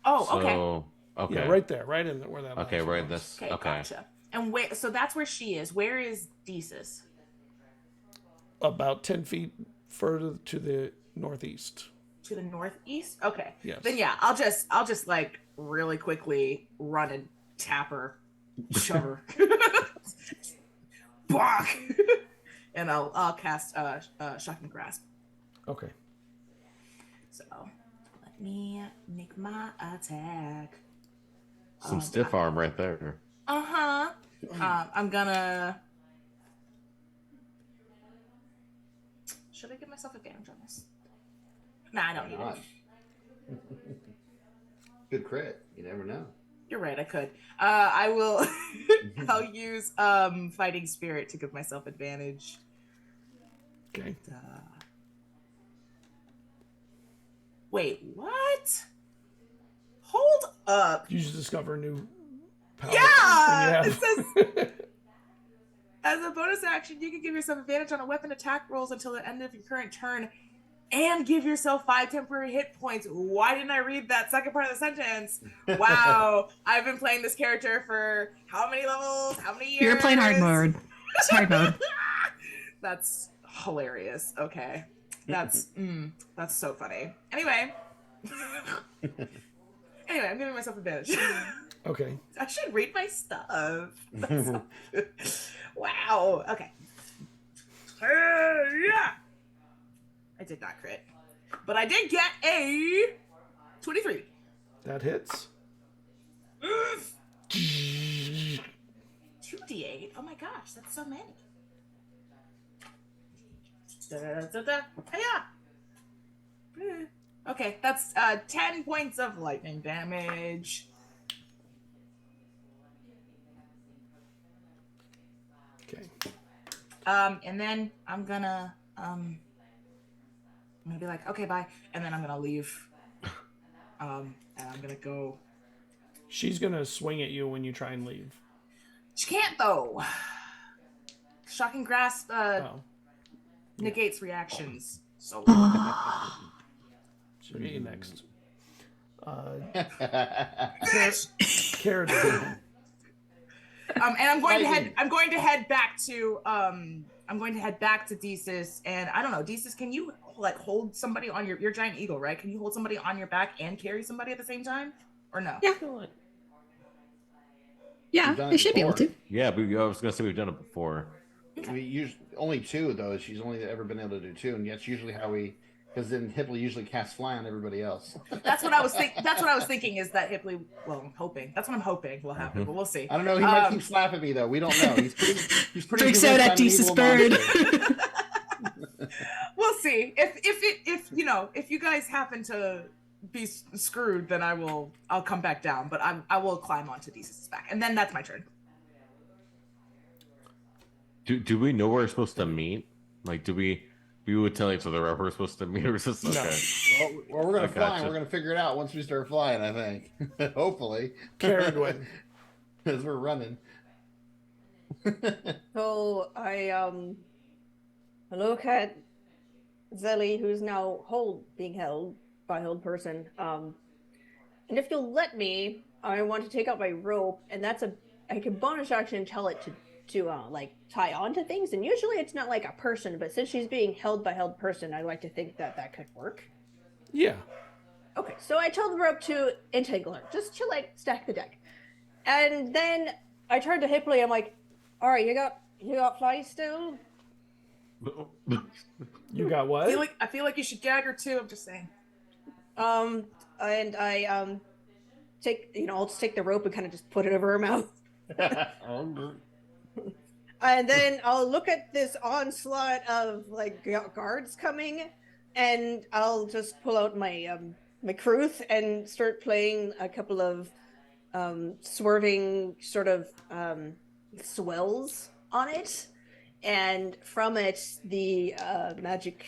[SPEAKER 3] Oh, okay.
[SPEAKER 4] So, okay.
[SPEAKER 1] Yeah, right there, right in where that.
[SPEAKER 4] Okay,
[SPEAKER 1] last
[SPEAKER 4] right.
[SPEAKER 1] one was.
[SPEAKER 4] This.
[SPEAKER 3] Okay,
[SPEAKER 4] Okay.
[SPEAKER 3] gotcha. And where? So that's where she is. Where is Desus?
[SPEAKER 1] About 10 feet further to the northeast.
[SPEAKER 3] To the northeast. Okay.
[SPEAKER 1] Yes.
[SPEAKER 3] Then yeah, I'll just like really quickly run and tap her, shove her, Bonk! And I'll cast Shocking Grasp.
[SPEAKER 1] Okay.
[SPEAKER 3] So let me make my attack.
[SPEAKER 4] Some stiff arm right there.
[SPEAKER 3] Uh-huh. I'm gonna. Should I give myself advantage on this? Nah, I don't need
[SPEAKER 6] Not.
[SPEAKER 3] it.
[SPEAKER 6] Good crit. You never know.
[SPEAKER 3] You're right, I could. I will. I'll use Fighting Spirit to give myself advantage.
[SPEAKER 1] Okay.
[SPEAKER 3] Wait, what? Hold up.
[SPEAKER 1] You just discover a new power.
[SPEAKER 3] Yeah!
[SPEAKER 1] thing
[SPEAKER 3] It
[SPEAKER 1] you have.
[SPEAKER 3] says, as a bonus action, you can give yourself advantage on a weapon attack rolls until the end of your current turn and give yourself 5 temporary hit points. Why didn't I read that second part of the sentence? Wow. I've been playing this character for how many levels? How many years?
[SPEAKER 5] You're playing hard mode. It's hard mode.
[SPEAKER 3] That's hilarious. Okay. That's so funny. Anyway. Anyway, I'm giving myself advantage.
[SPEAKER 1] Okay.
[SPEAKER 3] I should read my stuff. Wow. Okay. Yeah. I did not crit, but I did get a 23.
[SPEAKER 1] That hits.
[SPEAKER 3] 2d8. Oh my gosh, that's so many. Hiya. Okay, that's 10 points of lightning damage.
[SPEAKER 1] Okay.
[SPEAKER 3] And then I'm gonna be like, okay, bye, and then I'm gonna leave. And I'm gonna go.
[SPEAKER 1] She's gonna swing at you when you try and leave.
[SPEAKER 3] She can't though. Shocking Grasp
[SPEAKER 1] Oh.
[SPEAKER 3] negates reactions. So
[SPEAKER 1] She'll get you next. Cerridwen.
[SPEAKER 3] And I'm going to
[SPEAKER 6] Lightning.
[SPEAKER 3] head back to Desus, and I don't know, Desus, can you like hold somebody on your giant eagle, right? Can you hold somebody on your back and carry somebody at the same time, or no?
[SPEAKER 5] Yeah. Yeah,
[SPEAKER 6] We've done it
[SPEAKER 5] they should be able
[SPEAKER 6] before.
[SPEAKER 5] to.
[SPEAKER 4] Yeah, but I was gonna say we've done it before.
[SPEAKER 6] We usually only 2 though. She's only ever been able to do 2, and that's usually how we. Because then Hipley usually casts fly on everybody else.
[SPEAKER 3] That's what I was thinking is that Hipley. Well, I'm hoping. That's what I'm hoping will happen, but we'll see.
[SPEAKER 6] I don't know. He might keep slapping me though. We don't know. He's pretty.
[SPEAKER 5] Freaks out at Desus bird.
[SPEAKER 3] We'll see. If you guys happen to be screwed, then I'll come back down. But I will climb onto Desus's back, and then that's my turn.
[SPEAKER 4] Do we know where we're supposed to meet? Like, we would tell each other where we're supposed to meet, or is this okay?
[SPEAKER 6] Well, we're gonna fly.
[SPEAKER 4] Gotcha.
[SPEAKER 6] And we're gonna figure it out once we start flying. I think. Hopefully.
[SPEAKER 1] Cerridwen.
[SPEAKER 6] As we're running.
[SPEAKER 2] So I look at Zelly, who's now being held by hold person. And if you'll let me, I want to take out my rope, and I can bonus action tell it to like tie onto things. And usually it's not like a person, but since she's being held by held person, I'd like to think that could work.
[SPEAKER 1] Yeah.
[SPEAKER 2] Okay, so I tell the rope to entangle her, just to like stack the deck, and then I turn to Hipley. I'm like, "All right, you got fly still?"
[SPEAKER 1] You got what?
[SPEAKER 3] I feel like you should gag her too. I'm just saying.
[SPEAKER 2] And I I'll just take the rope and kind of just put it over her mouth. And then I'll look at this onslaught of like guards coming, and I'll just pull out my my Kruth and start playing a couple of swerving sort of swells on it, and from it the magic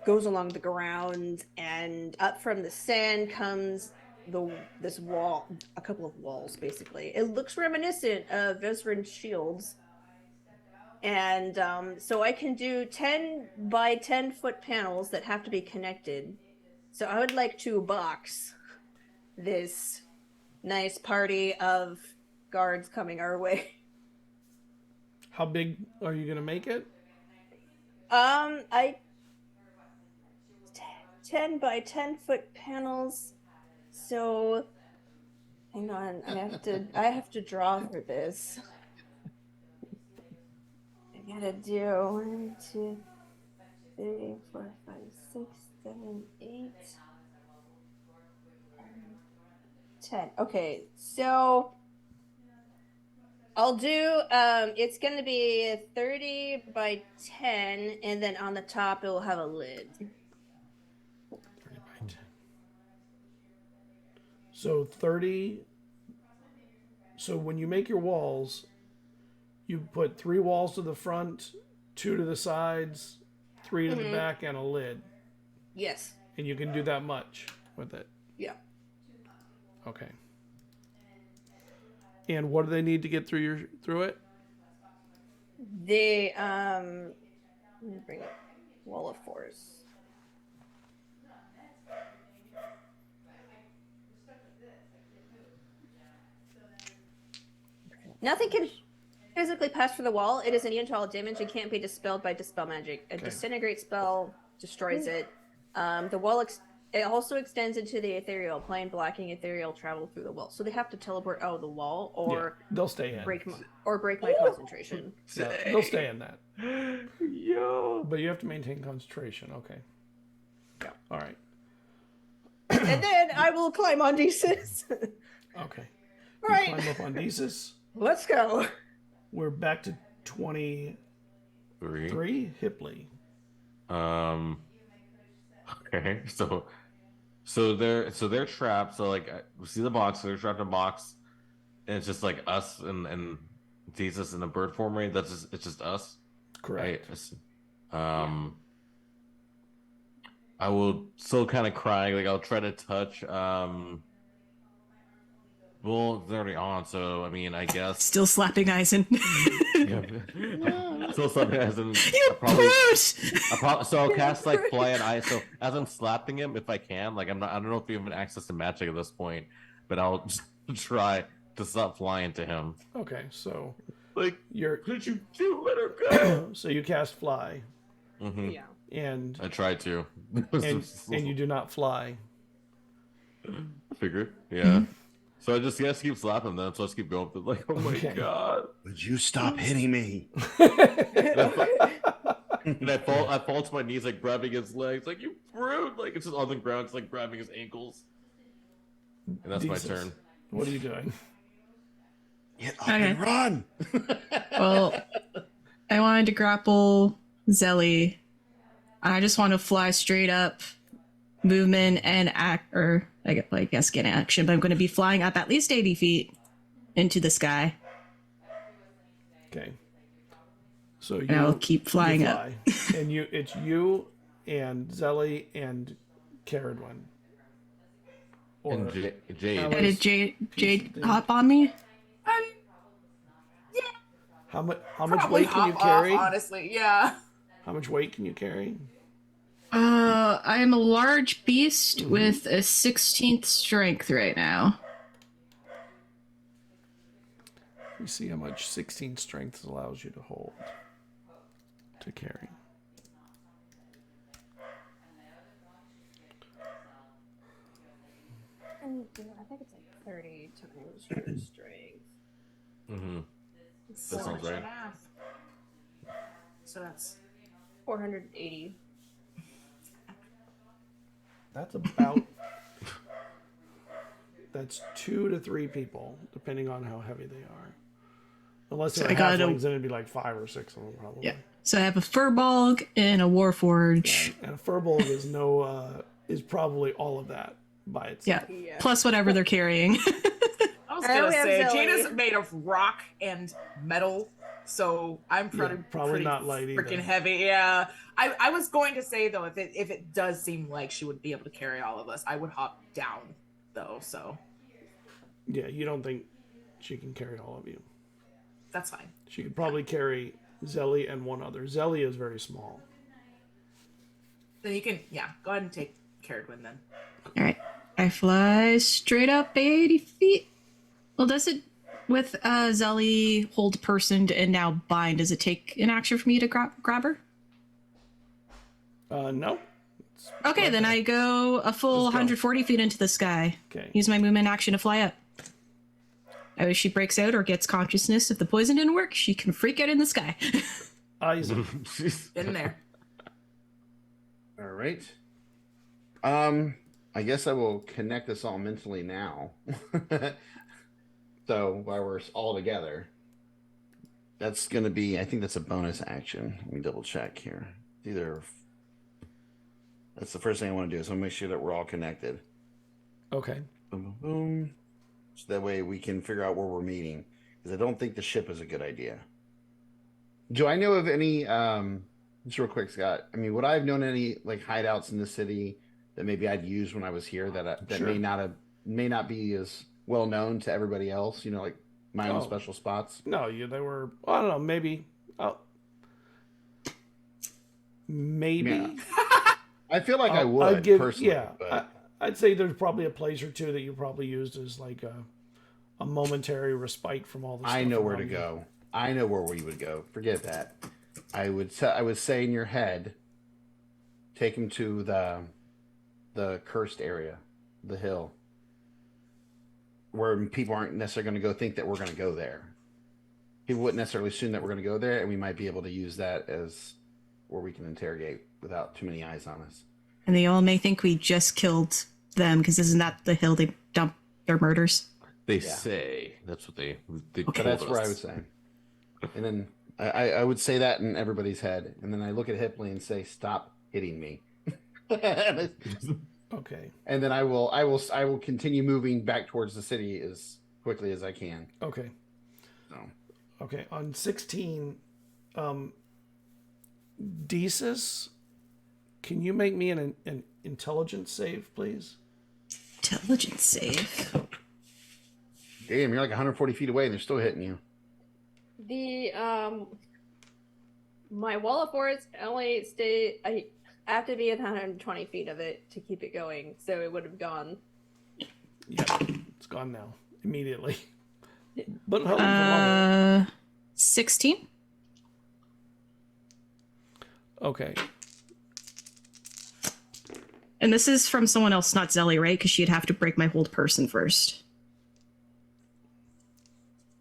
[SPEAKER 2] goes along the ground, and up from the sand comes this wall, a couple of walls basically. It looks reminiscent of Vezrin's shields, and so I can do 10 by 10 foot panels that have to be connected. So I would like to box this nice party of guards coming our way.
[SPEAKER 1] How big are you gonna make it?
[SPEAKER 2] 10 by 10 foot panels. So, hang on, I have to draw for this. I gotta do 1, 2, 3, 4, 5, 6, 7, 8, 10. Okay, so I'll do, it's gonna be 30 by 10, and then on the top it will have a lid.
[SPEAKER 1] So 30. So when you make your walls, you put 3 walls to the front, 2 to the sides, 3 to the back, and a lid.
[SPEAKER 2] Yes.
[SPEAKER 1] And you can do that much with it.
[SPEAKER 2] Yeah.
[SPEAKER 1] Okay. And what do they need to get through it?
[SPEAKER 2] They let me bring up Wall of Force. Nothing can physically pass through the wall. It is immune to all damage and can't be dispelled by dispel magic. A disintegrate spell destroys it. The wall it also extends into the ethereal plane, blocking ethereal travel through the wall. So they have to teleport out of the wall, or
[SPEAKER 1] they'll stay in.
[SPEAKER 2] break my concentration.
[SPEAKER 1] So they'll stay in that.
[SPEAKER 4] Yo.
[SPEAKER 1] But you have to maintain concentration. Okay. Yeah. All right.
[SPEAKER 2] And then I will climb on Desus.
[SPEAKER 1] Okay.
[SPEAKER 2] All right.
[SPEAKER 1] Climb up on Desus.
[SPEAKER 2] Let's go.
[SPEAKER 1] We're back to 23. Hipley.
[SPEAKER 4] Okay. So they're trapped. So like we see the box. So they're trapped in a box, and it's just like us and Jesus in a bird form, right? It's just us.
[SPEAKER 1] Correct.
[SPEAKER 4] Right? I will still kind of crying. Like I'll try to touch. Well, they're already on, so I mean, I guess.
[SPEAKER 5] Still slapping Eizen.
[SPEAKER 4] Still slapping Eizen. So I'll cast like fly and ice. So as I'm slapping him, if I can, like I don't know if we have access to magic at this point, but I'll just try to stop flying to him.
[SPEAKER 1] Okay, so
[SPEAKER 4] Like,
[SPEAKER 1] you're
[SPEAKER 4] could you let her go?
[SPEAKER 1] so you cast fly,
[SPEAKER 4] Mm-hmm.
[SPEAKER 2] Yeah.
[SPEAKER 1] and
[SPEAKER 4] I tried to.
[SPEAKER 1] and you do not fly.
[SPEAKER 4] I figured, yeah. So I just keep slapping them. So I just keep going. Like, oh my
[SPEAKER 1] Okay.
[SPEAKER 4] god!
[SPEAKER 6] Would you stop hitting me?
[SPEAKER 4] And I fall to my knees, like grabbing his legs, like you rude. Like it's just on the ground, just like grabbing his ankles. And that's my
[SPEAKER 1] Jesus.
[SPEAKER 4] turn.
[SPEAKER 1] What are you doing?
[SPEAKER 6] Get up
[SPEAKER 5] Okay.
[SPEAKER 6] and run!
[SPEAKER 5] Well, I wanted to grapple Zelly. I just want to fly straight up, movement and I guess get action. But I'm going to be flying up at least 80 feet into the sky,
[SPEAKER 1] Okay. So
[SPEAKER 5] and I'll keep flying
[SPEAKER 1] you
[SPEAKER 5] up.
[SPEAKER 1] fly. And it's you and Zelly and Cerridwen. Or
[SPEAKER 4] And Jade.
[SPEAKER 1] Alex-
[SPEAKER 5] And did Jade
[SPEAKER 1] thing.
[SPEAKER 5] hop on me?
[SPEAKER 1] how much
[SPEAKER 3] Probably
[SPEAKER 1] weight can you
[SPEAKER 3] hop
[SPEAKER 1] carry?
[SPEAKER 3] off, honestly, yeah.
[SPEAKER 1] How much weight can you carry?
[SPEAKER 5] I am a large beast with a 16th strength right now.
[SPEAKER 1] Let me see how much 16 strength allows you to hold to carry.
[SPEAKER 2] And I think it's like 30 times your strength.
[SPEAKER 4] Mm-hmm.
[SPEAKER 3] So
[SPEAKER 4] That sounds
[SPEAKER 3] much
[SPEAKER 4] right.
[SPEAKER 3] math. So that's
[SPEAKER 2] 480.
[SPEAKER 1] That's about that's 2 to 3 people, depending on how heavy they are. Unless they're
[SPEAKER 5] I got
[SPEAKER 1] halflings, then it'd be like 5 or 6 of them probably.
[SPEAKER 5] Yeah. So I have a Firbolg and a Warforged.
[SPEAKER 1] And a Firbolg is probably all of that by itself.
[SPEAKER 5] Yeah.
[SPEAKER 2] Yeah.
[SPEAKER 5] Plus whatever they're carrying.
[SPEAKER 3] I was
[SPEAKER 2] Oh,
[SPEAKER 3] gonna
[SPEAKER 2] we have
[SPEAKER 3] say
[SPEAKER 2] Zoe.
[SPEAKER 3] Jada's made of rock and metal, so I'm
[SPEAKER 1] Probably
[SPEAKER 3] pretty
[SPEAKER 1] not light either.
[SPEAKER 3] freaking heavy. Yeah, I was going to say though, if it does seem like she would be able to carry all of us, I would hop down though. So
[SPEAKER 1] Yeah, you don't think she can carry all of you.
[SPEAKER 3] that's fine.
[SPEAKER 1] She could probably carry Zelly and one other. Zelly is very small.
[SPEAKER 3] Then you can go ahead and take Cerridwen then.
[SPEAKER 5] All right. I fly straight up 80 feet. Well, does it, with Zelly hold personed and now bind, does it take an action for me to grab her?
[SPEAKER 1] No.
[SPEAKER 5] Okay, then I go a full
[SPEAKER 1] Just go.
[SPEAKER 5] 140 feet into the sky.
[SPEAKER 1] Okay.
[SPEAKER 5] Use my movement action to fly up. If she breaks out or gets consciousness, if the poison didn't work, she can freak out in the sky.
[SPEAKER 1] Eizen.
[SPEAKER 3] In there.
[SPEAKER 6] All right. I guess I will connect this all mentally now. So while we're all together, that's going to be, I think that's a bonus action. Let me double check here. That's the first thing I want to do. So I'll make sure that we're all connected.
[SPEAKER 1] Okay.
[SPEAKER 6] Boom, boom, boom. So that way we can figure out where we're meeting. Because I don't think the ship is a good idea. Do I know of any, just real quick, Scott, I mean, would I have known any like hideouts in the city that maybe I'd use when I was here that
[SPEAKER 1] Sure.
[SPEAKER 6] may not be as well known to everybody else, you know, like my own
[SPEAKER 1] Oh.
[SPEAKER 6] special spots?
[SPEAKER 1] No, they were. I don't know. Maybe. Maybe.
[SPEAKER 6] Yeah. I feel like I
[SPEAKER 1] I'd
[SPEAKER 6] would
[SPEAKER 1] give.
[SPEAKER 6] personally.
[SPEAKER 1] Yeah.
[SPEAKER 6] But
[SPEAKER 1] I'd say there's probably a place or two that you probably used as like a momentary respite from all the stuff.
[SPEAKER 6] I know where to
[SPEAKER 1] around you.
[SPEAKER 6] go. I know where we would go. Forget that. I would say in your head, take him to the cursed area, the hill, where people aren't necessarily going to go think that we're going to go there. People wouldn't necessarily assume that we're going to go there, and we might be able to use that as where we can interrogate without too many eyes on us.
[SPEAKER 5] And they all may think we just killed them, because isn't that the hill they dump their murders?
[SPEAKER 4] They
[SPEAKER 6] Yeah.
[SPEAKER 4] say that's what they
[SPEAKER 5] Okay.
[SPEAKER 6] But
[SPEAKER 4] told
[SPEAKER 6] that's
[SPEAKER 4] us.
[SPEAKER 6] where I would say. And then I would say that in everybody's head, and then I look at Hipley and say, "Stop hitting me."
[SPEAKER 1] Okay.
[SPEAKER 6] And then I will continue moving back towards the city as quickly as I can.
[SPEAKER 1] Okay.
[SPEAKER 6] So
[SPEAKER 1] Okay. On 16, Desus, can you make me an intelligence save, please?
[SPEAKER 5] Intelligence save.
[SPEAKER 6] damn, you're like 140 feet away and they're still hitting you.
[SPEAKER 2] The my wall of forest only I have to be at 120 feet of it to keep it going, so it would have gone.
[SPEAKER 1] Yeah, it's gone now immediately. But how long?
[SPEAKER 5] 16.
[SPEAKER 1] Okay.
[SPEAKER 5] And this is from someone else, not Zelly, right? Because she'd have to break my hold person first.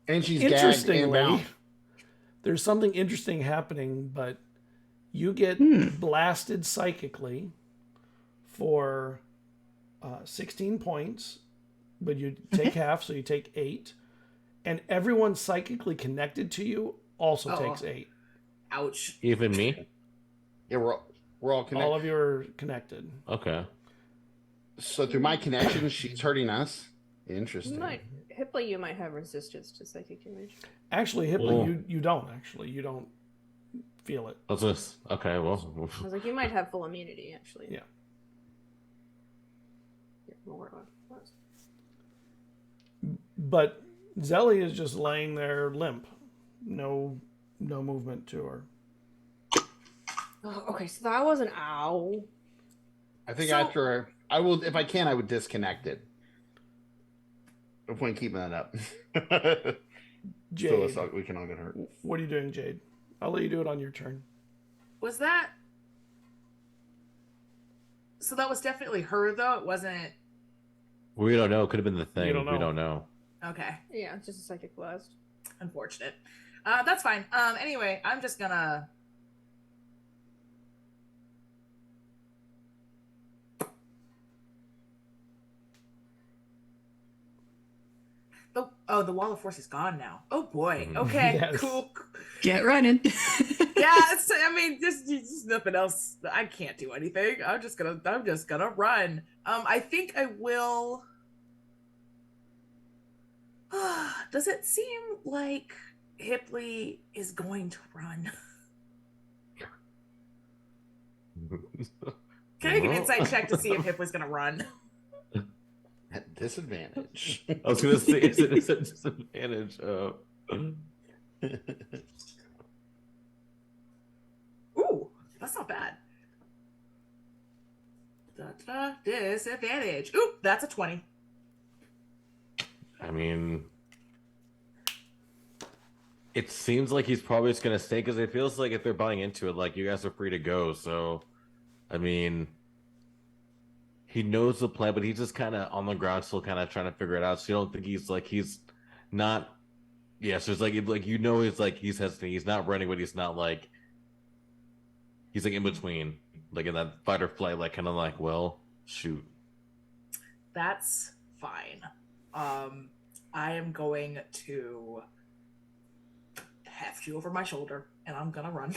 [SPEAKER 6] And she's gagged and
[SPEAKER 1] Interestingly,
[SPEAKER 6] bound.
[SPEAKER 1] there's something interesting happening, but you get blasted psychically for 16 points, but you take half, so you take 8. And everyone psychically connected to you also takes 8.
[SPEAKER 3] Ouch.
[SPEAKER 4] Even me?
[SPEAKER 6] Yeah, we're all connected.
[SPEAKER 1] All of you are connected.
[SPEAKER 4] Okay.
[SPEAKER 6] So through my connections, she's hurting us. Interesting.
[SPEAKER 2] Hipley, you might have resistance to psychic damage.
[SPEAKER 1] Actually, Hipley,
[SPEAKER 4] Well-
[SPEAKER 1] you don't actually. You don't feel it.
[SPEAKER 4] What's this? Okay, well.
[SPEAKER 2] I was like, you might have full immunity, actually.
[SPEAKER 1] Yeah. But Zelly is just laying there limp. No movement to her.
[SPEAKER 2] Oh, okay, so that was an ow.
[SPEAKER 6] I think
[SPEAKER 3] So-
[SPEAKER 6] after I will, if I can, I would disconnect it. No point keeping that up.
[SPEAKER 1] Jade,
[SPEAKER 6] So we can all get hurt.
[SPEAKER 1] what are you doing, Jade? I'll let you do it on your turn.
[SPEAKER 3] Was that? So that was definitely her, though. It wasn't.
[SPEAKER 4] We don't know. Could have been the thing.
[SPEAKER 1] don't know.
[SPEAKER 4] We don't know.
[SPEAKER 3] Okay.
[SPEAKER 2] Yeah, it's just a psychic blast.
[SPEAKER 3] Unfortunate. That's fine. Anyway, I'm just gonna. The wall of force is gone now. Oh boy.
[SPEAKER 4] Mhm.
[SPEAKER 3] Okay.
[SPEAKER 1] Yes.
[SPEAKER 3] Cool.
[SPEAKER 5] Get running.
[SPEAKER 3] Yeah. I mean, there's nothing else. I can't do anything. I'm just gonna run. I think I will. Does it seem like Hipley is going to run? Can I make an insight check to see if Hipley's gonna run?
[SPEAKER 6] At disadvantage.
[SPEAKER 4] I was gonna say it's a disadvantage.
[SPEAKER 3] Ooh, that's not bad. Disadvantage. Ooh, that's a 20.
[SPEAKER 4] I mean, it seems like he's probably just gonna stay because it feels like if they're buying into it, like you guys are free to go. So, I mean, he knows the plan, but he's just kind of on the ground, still kind of trying to figure it out. So you don't think he's not. Yes, there's like he's hesitant. He's not running, but he's not like he's like in between, like in that fight or flight, like kind of like, well, shoot.
[SPEAKER 3] That's fine. I am going to heft you over my shoulder, and I'm gonna run.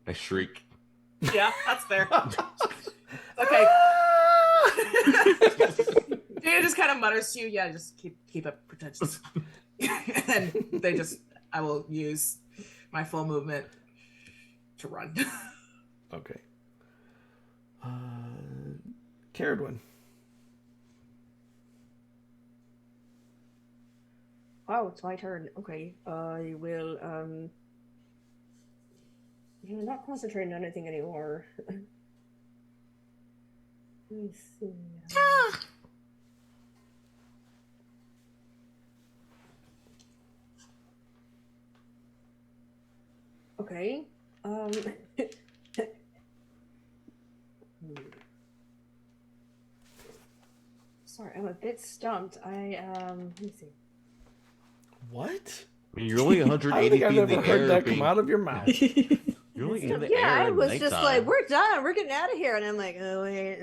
[SPEAKER 4] I shriek.
[SPEAKER 3] Yeah, that's fair. Okay. Jada just kind of mutters to you, yeah, just keep it pretentious. And then I will use my full movement to run.
[SPEAKER 1] Okay. Cerridwen.
[SPEAKER 2] Oh, it's my turn. Okay. I will, I'm not concentrating on anything anymore. Let me see. Okay. Sorry, I'm a bit stumped. Let me see.
[SPEAKER 1] What?
[SPEAKER 4] I mean, you're only
[SPEAKER 1] I don't
[SPEAKER 4] 180
[SPEAKER 1] think I've
[SPEAKER 4] feet in
[SPEAKER 1] ever
[SPEAKER 4] the
[SPEAKER 1] heard
[SPEAKER 4] air.
[SPEAKER 1] that come out of your mouth.
[SPEAKER 4] You're only in the
[SPEAKER 2] Yeah,
[SPEAKER 4] air.
[SPEAKER 2] I
[SPEAKER 4] at
[SPEAKER 2] was just
[SPEAKER 4] nighttime.
[SPEAKER 2] like, we're done. We're getting out of here. And I'm like, oh, wait.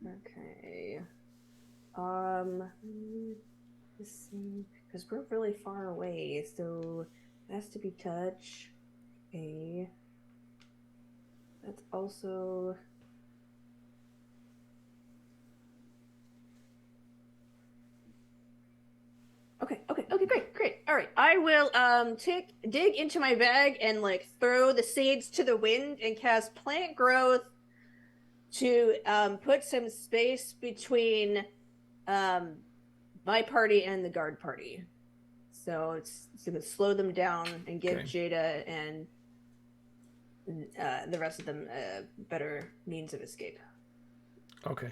[SPEAKER 2] Okay. Let's see. Because we're really far away, so it has to be touch. Okay. That's also. Okay, great. All right, I will dig into my bag and like throw the seeds to the wind and cast plant growth to put some space between my party and the guard party. So it's gonna slow them down and give Jada and the rest of them a better means of escape.
[SPEAKER 1] Okay.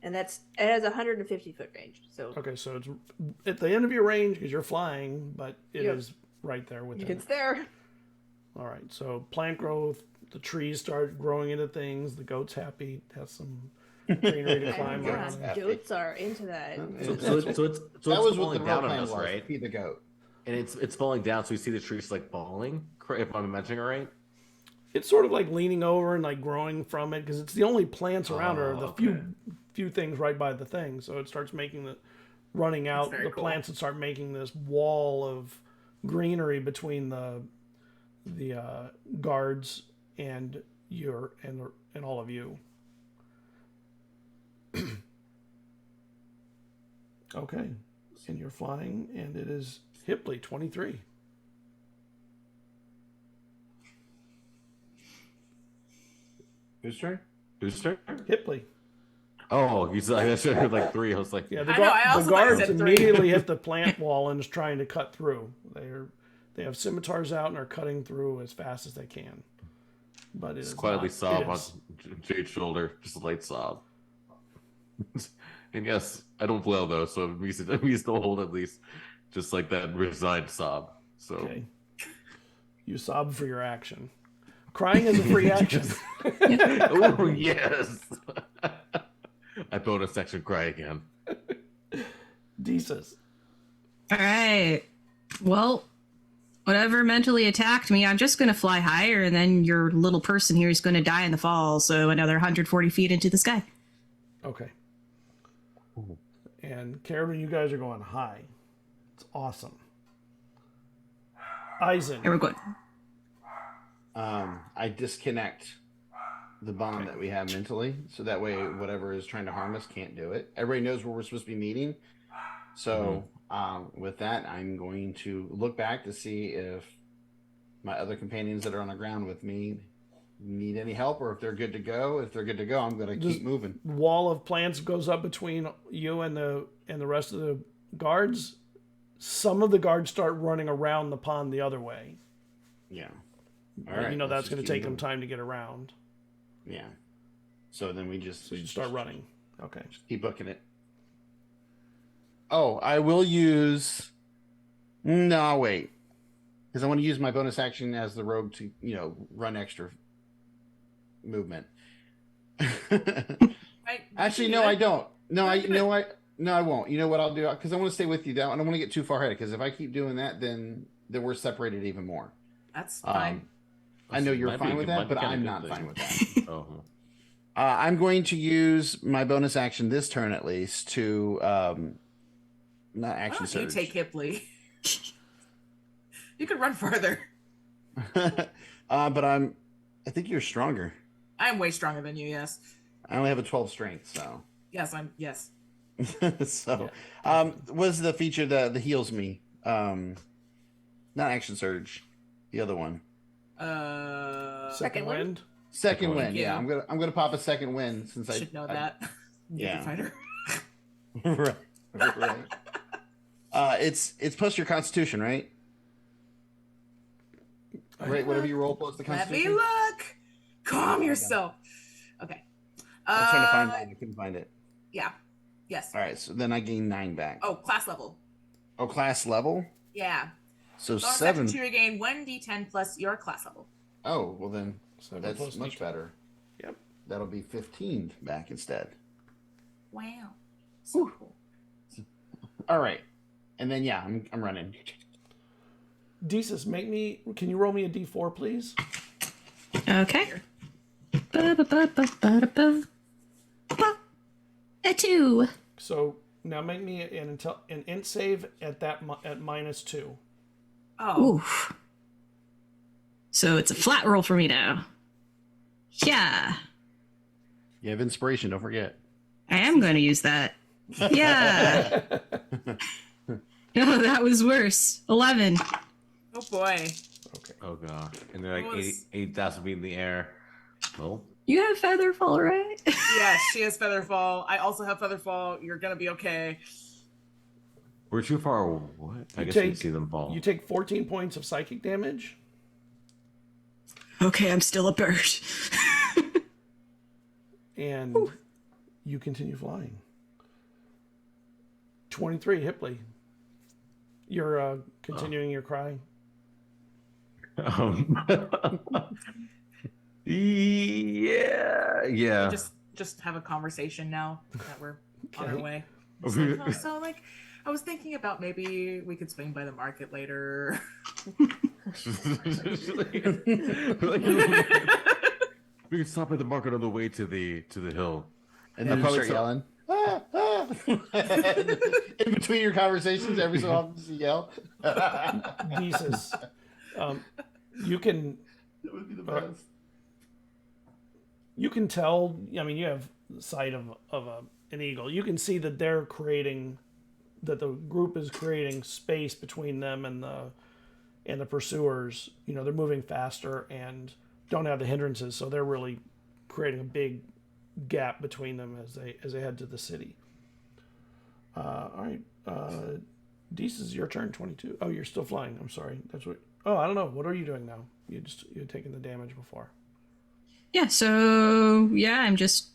[SPEAKER 2] And it has 150-foot range. So
[SPEAKER 1] Okay, so it's at the end of your range because you're flying, but it is right there within.
[SPEAKER 2] it's there.
[SPEAKER 1] All right, so plant growth, the trees start growing into things, the goat's happy, has some greenery to climb
[SPEAKER 6] Goat's
[SPEAKER 1] around.
[SPEAKER 6] happy.
[SPEAKER 2] Goats are into that.
[SPEAKER 4] So it's
[SPEAKER 6] That was what
[SPEAKER 4] falling
[SPEAKER 6] the
[SPEAKER 4] down
[SPEAKER 6] role
[SPEAKER 4] on
[SPEAKER 6] plan
[SPEAKER 4] us,
[SPEAKER 6] was.
[SPEAKER 4] right?
[SPEAKER 6] Feed the goat.
[SPEAKER 4] And it's falling down, so we see the trees like falling. If I'm imagining it right.
[SPEAKER 1] It's sort of like leaning over and like growing from it because it's the only plants around her. The few things right by the thing, so it starts making running out
[SPEAKER 3] very
[SPEAKER 1] the
[SPEAKER 3] cool.
[SPEAKER 1] plants and start making this wall of greenery between the guards and and all of you. Okay, and you're flying, and it is Hipley 23.
[SPEAKER 6] Whose turn?
[SPEAKER 4] Whose turn?
[SPEAKER 1] Hipley.
[SPEAKER 4] Oh, you said I should have heard like 3. I was like,
[SPEAKER 1] Yeah,
[SPEAKER 3] I know, I also
[SPEAKER 1] the
[SPEAKER 3] thought you
[SPEAKER 1] guards
[SPEAKER 3] said three.
[SPEAKER 1] immediately hit the plant wall and is trying to cut through. They have scimitars out and are cutting through as fast as they can. But
[SPEAKER 4] just quietly sob on
[SPEAKER 1] is-
[SPEAKER 4] Jade's shoulder, just a light sob. And yes, I don't flail though, so I'm used to hold at least just like that resigned sob. So
[SPEAKER 1] Okay. You sob for your action. Crying is a free action.
[SPEAKER 4] oh yes. I bonus section cry again.
[SPEAKER 1] Desus.
[SPEAKER 5] All right. Well, whatever mentally attacked me, I'm just going to fly higher, and then your little person here is going to die in the fall, so another 140 feet into the sky.
[SPEAKER 1] Okay. And Cerridwen, you guys are going high. It's awesome. Eizen.
[SPEAKER 5] Here we're going.
[SPEAKER 6] I disconnect the bond that we have mentally, so that way whatever is trying to harm us can't do it. Everybody knows where we're supposed to be meeting. So with that, I'm going to look back to see if my other companions that are on the ground with me need any help, or if they're good to go. If they're good to go, I'm going to keep moving.
[SPEAKER 1] Wall of plants goes up between you and the rest of the guards. Some of the guards start running around the pond the other way.
[SPEAKER 6] Yeah.
[SPEAKER 1] All
[SPEAKER 6] All right.
[SPEAKER 1] you know
[SPEAKER 6] let's
[SPEAKER 1] that's going
[SPEAKER 6] just
[SPEAKER 1] to
[SPEAKER 6] keep
[SPEAKER 1] take them
[SPEAKER 6] moving.
[SPEAKER 1] time to get around.
[SPEAKER 6] Yeah. So then we just
[SPEAKER 1] So you start running. Okay.
[SPEAKER 6] keep booking it. Oh, I will use. No, I'll wait, because I want to use my bonus action as the rogue to run extra movement. Actually, no, I don't. No, I won't. You know what I'll do? Because I want to stay with you. I don't want to get too far ahead. Because if I keep doing that, then we're separated even more.
[SPEAKER 3] That's fine.
[SPEAKER 6] I know you're
[SPEAKER 4] Might be-
[SPEAKER 6] fine with that,
[SPEAKER 4] might be
[SPEAKER 6] but
[SPEAKER 4] kinda
[SPEAKER 6] I'm
[SPEAKER 4] good
[SPEAKER 6] not
[SPEAKER 4] thing.
[SPEAKER 6] fine with that.
[SPEAKER 4] Oh,
[SPEAKER 6] I'm going to use my bonus action this turn at least to not
[SPEAKER 3] Why
[SPEAKER 6] action
[SPEAKER 3] don't you
[SPEAKER 6] surge.
[SPEAKER 3] take Hipley? You could run farther.
[SPEAKER 6] But I think you're stronger.
[SPEAKER 3] I'm way stronger than you. Yes.
[SPEAKER 6] I only have a 12 strength, so.
[SPEAKER 3] Yes.
[SPEAKER 6] So, was the feature that heals me? Not action surge, the other one.
[SPEAKER 1] Second wind.
[SPEAKER 6] Second
[SPEAKER 4] wind.
[SPEAKER 6] wind. Yeah,
[SPEAKER 3] Yeah.
[SPEAKER 6] I'm gonna pop a second wind since I
[SPEAKER 3] Should know that.
[SPEAKER 6] Yeah.
[SPEAKER 3] Fighter.
[SPEAKER 6] right. It's plus your Constitution, right? Right. Whatever you roll plus the
[SPEAKER 3] Let
[SPEAKER 6] Constitution.
[SPEAKER 3] me look. Calm yourself. Okay.
[SPEAKER 6] I was trying to find mine. I couldn't find it.
[SPEAKER 3] Yeah. Yes.
[SPEAKER 6] All right. So then I gain 9 back.
[SPEAKER 3] Oh, class level.
[SPEAKER 6] Oh, class level.
[SPEAKER 3] Yeah.
[SPEAKER 6] So
[SPEAKER 3] Bonus
[SPEAKER 6] 7.
[SPEAKER 3] action to regain 1d10 plus your class level.
[SPEAKER 6] Oh, well then
[SPEAKER 1] 7
[SPEAKER 6] that's
[SPEAKER 1] plus
[SPEAKER 6] much
[SPEAKER 1] D10.
[SPEAKER 6] better.
[SPEAKER 1] Yep.
[SPEAKER 6] That'll be 15 back instead.
[SPEAKER 3] Wow. So cool.
[SPEAKER 6] All right. And then yeah, I'm running.
[SPEAKER 1] Desus, can you roll me a d4, please?
[SPEAKER 5] Okay. Ba-ba-ba-ba-ba-ba. A 2.
[SPEAKER 1] So now make me an int save at -2.
[SPEAKER 3] Oh.
[SPEAKER 5] Oof. So it's a flat roll for me now. Yeah.
[SPEAKER 6] You have inspiration, don't forget.
[SPEAKER 5] I am going to use that. Yeah. No, that was worse. 11.
[SPEAKER 3] Oh boy.
[SPEAKER 1] Okay.
[SPEAKER 4] oh god. And they're like
[SPEAKER 3] What was-
[SPEAKER 4] 8,000 feet in the air. Well,
[SPEAKER 5] You have Featherfall, right?
[SPEAKER 3] Yes, she has Featherfall. I also have Featherfall. You're gonna be okay.
[SPEAKER 4] we're too far away. I
[SPEAKER 1] You
[SPEAKER 4] guess we
[SPEAKER 1] take-
[SPEAKER 4] can see them fall.
[SPEAKER 1] You take 14 points of psychic damage.
[SPEAKER 5] Okay, I'm still a bird.
[SPEAKER 1] And you continue flying. 23, Hipley. You're continuing your cry.
[SPEAKER 4] Yeah.
[SPEAKER 3] Just have a conversation now that we're on our
[SPEAKER 1] Okay.
[SPEAKER 3] way. It's like, oh, so like, I was thinking about maybe we could swing by the market later.
[SPEAKER 4] We can stop at the market on the way to the hill.
[SPEAKER 6] And then you
[SPEAKER 4] probably
[SPEAKER 6] start yelling. "Ah, ah." In between your conversations, every so often you yell.
[SPEAKER 1] Jesus. You can
[SPEAKER 6] That would be the best.
[SPEAKER 1] you can tell. I mean, you have sight of an eagle. You can see that they're creating, that the group is creating space between them and the pursuers. You know, they're moving faster and don't have the hindrances, so they're really creating a big gap between them as they head to the city. All right, Dees, is your turn. 22. Oh, you're still flying. I'm sorry. That's what. Oh, I don't know. What are you doing now? You're taking the damage before.
[SPEAKER 5] Yeah, so yeah, I'm just,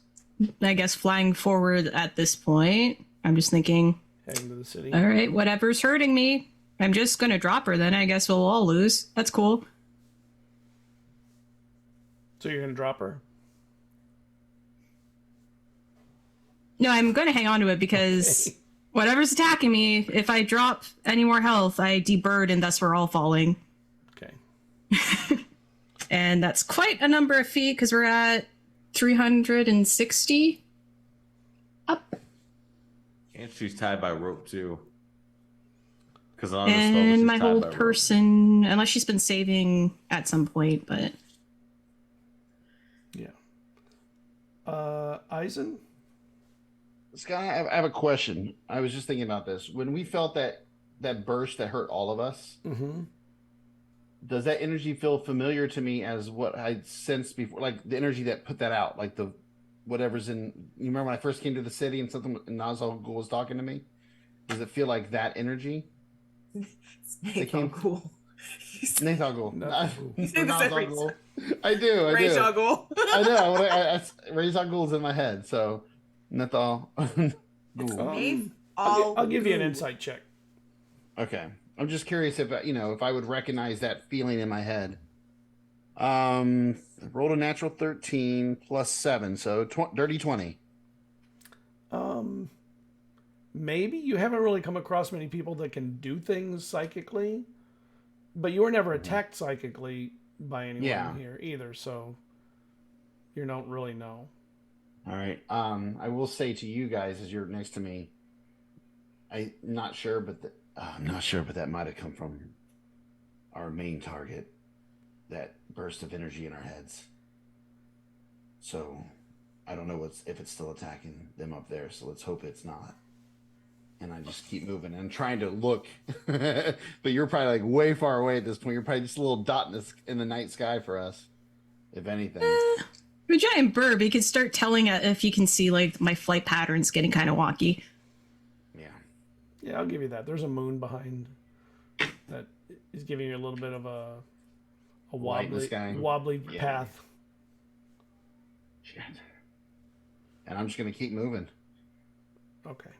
[SPEAKER 5] I guess, flying forward at this point. I'm just thinking,
[SPEAKER 1] Heading to the city.
[SPEAKER 5] all right, whatever's hurting me, I'm just gonna drop her. Then I guess we'll all lose. That's cool.
[SPEAKER 1] So you're gonna drop her.
[SPEAKER 5] No, I'm gonna hang on to it because
[SPEAKER 1] Okay.
[SPEAKER 5] whatever's attacking me, if I drop any more health, I deburred and thus we're all falling.
[SPEAKER 1] Okay.
[SPEAKER 5] And that's quite a number of feet because we're at 360 up.
[SPEAKER 4] And she's tied by rope too. Because on the spell, she's
[SPEAKER 5] And my
[SPEAKER 4] tied
[SPEAKER 5] whole
[SPEAKER 4] by rope.
[SPEAKER 5] person, unless she's been saving at some point, but
[SPEAKER 1] Yeah. Eizen.
[SPEAKER 6] Scott, I have a question. I was just thinking about this. When we felt that burst that hurt all of us,
[SPEAKER 1] Mm-hmm.
[SPEAKER 6] does that energy feel familiar to me as what I sensed before? Like the energy that put that out, like the whatever's in. You remember when I first came to the city and something Nazal Ghul was talking to me? Does it feel like that energy?
[SPEAKER 3] Snake
[SPEAKER 6] came-
[SPEAKER 3] cool.
[SPEAKER 6] Nazal Ghul.
[SPEAKER 1] Nazal
[SPEAKER 3] You say this
[SPEAKER 6] Nazal
[SPEAKER 3] every
[SPEAKER 6] Ghul. I do.
[SPEAKER 3] Ray Juggle.
[SPEAKER 6] I know. Nazal Ghul's in my head, so Nathal Ghul.
[SPEAKER 1] I'll give you an insight check.
[SPEAKER 6] Okay. I'm just curious if if I would recognize that feeling in my head. Rolled a natural 13 plus 7, so dirty 20.
[SPEAKER 1] Maybe you haven't really come across many people that can do things psychically, but you were never attacked psychically by anyone here either, so you don't really know.
[SPEAKER 6] All right. I will say to you guys as you're next to me, I'm not sure, but that might have come from our main target, that burst of energy in our heads. So I don't know if it's still attacking them up there, so let's hope it's not. And I just keep moving and trying to look, but you're probably like way far away at this point. You're probably just a little dot in the night sky for us, if anything.
[SPEAKER 5] a giant bird, he could start telling if you can see like my flight patterns getting kind of wonky.
[SPEAKER 1] Yeah, I'll give you that. There's a moon behind that is giving you a little bit of a
[SPEAKER 6] Light in the sky.
[SPEAKER 1] wobbly path.
[SPEAKER 6] Shit. And I'm just gonna keep moving.
[SPEAKER 1] Okay.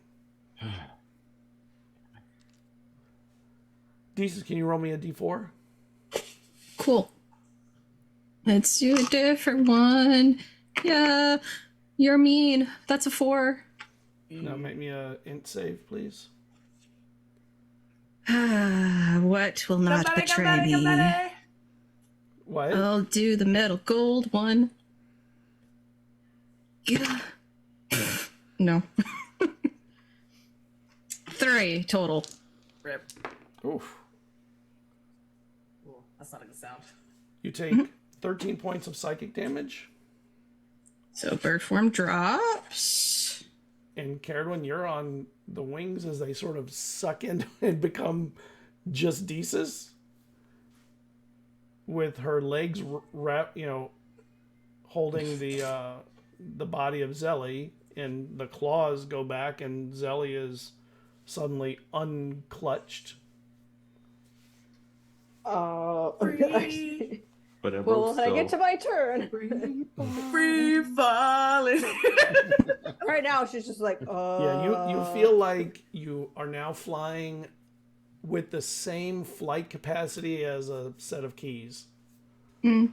[SPEAKER 1] Deezus, can you roll me a d4?
[SPEAKER 5] Cool. Let's do a different one. Yeah, you're mean. That's a 4.
[SPEAKER 1] Now make me a int save, please.
[SPEAKER 5] What will not betray me?
[SPEAKER 1] What?
[SPEAKER 5] I'll do the metal gold one. Yeah. No. 3 total.
[SPEAKER 3] Rip.
[SPEAKER 1] Oof.
[SPEAKER 3] Ooh, that's not a good sound.
[SPEAKER 1] You take 13 points of psychic damage.
[SPEAKER 5] So bird form drops.
[SPEAKER 1] And Cerridwen, you're on the wings as they sort of suck in and become just Deezus. With her legs holding the body of Zelly, and the claws go back, and Zelly is suddenly unclutched.
[SPEAKER 2] Okay.
[SPEAKER 4] But
[SPEAKER 2] Well, when I get to my turn.
[SPEAKER 3] Free falling.
[SPEAKER 2] Right now, she's just like,
[SPEAKER 1] Yeah, you feel like you are now flying with the same flight capacity as a set of keys.
[SPEAKER 4] What?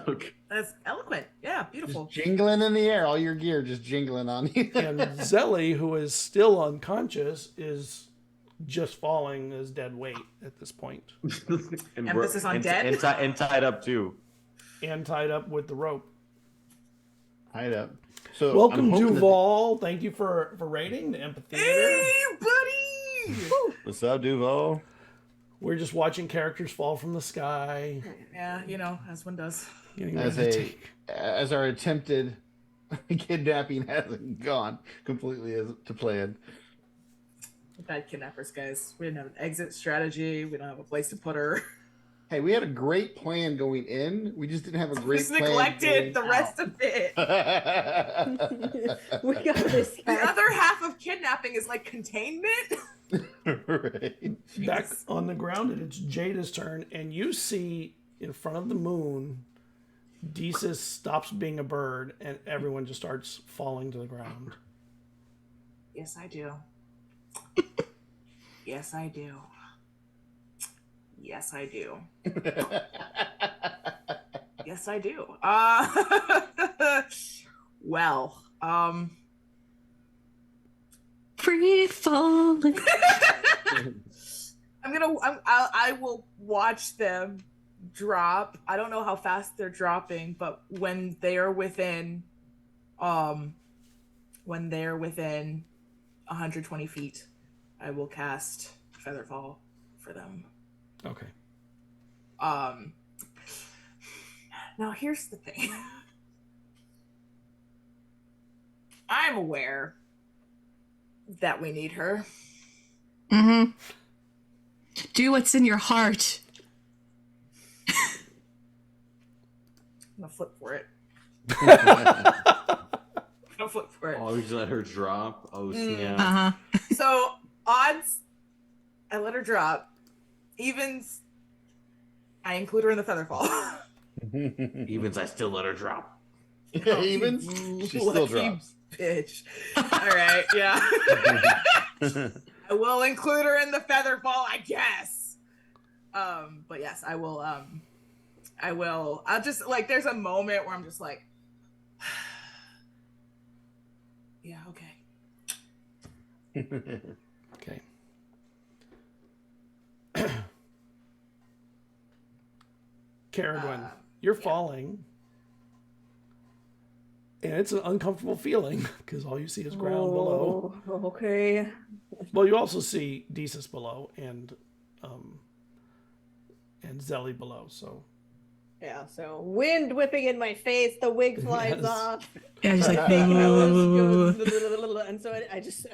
[SPEAKER 4] Okay.
[SPEAKER 3] That's eloquent. Yeah, beautiful.
[SPEAKER 6] Just jingling in the air, all your gear just jingling on you.
[SPEAKER 1] And Zelly, who is still unconscious, is just falling as dead weight at this point.
[SPEAKER 4] And
[SPEAKER 3] Emphasis on dead?
[SPEAKER 4] And tied up too.
[SPEAKER 1] And tied up with the rope.
[SPEAKER 6] Tied up. So
[SPEAKER 1] Welcome,
[SPEAKER 6] I'm hoping that-
[SPEAKER 1] Duval. Thank you for rating the Empathy.
[SPEAKER 3] Hey, buddy!
[SPEAKER 6] What's up, Duval?
[SPEAKER 1] We're just watching characters fall from the sky.
[SPEAKER 3] Yeah, as one does.
[SPEAKER 1] Getting
[SPEAKER 6] As
[SPEAKER 1] ready to take-
[SPEAKER 6] as our attempted kidnapping hasn't gone completely as to plan.
[SPEAKER 3] Bad kidnappers, guys. We didn't have an exit strategy. We don't have a place to put her.
[SPEAKER 6] Hey, we had a great plan going in. We just didn't have a great
[SPEAKER 3] Just
[SPEAKER 6] plan.
[SPEAKER 3] neglected the
[SPEAKER 6] going
[SPEAKER 3] rest of it.
[SPEAKER 6] out.
[SPEAKER 2] we got this
[SPEAKER 3] The
[SPEAKER 2] guy.
[SPEAKER 3] other half of kidnapping is like containment.
[SPEAKER 6] Right.
[SPEAKER 1] Back on the ground, and it's Jada's turn, and you see in front of the moon, Desus stops being a bird, and everyone just starts falling to the ground.
[SPEAKER 3] Yes, I do. Yes, I do. Yes, I do. Yes, I do. Well,
[SPEAKER 5] Free falling.
[SPEAKER 3] I will watch them drop. I don't know how fast they're dropping, but when they are within 120 feet, I will cast Featherfall for them.
[SPEAKER 1] Okay.
[SPEAKER 3] Now here's the thing. I'm aware that we need her.
[SPEAKER 5] Mm-hmm. Do what's in your heart.
[SPEAKER 3] I'm gonna flip for it. I'll flip for it.
[SPEAKER 4] Oh, you just let her drop. Oh, snap.
[SPEAKER 5] Uh-huh.
[SPEAKER 3] So odds, I let her drop. Evens, I include her in the Featherfall.
[SPEAKER 4] Evens, I still let her drop.
[SPEAKER 6] Even she still
[SPEAKER 3] Lucky
[SPEAKER 6] drops.
[SPEAKER 3] Bitch. All right, yeah. I will include her in the Featherfall, I guess. But yes, I will. I'll just like. There's a moment where I'm just like, yeah, okay.
[SPEAKER 1] Okay. Cerridwen, you're falling. And it's an uncomfortable feeling because all you see is ground below.
[SPEAKER 2] Okay.
[SPEAKER 1] Well, you also see Desus below and Zelly below. So
[SPEAKER 2] Yeah, so wind whipping in my face, the wig flies
[SPEAKER 1] Yes.
[SPEAKER 2] off.
[SPEAKER 5] Yeah, just like,
[SPEAKER 2] Big nose
[SPEAKER 5] "Ooh."
[SPEAKER 2] goes, and so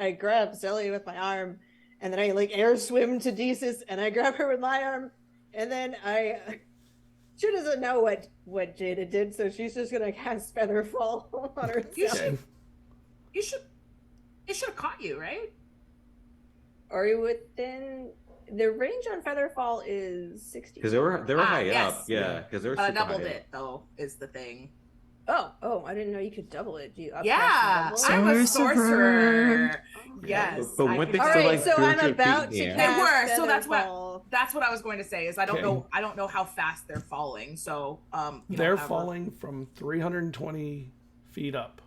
[SPEAKER 2] I grab Zelly with my arm, and then I like air swim to Desus, and I grab her with my arm, and then she doesn't know what Jada did, so she's just gonna cast Featherfall on herself.
[SPEAKER 1] okay.
[SPEAKER 3] It should have caught you, right?
[SPEAKER 2] Are you within? The range on Featherfall is 60.
[SPEAKER 4] Because they were high
[SPEAKER 3] yes.
[SPEAKER 4] up. Yeah, because they were super
[SPEAKER 3] Doubled
[SPEAKER 4] high
[SPEAKER 3] it
[SPEAKER 4] up.
[SPEAKER 3] though is the thing.
[SPEAKER 2] Oh, I didn't know you could double it. Do you upcast
[SPEAKER 3] Yeah,
[SPEAKER 2] and double it?
[SPEAKER 3] I'm a
[SPEAKER 5] Sorcerer.
[SPEAKER 3] sorcerer.
[SPEAKER 1] Okay.
[SPEAKER 3] Yes,
[SPEAKER 4] But
[SPEAKER 3] I
[SPEAKER 4] weren't
[SPEAKER 3] can-
[SPEAKER 4] they
[SPEAKER 2] All
[SPEAKER 4] still,
[SPEAKER 2] right,
[SPEAKER 4] like,
[SPEAKER 2] so I'm
[SPEAKER 4] 300
[SPEAKER 2] about
[SPEAKER 4] feet
[SPEAKER 2] to
[SPEAKER 4] in the
[SPEAKER 3] They
[SPEAKER 4] air?
[SPEAKER 2] cast
[SPEAKER 3] were, so that's what-
[SPEAKER 2] Featherfall.
[SPEAKER 3] That's what I was going to say. Is I don't
[SPEAKER 1] Okay.
[SPEAKER 3] know. I don't know how fast they're falling. So
[SPEAKER 1] They're
[SPEAKER 3] however.
[SPEAKER 1] falling from 320 feet up.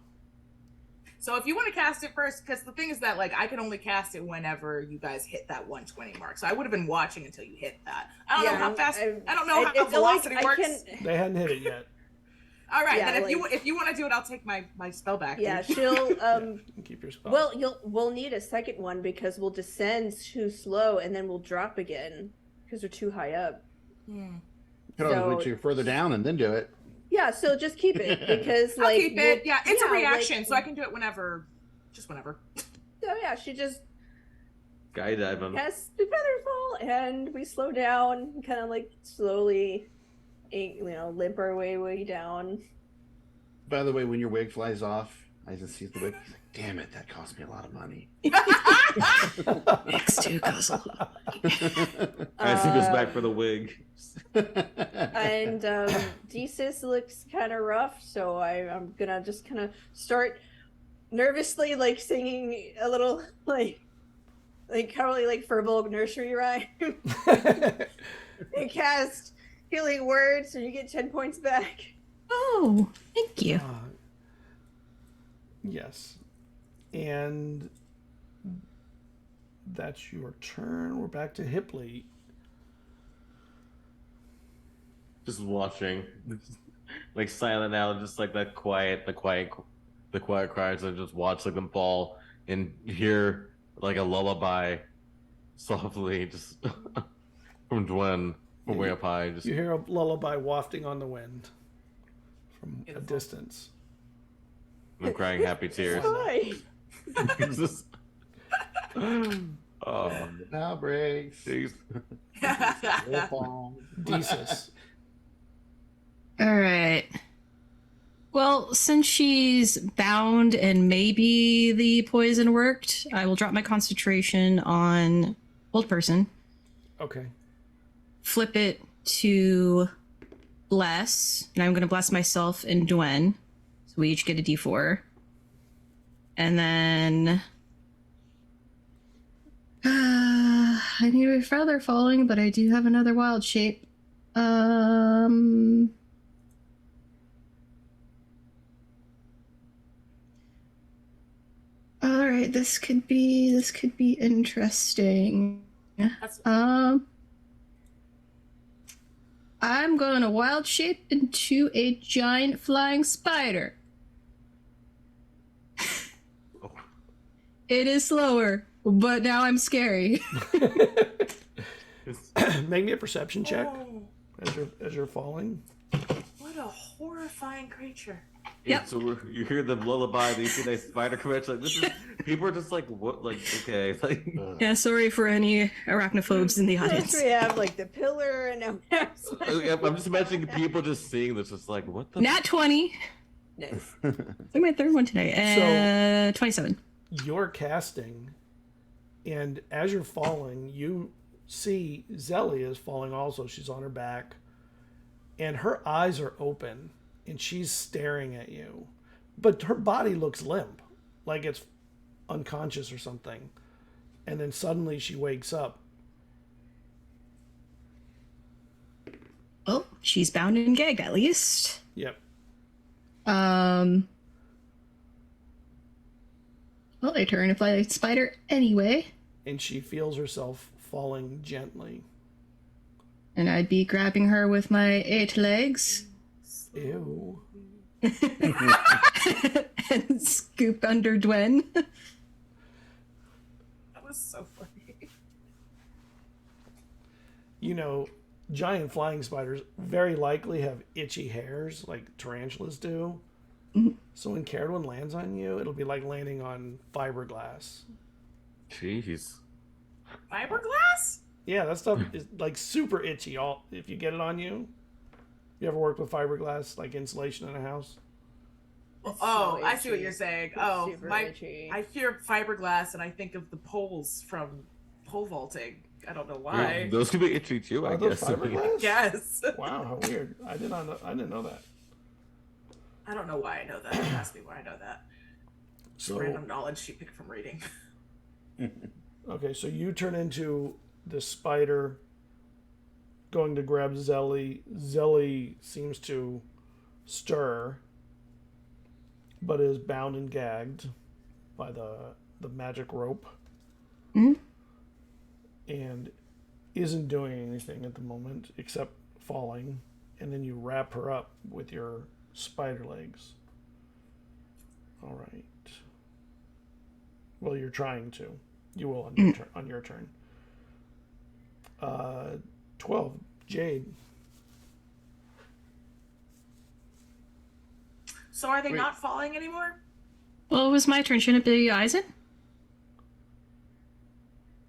[SPEAKER 3] So if you want to cast it first, because the thing is that like I can only cast it whenever you guys hit that 120 mark. So I would have been watching until you hit that. I don't know how fast. I don't know how
[SPEAKER 2] it's
[SPEAKER 3] velocity
[SPEAKER 2] like,
[SPEAKER 3] works.
[SPEAKER 1] They hadn't hit it yet.
[SPEAKER 3] All right,
[SPEAKER 2] Yeah,
[SPEAKER 3] then
[SPEAKER 2] like-
[SPEAKER 3] if you want to do it, I'll take my spell back.
[SPEAKER 2] Yeah,
[SPEAKER 3] dude.
[SPEAKER 2] she'll
[SPEAKER 1] Keep your spell.
[SPEAKER 2] well we'll need a second one because we'll descend too slow and then we'll drop again because we're too high up.
[SPEAKER 3] Hmm.
[SPEAKER 6] Could always
[SPEAKER 2] So-
[SPEAKER 6] wait till you're further down and then do it.
[SPEAKER 2] Yeah, so just keep it because
[SPEAKER 3] I'll
[SPEAKER 2] like
[SPEAKER 3] keep it.
[SPEAKER 2] we'll-
[SPEAKER 3] Yeah, it's a
[SPEAKER 2] like-
[SPEAKER 3] reaction, so I can do it whenever, just whenever.
[SPEAKER 2] So yeah, she just
[SPEAKER 4] Skydive them.
[SPEAKER 2] casts the Featherfall and we slow down, kind of like slowly, limp our way down.
[SPEAKER 6] By the way, when your wig flies off, Eizen sees the wig. He's like, damn it, that cost me a lot of money.
[SPEAKER 5] Next to cost a lot.
[SPEAKER 4] As he goes back for the wig.
[SPEAKER 2] And Desis looks kind of rough, so I'm gonna just kind of start nervously, like singing a little, like probably like Firbolg nursery rhyme, and cast healing words, and you get 10 points back.
[SPEAKER 5] Oh, thank you.
[SPEAKER 1] Yes. And that's your turn. We're back to Hipley.
[SPEAKER 4] Just watching. Like silent now, just like the quiet cries. I just watch like them fall and hear like a lullaby softly just from Dwen from way up high. Just
[SPEAKER 1] You hear a lullaby wafting on the wind from a
[SPEAKER 3] Beautiful.
[SPEAKER 1] distance.
[SPEAKER 4] I'm crying happy tears.
[SPEAKER 2] Hi.
[SPEAKER 4] Just- oh,
[SPEAKER 6] Now breaks.
[SPEAKER 4] jeez.
[SPEAKER 1] Desis.
[SPEAKER 5] All right. Well, since she's bound and maybe the poison worked, I will drop my concentration on old person,
[SPEAKER 1] Okay.
[SPEAKER 5] flip it to bless, and I'm going to bless myself and Dwen. So we each get a d4. And then I need a feather falling, but I do have another wild shape. All right, this could be interesting.
[SPEAKER 3] That's
[SPEAKER 5] I'm going to wild shape into a giant flying spider. It is slower, but now I'm scary.
[SPEAKER 1] Make me a perception check
[SPEAKER 3] Oh,
[SPEAKER 1] as you're falling.
[SPEAKER 3] what a horrifying creature.
[SPEAKER 5] Yep.
[SPEAKER 4] So you hear the lullaby, you see that spider come at you, like this is people are just like what like okay like
[SPEAKER 5] Yeah, sorry for any arachnophobes in the audience.
[SPEAKER 2] First we have like the pillar, and now we have
[SPEAKER 4] I'm just imagining people just seeing this just like what the
[SPEAKER 5] Nat 20.
[SPEAKER 2] Nice.
[SPEAKER 5] It's like my third one today. 27.
[SPEAKER 1] You're casting, and as you're falling, you see Zelly is falling also. She's on her back, and her eyes are open, and she's staring at you. But her body looks limp, like it's unconscious or something. And then suddenly she wakes up.
[SPEAKER 5] Well, she's bound and gagged at least.
[SPEAKER 1] Yep.
[SPEAKER 5] Well, I turn to fly like spider anyway.
[SPEAKER 1] And she feels herself falling gently.
[SPEAKER 5] And I'd be grabbing her with my 8 legs
[SPEAKER 1] Ew.
[SPEAKER 5] and scoop under Dwen.
[SPEAKER 3] That was so funny.
[SPEAKER 1] You know, giant flying spiders very likely have itchy hairs like tarantulas do. So when Cerridwen lands on you, it'll be like landing on fiberglass.
[SPEAKER 4] jeez.
[SPEAKER 3] Fiberglass?
[SPEAKER 1] Yeah, that stuff is like super itchy. All if you get it on you. You ever worked with fiberglass, like insulation in a house?
[SPEAKER 2] It's
[SPEAKER 3] Oh,
[SPEAKER 2] so
[SPEAKER 3] I see what
[SPEAKER 2] itchy.
[SPEAKER 3] you're saying.
[SPEAKER 2] It's
[SPEAKER 3] Oh,
[SPEAKER 2] super
[SPEAKER 3] my
[SPEAKER 2] itchy.
[SPEAKER 3] I hear fiberglass and I think of the poles from pole vaulting. I don't know why.
[SPEAKER 4] Those could be itchy too, I
[SPEAKER 1] Are those
[SPEAKER 4] guess.
[SPEAKER 1] fiberglass?
[SPEAKER 3] Yes.
[SPEAKER 1] Wow, how weird! I did not know. I didn't know that.
[SPEAKER 3] I don't know why I know that. Ask me why I know that.
[SPEAKER 1] So
[SPEAKER 3] Random knowledge she picked from reading.
[SPEAKER 1] okay, so you turn into the spider, going to grab Zelly. Zelly seems to stir, but is bound and gagged by the magic rope, and isn't doing anything at the moment except falling. And then you wrap her up with your spider legs. All right. Well, you're trying to. You will on your turn. 12. Jade.
[SPEAKER 3] So are they
[SPEAKER 6] Wait.
[SPEAKER 3] not falling anymore?
[SPEAKER 5] Well, it was my turn. Shouldn't it be Eizen?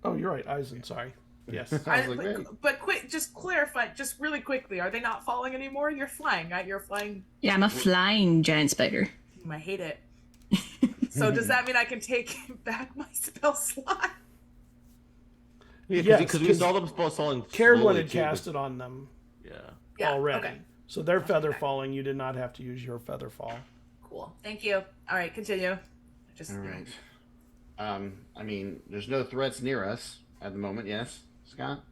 [SPEAKER 1] Oh, you're right. Eisen, sorry. Yes.
[SPEAKER 6] I was like,
[SPEAKER 3] but,
[SPEAKER 6] wait.
[SPEAKER 3] but quick, just clarify, just really quickly, are they not falling anymore? You're flying, right? You're flying.
[SPEAKER 5] Yeah, I'm a flying giant spider.
[SPEAKER 3] I hate it. So does that mean I can take back my spell slot?
[SPEAKER 4] Yeah,
[SPEAKER 1] Yes,
[SPEAKER 4] because we saw them falling.
[SPEAKER 1] Cerridwen
[SPEAKER 4] slowly,
[SPEAKER 1] had
[SPEAKER 4] too,
[SPEAKER 1] cast it on them
[SPEAKER 3] Yeah.
[SPEAKER 1] already.
[SPEAKER 3] Okay.
[SPEAKER 1] So their feather falling, you did not have to use your feather fall.
[SPEAKER 3] Cool. Thank you. All right, continue. Just
[SPEAKER 6] All right. I mean, there's no threats near us at the moment. Yes, Scott.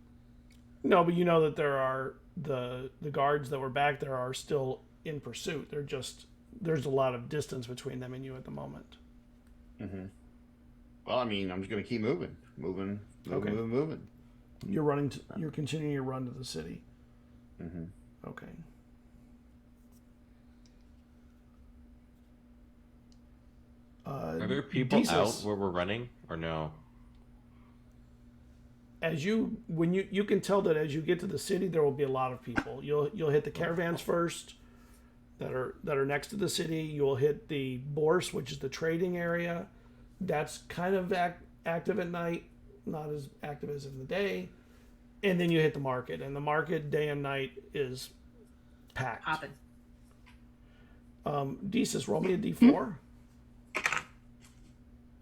[SPEAKER 1] No, but you know that there are the guards that were back there are still in pursuit. There's a lot of distance between them and you at the moment.
[SPEAKER 6] Mm-hmm. Well, I mean, I'm just gonna keep moving.
[SPEAKER 1] Okay.
[SPEAKER 6] Moving.
[SPEAKER 1] You're continuing your run to the city.
[SPEAKER 6] Mm-hmm.
[SPEAKER 1] Okay.
[SPEAKER 4] Are there people
[SPEAKER 1] Desus,
[SPEAKER 4] out where we're running, or no?
[SPEAKER 1] when you can tell that as you get to the city, there will be a lot of people. You'll hit the caravans first, that are next to the city. You'll hit the Bourse, which is the trading area. That's kind of active at night, not as active as in the day. And then you hit the market, and the market day and night is packed.
[SPEAKER 3] Hopping.
[SPEAKER 1] Desus, roll me a d4.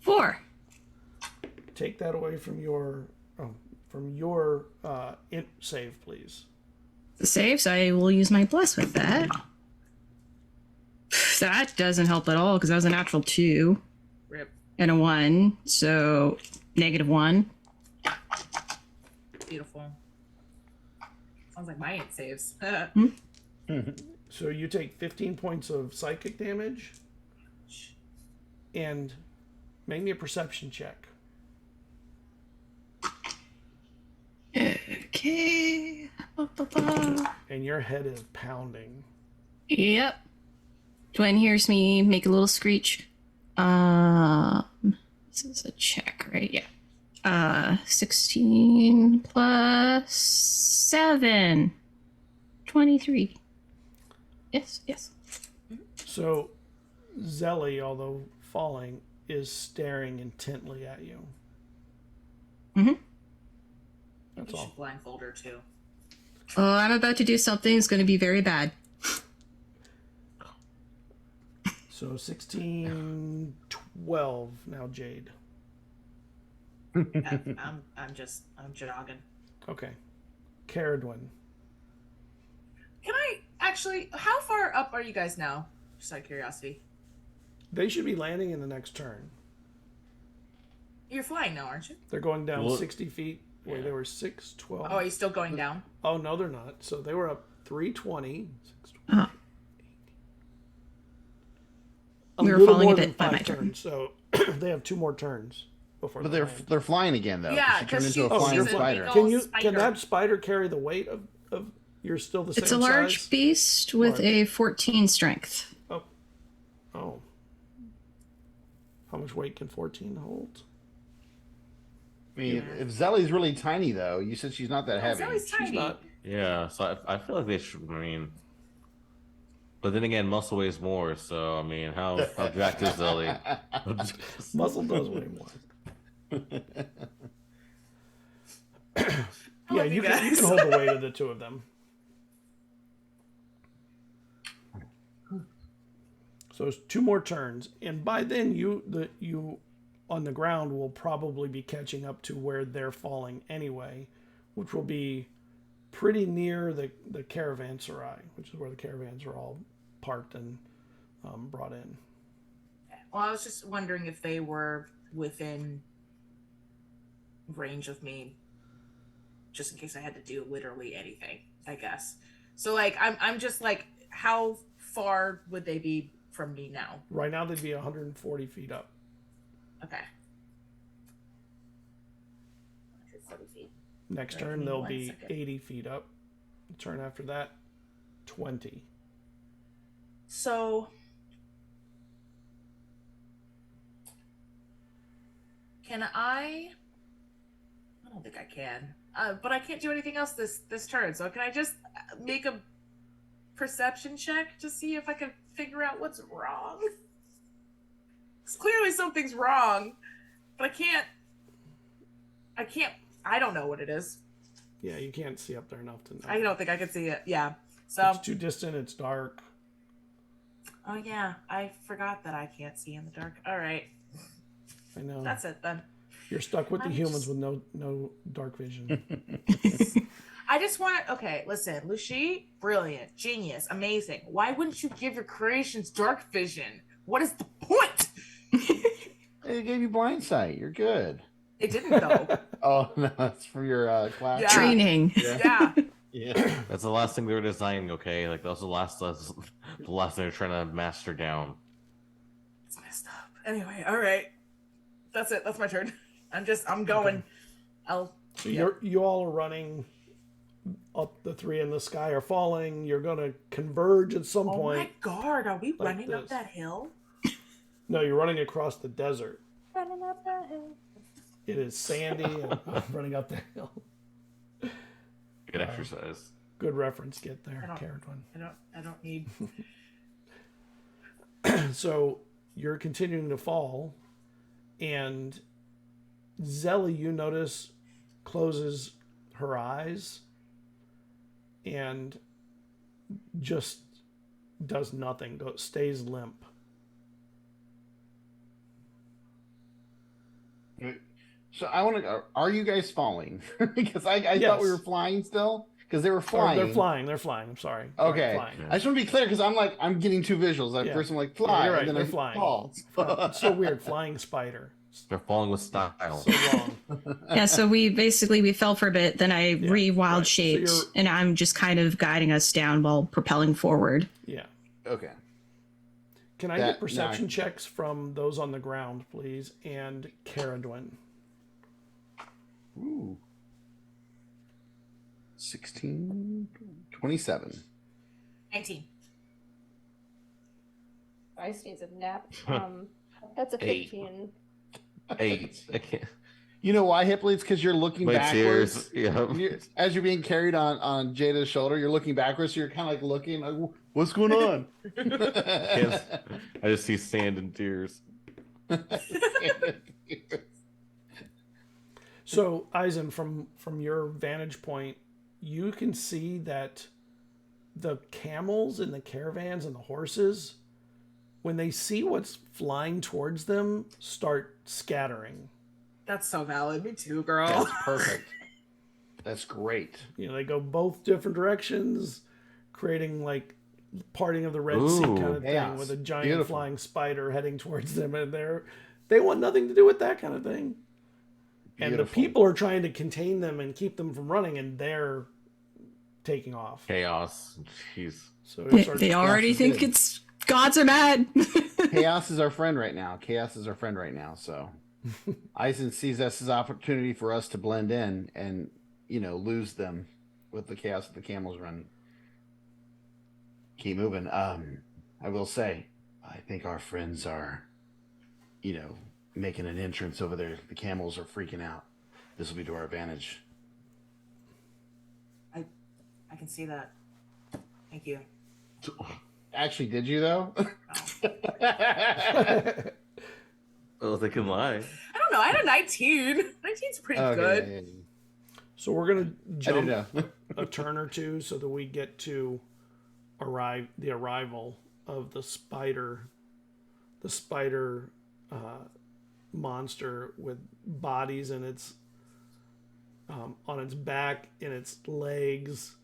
[SPEAKER 5] 4.
[SPEAKER 1] Take that away from your int save, please.
[SPEAKER 5] The save, so I will use my bless with that. That doesn't help at all because that was a natural 2
[SPEAKER 3] Rip.
[SPEAKER 5] and a 1, so -1.
[SPEAKER 3] Beautiful. Sounds like my int saves.
[SPEAKER 1] So you take 15 points of psychic damage, and make me a perception check.
[SPEAKER 5] Okay.
[SPEAKER 1] And your head is pounding.
[SPEAKER 5] Yep. Dwayne hears me make a little screech. This is a check, right? Yeah. 16 plus 7. 23. Yes.
[SPEAKER 1] So Zelly, although falling, is staring intently at you.
[SPEAKER 5] Mm-hmm.
[SPEAKER 1] That's
[SPEAKER 3] You
[SPEAKER 1] all.
[SPEAKER 3] should blindfold her too.
[SPEAKER 5] Oh, I'm about to do something that's going to be very bad.
[SPEAKER 1] So 16, 12 now, Jade.
[SPEAKER 3] I'm jogging.
[SPEAKER 1] Okay. Cerridwen.
[SPEAKER 3] Can I actually? How far up are you guys now? Just out of curiosity.
[SPEAKER 1] They should be landing in the next turn.
[SPEAKER 3] You're flying now, aren't you?
[SPEAKER 1] They're going down
[SPEAKER 4] Well,
[SPEAKER 1] 60 feet. Wait,
[SPEAKER 4] yeah.
[SPEAKER 1] they were 6, 12.
[SPEAKER 3] Oh, are you still going down?
[SPEAKER 1] Oh, no, they're not. So they were up 320. 6,
[SPEAKER 5] Oh.
[SPEAKER 1] a
[SPEAKER 5] We were
[SPEAKER 1] little
[SPEAKER 5] falling
[SPEAKER 1] more
[SPEAKER 5] a
[SPEAKER 1] than
[SPEAKER 5] bit by
[SPEAKER 1] 5
[SPEAKER 5] my turn.
[SPEAKER 1] turns. So they have 2 more turns before
[SPEAKER 6] But
[SPEAKER 1] they
[SPEAKER 6] they're
[SPEAKER 1] land.
[SPEAKER 6] they're flying again though.
[SPEAKER 3] Yeah,
[SPEAKER 6] she turned
[SPEAKER 3] 'cause
[SPEAKER 6] into a
[SPEAKER 3] she's
[SPEAKER 6] flying
[SPEAKER 1] a
[SPEAKER 6] spider.
[SPEAKER 3] big old-
[SPEAKER 1] Can that spider carry the weight of you're still the same
[SPEAKER 5] It's a large
[SPEAKER 1] size?
[SPEAKER 5] beast with
[SPEAKER 1] Large.
[SPEAKER 5] a 14 strength.
[SPEAKER 1] Oh. How much weight can 14 hold?
[SPEAKER 6] I mean, if Zelly's really tiny though, you said she's not that heavy.
[SPEAKER 3] Zelly's tiny.
[SPEAKER 1] She's not.
[SPEAKER 4] Yeah, so I feel like they should. I mean, but then again, muscle weighs more. So I mean, how jacked is Zelly?
[SPEAKER 1] Muscle does weigh more. Yeah,
[SPEAKER 3] love
[SPEAKER 1] you
[SPEAKER 3] you
[SPEAKER 1] can
[SPEAKER 3] guys.
[SPEAKER 1] hold the weight of the 2 of them. So it's 2 more turns, and by then you on the ground will probably be catching up to where they're falling anyway, which will be pretty near the caravanserai, which is where the caravans are all parked and brought in.
[SPEAKER 3] Well, I was just wondering if they were within range of me, just in case I had to do literally anything, I guess. So, like, I'm just like, how far would they be from me now?
[SPEAKER 1] Right now they'd be 140 feet up.
[SPEAKER 3] Okay. 140 feet.
[SPEAKER 1] Next
[SPEAKER 3] Right,
[SPEAKER 1] turn
[SPEAKER 3] give me
[SPEAKER 1] they'll
[SPEAKER 3] 1
[SPEAKER 1] be
[SPEAKER 3] second.
[SPEAKER 1] 80 feet up. The turn after that, 20.
[SPEAKER 3] So, can I don't think I can. But I can't do anything else this turn. So can I just make a perception check to see if I can figure out what's wrong? 'Cause clearly something's wrong, but I don't know what it is.
[SPEAKER 1] Yeah, you can't see up there enough to know.
[SPEAKER 3] I don't think I can see it. Yeah. So
[SPEAKER 1] It's too distant. It's dark.
[SPEAKER 3] Oh yeah, I forgot that I can't see in the dark. All right,
[SPEAKER 1] I know.
[SPEAKER 3] that's it then.
[SPEAKER 1] You're stuck with the
[SPEAKER 3] I'm
[SPEAKER 1] humans
[SPEAKER 3] just-
[SPEAKER 1] with no dark vision.
[SPEAKER 3] I just want to. Okay, listen, Lucy, brilliant, genius, amazing. Why wouldn't you give your creations dark vision? What is the point?
[SPEAKER 6] It gave you blind sight. You're good.
[SPEAKER 3] It didn't though.
[SPEAKER 6] Oh no, that's for your class.
[SPEAKER 3] Yeah.
[SPEAKER 5] Training.
[SPEAKER 3] Yeah.
[SPEAKER 6] Yeah.
[SPEAKER 4] That's the last thing they were designing. Okay, like that was the last thing they're trying to master down.
[SPEAKER 3] It's messed up. Anyway, all right. That's it. That's my turn. I'm going.
[SPEAKER 1] So you all are running up. The three in the sky are falling. You're gonna converge at some
[SPEAKER 3] Oh
[SPEAKER 1] point.
[SPEAKER 3] my god, are we
[SPEAKER 1] like
[SPEAKER 3] running up
[SPEAKER 1] this.
[SPEAKER 3] that hill?
[SPEAKER 1] No, you're running across the desert.
[SPEAKER 2] Running up that hill.
[SPEAKER 1] It is sandy and running up the hill.
[SPEAKER 4] Good exercise.
[SPEAKER 1] Good reference. Get there,
[SPEAKER 3] I don't-
[SPEAKER 1] Cerridwen.
[SPEAKER 3] I don't need.
[SPEAKER 1] So you're continuing to fall, and Zelly, you notice, closes her eyes and just does nothing. Stays limp.
[SPEAKER 6] So I want to. Are you guys falling? Because I
[SPEAKER 1] Yes.
[SPEAKER 6] thought we were flying still. Because they were flying.
[SPEAKER 1] They're flying. They're flying. I'm sorry. They're
[SPEAKER 6] Okay.
[SPEAKER 1] flying.
[SPEAKER 6] I just want to be clear because I'm getting two visuals. At
[SPEAKER 1] Yeah.
[SPEAKER 6] first I'm like
[SPEAKER 1] Yeah,
[SPEAKER 6] fly,
[SPEAKER 1] you're right.
[SPEAKER 6] and then
[SPEAKER 1] They're
[SPEAKER 6] I
[SPEAKER 1] flying.
[SPEAKER 6] fall.
[SPEAKER 1] It's so weird. Flying spider.
[SPEAKER 4] They're falling with style.
[SPEAKER 1] So wrong.
[SPEAKER 5] Yeah, so we fell for a bit, then I re-wild
[SPEAKER 1] right. So
[SPEAKER 5] shaped,
[SPEAKER 1] you're-
[SPEAKER 5] and I'm just kind of guiding us down while propelling forward.
[SPEAKER 1] Yeah.
[SPEAKER 6] Okay.
[SPEAKER 1] Can I
[SPEAKER 6] That-
[SPEAKER 1] get perception checks from those on the ground, please? And Cerridwen.
[SPEAKER 6] Ooh. 16, 27.
[SPEAKER 3] 19.
[SPEAKER 2] I sneeze a nap. That's a
[SPEAKER 4] 8.
[SPEAKER 2] 15.
[SPEAKER 4] 8. I can't.
[SPEAKER 6] You know why, Hipley? It's because you're looking
[SPEAKER 4] My
[SPEAKER 6] backwards.
[SPEAKER 4] tears. Yeah.
[SPEAKER 6] As you're being carried on Jada's shoulder, you're looking backwards. So you're kind of like looking, like, what's going on?
[SPEAKER 4] Yes. I just see sand and tears.
[SPEAKER 1] So, Eizen, from your vantage point, you can see that the camels and the caravans and the horses, when they see what's flying towards them, start scattering.
[SPEAKER 3] That's so valid. Me too, girl.
[SPEAKER 6] That's perfect. That's great.
[SPEAKER 1] You know, they go both different directions, creating like parting of the Red Sea
[SPEAKER 4] Ooh,
[SPEAKER 1] kind of thing,
[SPEAKER 6] chaos.
[SPEAKER 1] with a giant
[SPEAKER 6] Beautiful.
[SPEAKER 1] flying spider heading towards them, and they want nothing to do with that kind of thing. And the
[SPEAKER 6] Beautiful.
[SPEAKER 1] people are trying to contain them and keep them from running, and they're taking off.
[SPEAKER 4] Chaos. Jeez.
[SPEAKER 1] So
[SPEAKER 5] They,
[SPEAKER 1] it starts
[SPEAKER 5] they already
[SPEAKER 6] is
[SPEAKER 5] think
[SPEAKER 6] good.
[SPEAKER 5] it's gods are mad.
[SPEAKER 6] Chaos is our friend right now. Chaos is our friend right now. So Eizen sees this as an opportunity for us to blend in and, lose them with the chaos that the camels run. Keep moving. I will say, I think our friends are, making an entrance over there. The camels are freaking out. This will be to our advantage.
[SPEAKER 3] I can see that. Thank you.
[SPEAKER 6] Actually, did you though?
[SPEAKER 4] Well, they can lie.
[SPEAKER 3] I don't know. I had a 19. 19's pretty good.
[SPEAKER 6] Okay.
[SPEAKER 1] So we're gonna
[SPEAKER 6] I didn't
[SPEAKER 1] jump
[SPEAKER 6] know.
[SPEAKER 1] a turn or two so that we get to the arrival of the spider monster with bodies in its on its back, in its legs,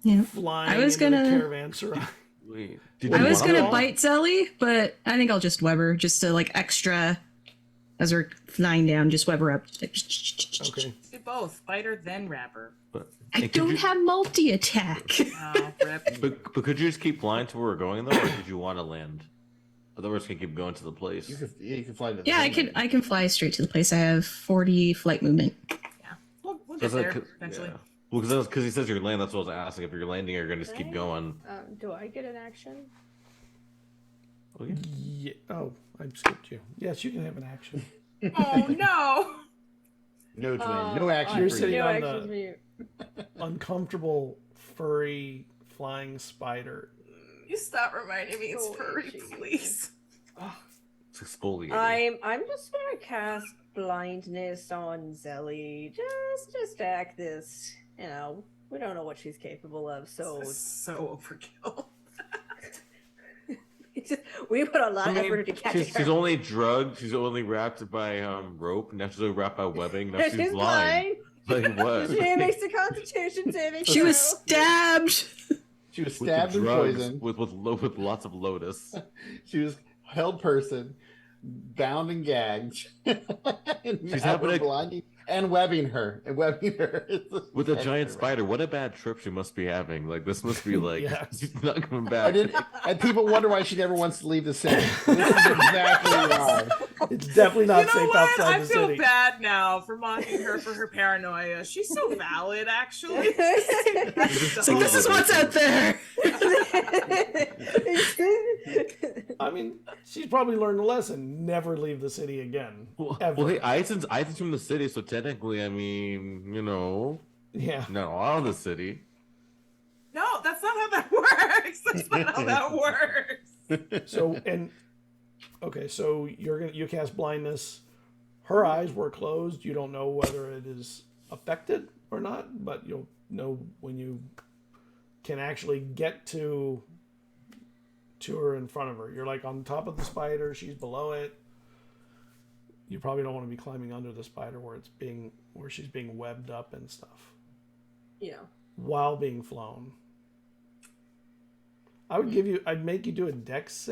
[SPEAKER 5] Yeah.
[SPEAKER 1] flying
[SPEAKER 5] I was
[SPEAKER 1] into
[SPEAKER 5] gonna-
[SPEAKER 1] the caravanserai.
[SPEAKER 4] Wait.
[SPEAKER 5] I was
[SPEAKER 1] want
[SPEAKER 5] gonna
[SPEAKER 1] to-
[SPEAKER 5] bite Zelly, but I think I'll just web her, just to like extra, as we're flying down, just web her up.
[SPEAKER 1] Okay.
[SPEAKER 3] Do both. Fighter, then rapper.
[SPEAKER 4] But,
[SPEAKER 5] I
[SPEAKER 4] could
[SPEAKER 5] don't
[SPEAKER 4] you,
[SPEAKER 5] have multi-attack.
[SPEAKER 3] Oh, rip.
[SPEAKER 4] but could you just keep flying to where we're going though, or did you want to land? Otherwise, we can keep going to the place.
[SPEAKER 6] You can fly to the
[SPEAKER 5] Yeah, I can fly straight to the place. I have 40 flight movement.
[SPEAKER 3] Yeah. We'll get
[SPEAKER 4] Does that-
[SPEAKER 3] there eventually.
[SPEAKER 4] yeah. Well, because he says you're landing. That's what I was asking. If you're landing, you're gonna just keep going.
[SPEAKER 2] Do I get an action?
[SPEAKER 4] Oh, yeah.
[SPEAKER 1] Yeah. Oh, I skipped you. Yes, you can have an action.
[SPEAKER 3] Oh, no.
[SPEAKER 6] No twin. No action.
[SPEAKER 1] You're
[SPEAKER 6] for
[SPEAKER 1] sitting
[SPEAKER 6] you.
[SPEAKER 2] No
[SPEAKER 1] on
[SPEAKER 2] action
[SPEAKER 1] the-
[SPEAKER 2] for you.
[SPEAKER 1] Uncomfortable, furry, flying spider.
[SPEAKER 3] You stop reminding me it's
[SPEAKER 2] Oh,
[SPEAKER 3] furry,
[SPEAKER 2] jeez.
[SPEAKER 3] please.
[SPEAKER 4] It's exfoliating.
[SPEAKER 2] I'm just gonna cast blindness on Zelly. Just to act this. We don't know what she's capable of, so
[SPEAKER 3] This is so overkill.
[SPEAKER 2] We put a lot
[SPEAKER 4] I
[SPEAKER 2] of
[SPEAKER 4] mean,
[SPEAKER 2] effort into catching
[SPEAKER 4] she's
[SPEAKER 2] her.
[SPEAKER 4] only drugged. She's only wrapped by rope. Now she's only wrapped by webbing. Now she's
[SPEAKER 2] She's
[SPEAKER 4] blind. Like what?
[SPEAKER 2] She makes a Constitution saving
[SPEAKER 5] She was
[SPEAKER 2] throw.
[SPEAKER 5] stabbed.
[SPEAKER 6] She was
[SPEAKER 4] With the
[SPEAKER 6] stabbed and
[SPEAKER 4] drugs,
[SPEAKER 6] poisoned.
[SPEAKER 4] with lots of lotus.
[SPEAKER 6] She was held person, bound and gagged. And
[SPEAKER 4] She's
[SPEAKER 6] now
[SPEAKER 4] having
[SPEAKER 6] we're
[SPEAKER 4] a-
[SPEAKER 6] blinding and webbing her.
[SPEAKER 4] With a giant spider. What a bad trip she must be having. Like this must be like
[SPEAKER 1] Yes.
[SPEAKER 4] she's not coming back.
[SPEAKER 6] And people wonder why she never wants to leave the city. This is exactly why.
[SPEAKER 1] It's definitely not
[SPEAKER 3] You know
[SPEAKER 1] safe
[SPEAKER 3] what?
[SPEAKER 1] outside
[SPEAKER 3] I
[SPEAKER 1] the
[SPEAKER 3] feel
[SPEAKER 1] city.
[SPEAKER 3] bad now for mocking her for her paranoia. She's so valid, actually.
[SPEAKER 5] It's like, this is what's out there.
[SPEAKER 1] I mean, she's probably learned a lesson. Never leave the city again. Ever.
[SPEAKER 4] Well, hey, Eizen's from the city, so technically, I mean,
[SPEAKER 1] Yeah.
[SPEAKER 4] not all of the city.
[SPEAKER 3] No, that's not how that works. That's not how that works.
[SPEAKER 1] So you cast blindness. Her eyes were closed. You don't know whether it is affected or not, but you'll know when you can actually get to her in front of her. You're like on top of the spider, she's below it. You probably don't want to be climbing under the spider where she's being webbed up and stuff
[SPEAKER 2] Yeah.
[SPEAKER 1] while being flown. I'd make you do a dex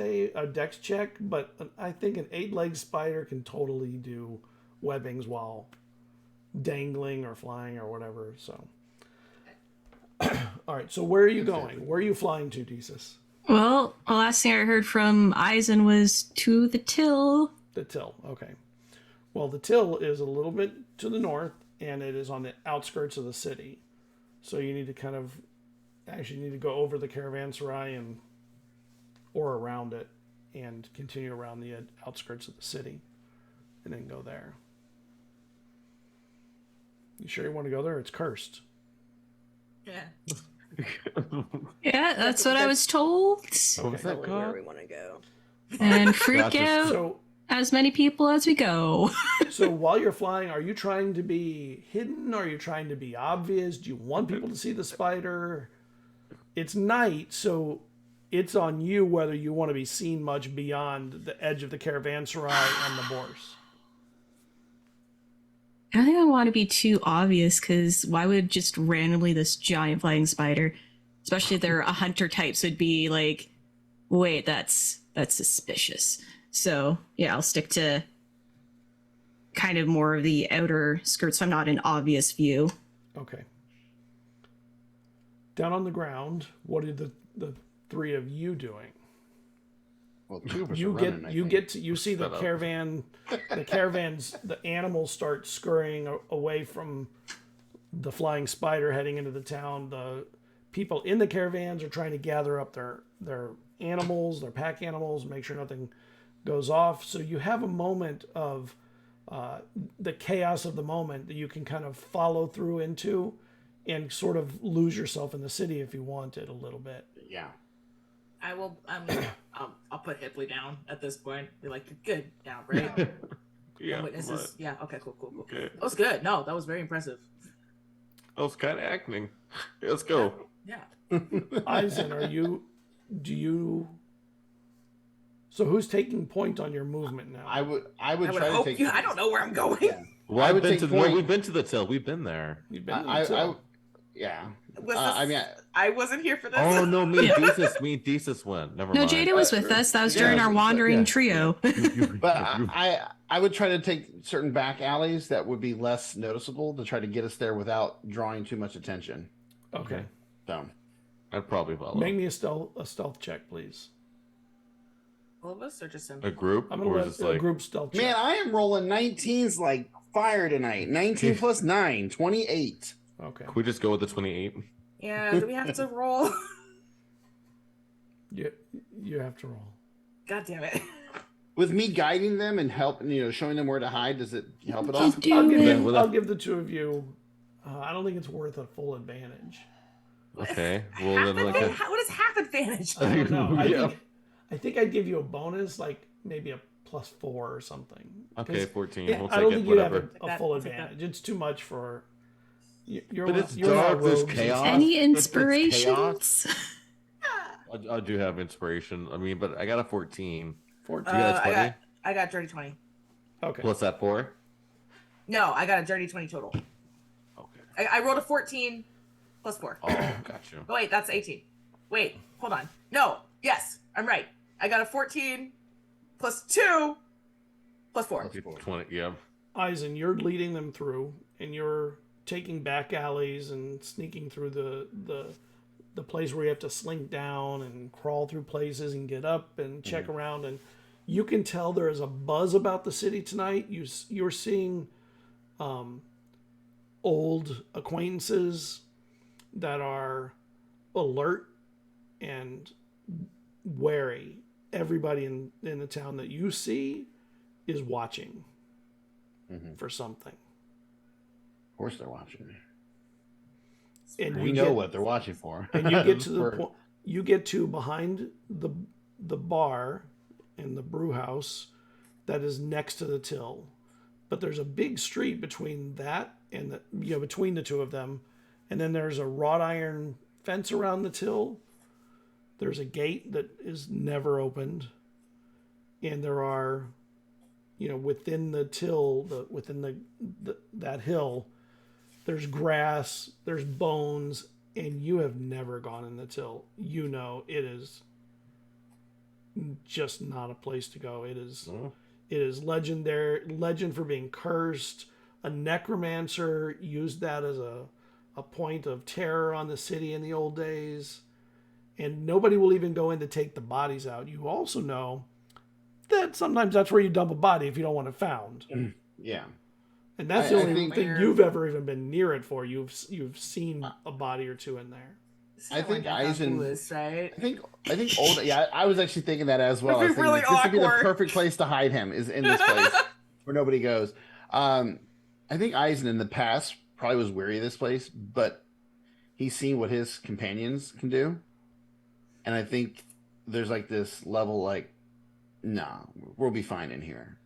[SPEAKER 1] check, but I think an 8-legged spider can totally do webbings while dangling or flying or whatever. So, all right. So where are you going? Where are you flying to, Desus?
[SPEAKER 5] Well, the last thing I heard from Eizen was to the till.
[SPEAKER 1] The Till. Okay. Well, the Till is a little bit to the north, and it is on the outskirts of the city. So you need to go over the caravanserai or around it and continue around the outskirts of the city and then go there. You sure you want to go there? It's cursed.
[SPEAKER 3] Yeah.
[SPEAKER 5] Yeah, that's what I was told.
[SPEAKER 4] What was that
[SPEAKER 2] Definitely where
[SPEAKER 4] called?
[SPEAKER 2] we want to go.
[SPEAKER 5] And freak
[SPEAKER 4] Gotcha.
[SPEAKER 5] out
[SPEAKER 1] So
[SPEAKER 5] as many people as we go.
[SPEAKER 1] so while you're flying, are you trying to be hidden? Are you trying to be obvious? Do you want people to see the spider? It's night, so it's on you whether you want to be seen much beyond the edge of the caravanserai and the bourse.
[SPEAKER 5] I don't think I want to be too obvious, because why would just randomly this giant flying spider, especially if they're a hunter types, would be like, wait, that's suspicious. So yeah, I'll stick to kind of more of the outer skirts, so I'm not in obvious view.
[SPEAKER 1] Okay. Down on the ground, what are the three of you doing?
[SPEAKER 6] Well, two of us
[SPEAKER 1] You
[SPEAKER 6] are running, I think.
[SPEAKER 1] you see the caravans, the animals start scurrying away from the flying spider heading into the town. The people in the caravans are trying to gather up their animals, their pack animals, make sure nothing goes off. So you have a moment of the chaos of the moment that you can kind of follow through into and sort of lose yourself in the city if you wanted a little bit.
[SPEAKER 6] Yeah.
[SPEAKER 3] I'll put Hipley down at this point. Be like, you're good now, right?
[SPEAKER 4] Yeah.
[SPEAKER 3] Witnesses.
[SPEAKER 4] but
[SPEAKER 3] Yeah. Okay. Cool.
[SPEAKER 4] Okay.
[SPEAKER 3] That was good. No, that was very impressive.
[SPEAKER 4] I was kind of acting. Let's go.
[SPEAKER 3] Yeah.
[SPEAKER 1] Eizen, so who's taking point on your movement now?
[SPEAKER 6] I would
[SPEAKER 3] I would
[SPEAKER 6] try to
[SPEAKER 3] hope
[SPEAKER 6] take.
[SPEAKER 3] you. I don't know where I'm going.
[SPEAKER 6] Yeah.
[SPEAKER 4] Well,
[SPEAKER 6] I
[SPEAKER 4] I've
[SPEAKER 6] would
[SPEAKER 4] been
[SPEAKER 6] take
[SPEAKER 4] to
[SPEAKER 6] point.
[SPEAKER 4] we've been to the till. We've been there.
[SPEAKER 1] You've been
[SPEAKER 6] Yeah.
[SPEAKER 3] Was
[SPEAKER 6] I
[SPEAKER 3] this-
[SPEAKER 6] mean,
[SPEAKER 3] I wasn't here for this.
[SPEAKER 4] Oh no, me and Desus went. Never
[SPEAKER 5] No,
[SPEAKER 4] mind.
[SPEAKER 5] Jada was with us. That was
[SPEAKER 6] yeah,
[SPEAKER 5] during our wandering
[SPEAKER 6] yeah.
[SPEAKER 5] trio.
[SPEAKER 6] but I would try to take certain back alleys that would be less noticeable to try to get us there without drawing too much attention.
[SPEAKER 1] Okay.
[SPEAKER 6] So
[SPEAKER 4] I'd probably follow.
[SPEAKER 1] Make me a stealth check, please.
[SPEAKER 3] All of us, or just him?
[SPEAKER 4] A group,
[SPEAKER 1] I'm gonna
[SPEAKER 4] or
[SPEAKER 1] let
[SPEAKER 4] is this
[SPEAKER 1] a
[SPEAKER 4] like
[SPEAKER 1] group stealth check.
[SPEAKER 6] man, I am rolling 19s like fire tonight. 19 plus 9, 28.
[SPEAKER 1] Okay.
[SPEAKER 4] Can we just go with the 28?
[SPEAKER 3] Yeah. Do we have to roll?
[SPEAKER 1] You have to roll.
[SPEAKER 3] God damn it.
[SPEAKER 6] With me guiding them and showing them where to hide, does it help at all?
[SPEAKER 5] Do
[SPEAKER 1] I'll give,
[SPEAKER 5] it.
[SPEAKER 1] you, I'll give the two of you. I don't think it's worth a full advantage.
[SPEAKER 4] Okay. Well,
[SPEAKER 3] Half
[SPEAKER 4] then like
[SPEAKER 3] advantage? What is half advantage?
[SPEAKER 1] I don't know.
[SPEAKER 4] Yeah.
[SPEAKER 1] I think I'd give you a bonus, like maybe a +4 or something.
[SPEAKER 4] Okay,
[SPEAKER 1] 'Cause,
[SPEAKER 4] 14.
[SPEAKER 1] yeah,
[SPEAKER 4] We'll
[SPEAKER 1] I
[SPEAKER 4] take
[SPEAKER 1] don't
[SPEAKER 4] it.
[SPEAKER 1] think you'd have
[SPEAKER 4] Whatever.
[SPEAKER 1] a full
[SPEAKER 3] I'll take that.
[SPEAKER 1] advantage. It's too much for. You're
[SPEAKER 4] But it's
[SPEAKER 1] you're not
[SPEAKER 4] dark, there's
[SPEAKER 1] rogues.
[SPEAKER 4] chaos.
[SPEAKER 5] Any
[SPEAKER 4] It's chaos.
[SPEAKER 5] inspirations?
[SPEAKER 4] I do have inspiration. I mean, but I got a 14.
[SPEAKER 1] 14.
[SPEAKER 4] You got a 20?
[SPEAKER 3] I got dirty 20.
[SPEAKER 1] Okay.
[SPEAKER 4] Plus that 4?
[SPEAKER 3] No, I got a dirty 20 total.
[SPEAKER 4] Okay.
[SPEAKER 3] I rolled a 14 plus 4.
[SPEAKER 4] Oh, gotcha.
[SPEAKER 3] Oh, wait, that's 18. Wait, hold on. No, yes, I'm right. I got a 14 plus 2 plus 4.
[SPEAKER 4] Okay, 20, yeah.
[SPEAKER 1] Eizen, you're leading them through, and you're taking back alleys and sneaking through the place where you have to slink down and crawl through places and get up and check around. And you can tell there is a buzz about the city tonight. You're seeing old acquaintances that are alert and wary. Everybody in the town that you see is watching for something.
[SPEAKER 6] Of course they're watching.
[SPEAKER 1] And
[SPEAKER 6] We know what they're watching for.
[SPEAKER 1] And you get to the point. You get to behind the bar in the brew house that is next to the till, but there's a big street between that and between the two of them, and then there's a wrought iron fence around the till. There's a gate that is never opened, and there are, within the till, within that hill, there's grass, there's bones, and you have never gone in the till. It is just not a place to go. It is legend for being cursed. A necromancer used that as a point of terror on the city in the old days. And nobody will even go in to take the bodies out. You also know that sometimes that's where you dump a body if you don't want it found.
[SPEAKER 6] Yeah.
[SPEAKER 1] And that's the only thing you've ever even been near it for. You've seen a body or two in there.
[SPEAKER 6] I think Eizen.
[SPEAKER 3] Right?
[SPEAKER 6] I think old. Yeah, I was actually thinking that as well.
[SPEAKER 3] It'd be really
[SPEAKER 6] this would be the
[SPEAKER 3] awkward.
[SPEAKER 6] perfect place to hide him. Is in this place where nobody goes. I think Eizen in the past probably was wary of this place, but he's seen what his companions can do, and I think there's like this level, like, nah, we'll be fine in here.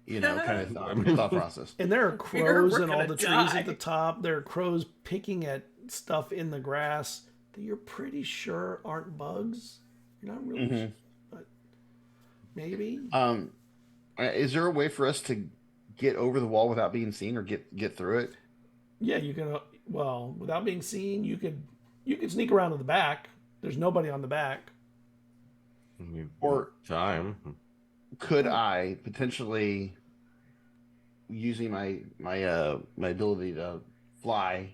[SPEAKER 6] Kind of thought process.
[SPEAKER 1] And there are crows in all the trees
[SPEAKER 3] die.
[SPEAKER 1] at the top. There are crows picking at stuff in the grass that you're pretty sure aren't bugs. You're not really sure, but maybe.
[SPEAKER 6] Is there a way for us to get over the wall without being seen, or get through it?
[SPEAKER 1] Yeah, you can. Well, without being seen, you could sneak around to the back. There's nobody on the back.
[SPEAKER 6] Or
[SPEAKER 4] time.
[SPEAKER 6] Could I potentially, using my ability to fly,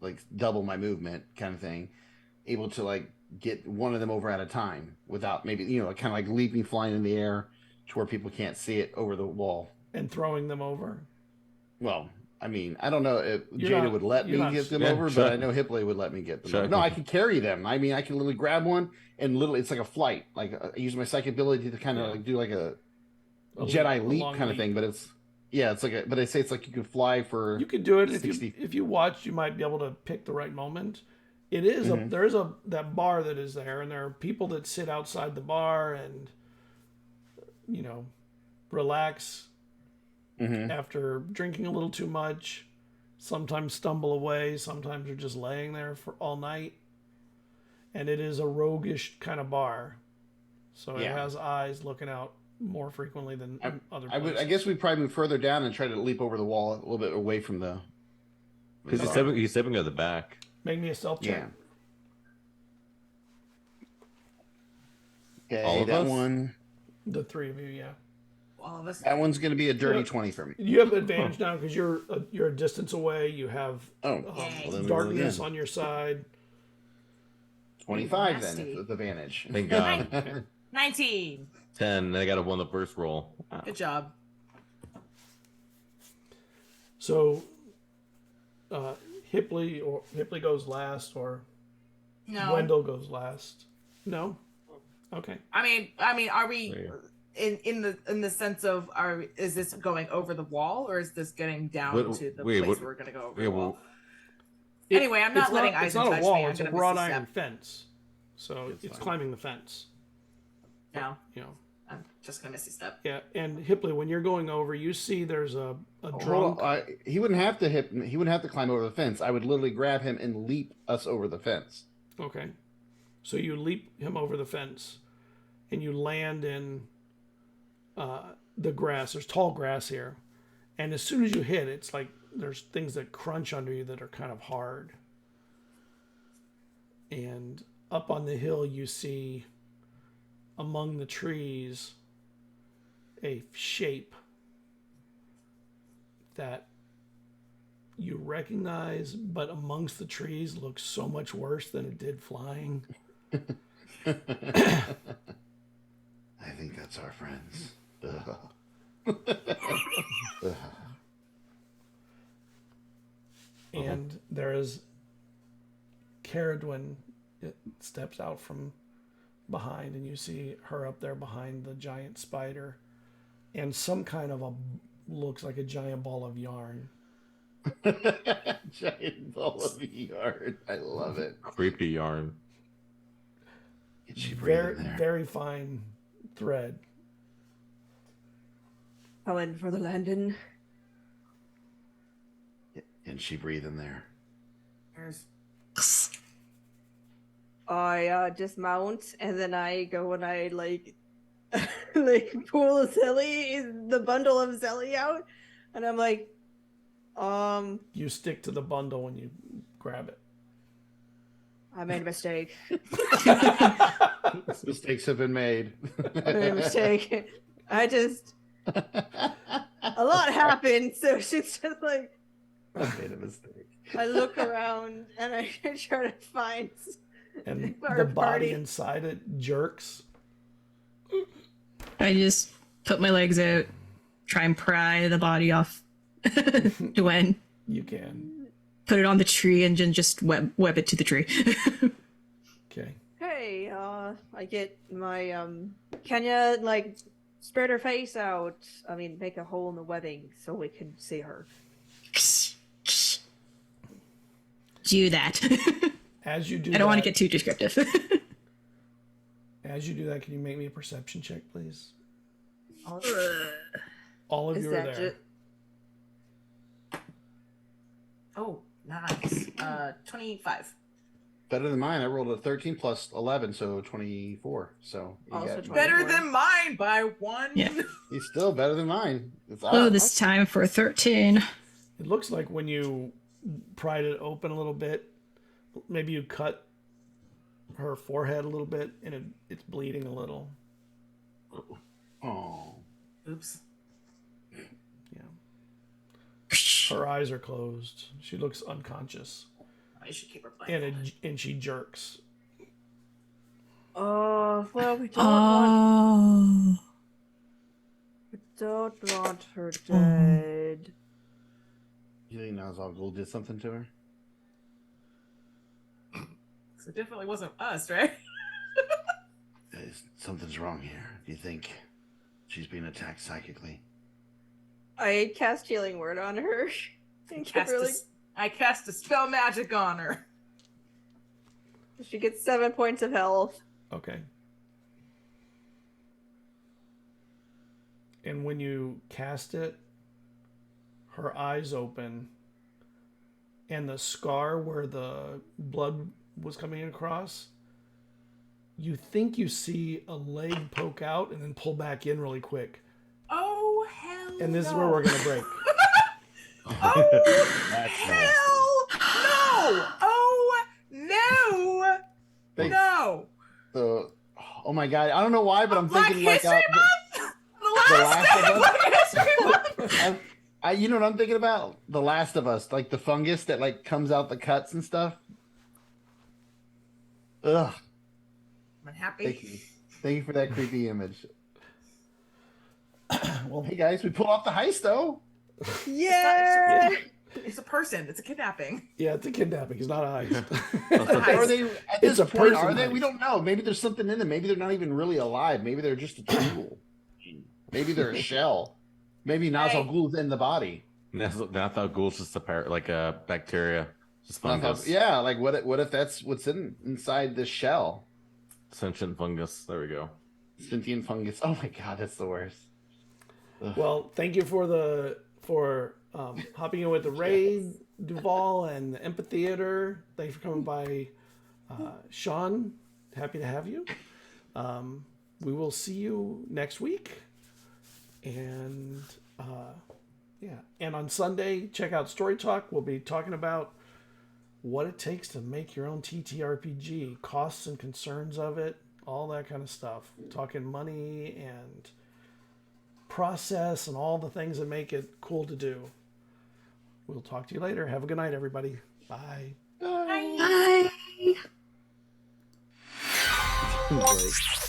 [SPEAKER 6] like double my movement kind of thing, able to like get one of them over at a time without maybe kind of like leaping, flying in the air to where people can't see it over the wall
[SPEAKER 1] And throwing them over.
[SPEAKER 6] Well, I mean, I don't know if Jada would let me get them over,
[SPEAKER 4] sure.
[SPEAKER 6] but I know Hipley would let me get them
[SPEAKER 4] Sure.
[SPEAKER 6] over. No, I can carry them. I mean, I can literally grab one and literally, it's like a flight. Like I use my psychic ability to kind of like do like a Jedi leap kind of thing, but it's like but I say it's like you can fly for.
[SPEAKER 1] You could do it
[SPEAKER 6] 60.
[SPEAKER 1] if you watch. You might be able to pick the right moment. It is there is that bar that is there, and there are people that sit outside the bar and relax after drinking a little too much. Sometimes stumble away. Sometimes they're just laying there for all night. And it is a roguish kind of bar, so it has eyes looking out more frequently than other places.
[SPEAKER 6] I guess we'd probably move further down and try to leap over the wall a little bit away from the.
[SPEAKER 4] Because he's stepping at the back.
[SPEAKER 1] Make me a stealth check.
[SPEAKER 6] Yeah.
[SPEAKER 4] All
[SPEAKER 6] Okay,
[SPEAKER 4] of
[SPEAKER 6] that
[SPEAKER 4] us?
[SPEAKER 6] one.
[SPEAKER 1] The three of you, yeah.
[SPEAKER 3] All of us.
[SPEAKER 6] That one's going to be a dirty 20 for me.
[SPEAKER 1] You have advantage now because you're a distance away. You have
[SPEAKER 6] Oh, well, then we roll
[SPEAKER 1] darkness
[SPEAKER 6] again.
[SPEAKER 1] on your side.
[SPEAKER 6] 25
[SPEAKER 3] Nasty.
[SPEAKER 6] then with advantage.
[SPEAKER 4] Thank God.
[SPEAKER 3] 19.
[SPEAKER 4] 10. I got a 1 the first roll.
[SPEAKER 3] Good job.
[SPEAKER 1] So, Hipley goes last, or
[SPEAKER 3] No.
[SPEAKER 1] Wendell goes last. No. Okay.
[SPEAKER 3] I mean, are we in the sense of is this going over the wall, or is this getting down to the place we're going to go over the wall? Anyway, I'm not letting Eizen
[SPEAKER 1] It's not
[SPEAKER 3] touch
[SPEAKER 1] a wall.
[SPEAKER 3] me. I'm
[SPEAKER 1] It's a
[SPEAKER 3] gonna miss
[SPEAKER 1] wrought
[SPEAKER 3] a
[SPEAKER 1] iron
[SPEAKER 3] step.
[SPEAKER 1] fence. So it's climbing the fence.
[SPEAKER 3] No,
[SPEAKER 1] I'm
[SPEAKER 3] just gonna miss a step.
[SPEAKER 1] Yeah, and Hipley, when you're going over, you see there's a drunk.
[SPEAKER 6] He wouldn't have to He wouldn't have to climb over the fence. I would literally grab him and leap us over the fence.
[SPEAKER 1] Okay. So you leap him over the fence, and you land in the grass. There's tall grass here, and as soon as you hit, it's like there's things that crunch under you that are kind of hard. And up on the hill, you see among the trees a shape that you recognize, but amongst the trees looks so much worse than it did flying.
[SPEAKER 6] I think that's our friends.
[SPEAKER 1] And there is Cerridwen steps out from behind, and you see her up there behind the giant spider, and some kind of looks like a giant ball of yarn.
[SPEAKER 6] Giant ball of yarn. I love it.
[SPEAKER 4] Creepy yarn.
[SPEAKER 6] Can she breathe
[SPEAKER 1] Very,
[SPEAKER 6] in there?
[SPEAKER 1] very fine thread.
[SPEAKER 2] Coming for the landing.
[SPEAKER 6] Can she breathe in there?
[SPEAKER 3] There's
[SPEAKER 2] I dismount and then I go and I like like pull the bundle of Zelly out, and I'm like,
[SPEAKER 1] You stick to the bundle when you grab it.
[SPEAKER 2] I made a mistake.
[SPEAKER 6] Mistakes have been made.
[SPEAKER 2] I made a mistake. I just a lot happened, so she's just like,
[SPEAKER 6] I made a mistake.
[SPEAKER 2] I look around and I try to find
[SPEAKER 1] And
[SPEAKER 2] our
[SPEAKER 1] the body
[SPEAKER 2] party.
[SPEAKER 1] inside it jerks.
[SPEAKER 5] I just put my legs out, try and pry the body off Dwayne,
[SPEAKER 1] You can.
[SPEAKER 5] put it on the tree, and then just web it to the tree.
[SPEAKER 1] Okay.
[SPEAKER 2] Hey, I get my can you like spread her face out? I mean, make a hole in the webbing so we can see her.
[SPEAKER 5] Do that.
[SPEAKER 1] As you do
[SPEAKER 5] I don't want to get too descriptive.
[SPEAKER 1] As you do that, can you make me a perception check, please?
[SPEAKER 2] Oh,
[SPEAKER 1] All of
[SPEAKER 2] is
[SPEAKER 1] you are
[SPEAKER 2] that
[SPEAKER 1] there.
[SPEAKER 3] oh, nice. 25.
[SPEAKER 6] Better than mine. I rolled a 13 plus 11, so 24. So you
[SPEAKER 2] Also
[SPEAKER 6] got
[SPEAKER 2] 24.
[SPEAKER 3] Better than mine by one.
[SPEAKER 5] Yeah.
[SPEAKER 6] He's still better than mine. It's
[SPEAKER 5] Oh,
[SPEAKER 6] odd.
[SPEAKER 5] this time for 13.
[SPEAKER 1] It looks like when you pried it open a little bit, maybe you cut her forehead a little bit, and it's bleeding a little.
[SPEAKER 6] Oh.
[SPEAKER 3] Oops.
[SPEAKER 1] Yeah. Her eyes are closed. She looks unconscious,
[SPEAKER 3] I should keep her playing.
[SPEAKER 1] and she jerks.
[SPEAKER 2] Oh, well, we
[SPEAKER 5] Oh.
[SPEAKER 2] don't want her dead.
[SPEAKER 6] You think Nazal Ghul did something to her?
[SPEAKER 3] So it definitely wasn't us, right?
[SPEAKER 6] Something's wrong here. Do you think she's being attacked psychically?
[SPEAKER 2] I cast healing word on her.
[SPEAKER 3] I cast a spell magic on her.
[SPEAKER 2] She gets 7 points of health.
[SPEAKER 1] Okay. And when you cast it, her eyes open, and the scar where the blood was coming across, you think you see a leg poke out and then pull back in really quick.
[SPEAKER 3] Oh, hell
[SPEAKER 1] And this is
[SPEAKER 3] no.
[SPEAKER 1] where we're going to break.
[SPEAKER 3] Oh,
[SPEAKER 6] That's
[SPEAKER 3] hell no! Oh, no!
[SPEAKER 6] Thanks.
[SPEAKER 3] No!
[SPEAKER 6] Oh my god! I don't know why, but I'm
[SPEAKER 3] Black
[SPEAKER 6] thinking like
[SPEAKER 3] History Month? The last
[SPEAKER 6] Last
[SPEAKER 3] day
[SPEAKER 6] of
[SPEAKER 3] of Black History Month?
[SPEAKER 6] you know what I'm thinking about? The Last of Us, like the fungus that like comes out the cuts and stuff. Ugh.
[SPEAKER 3] I'm happy.
[SPEAKER 6] Thank you for that creepy image.
[SPEAKER 1] Well,
[SPEAKER 6] Hey guys, we pulled off the heist though.
[SPEAKER 2] Yeah!
[SPEAKER 3] It's a person. It's a kidnapping.
[SPEAKER 1] yeah, it's a kidnapping. It's not a heist.
[SPEAKER 6] Are they at
[SPEAKER 1] It's
[SPEAKER 6] this
[SPEAKER 1] a
[SPEAKER 6] point?
[SPEAKER 1] person
[SPEAKER 6] Are they?
[SPEAKER 1] heist.
[SPEAKER 6] We don't know. Maybe there's something in them. Maybe they're not even really alive. Maybe they're just a tool. Maybe they're a shell. Maybe Nazal Ghul's in the body.
[SPEAKER 4] Nathal Ghul's just like a bacteria. Just fungus.
[SPEAKER 6] Yeah, like what if that's what's inside this shell?
[SPEAKER 4] Sentient fungus. There we go.
[SPEAKER 6] Sentient fungus. Oh my god, that's the worst. Ugh.
[SPEAKER 1] Well, thank you for hopping in with the raid, Duval, and the amphitheater. Thanks for coming by, Sean happy to have you. We will see you next week. And and on Sunday, check out Story Talk. We'll be talking about what it takes to make your own TTRPG, costs and concerns of it, all that kind of stuff. Talking money and process and all the things that make it cool to do. We'll talk to you later. Have a good night, everybody. Bye.
[SPEAKER 5] Bye.
[SPEAKER 4] Blake.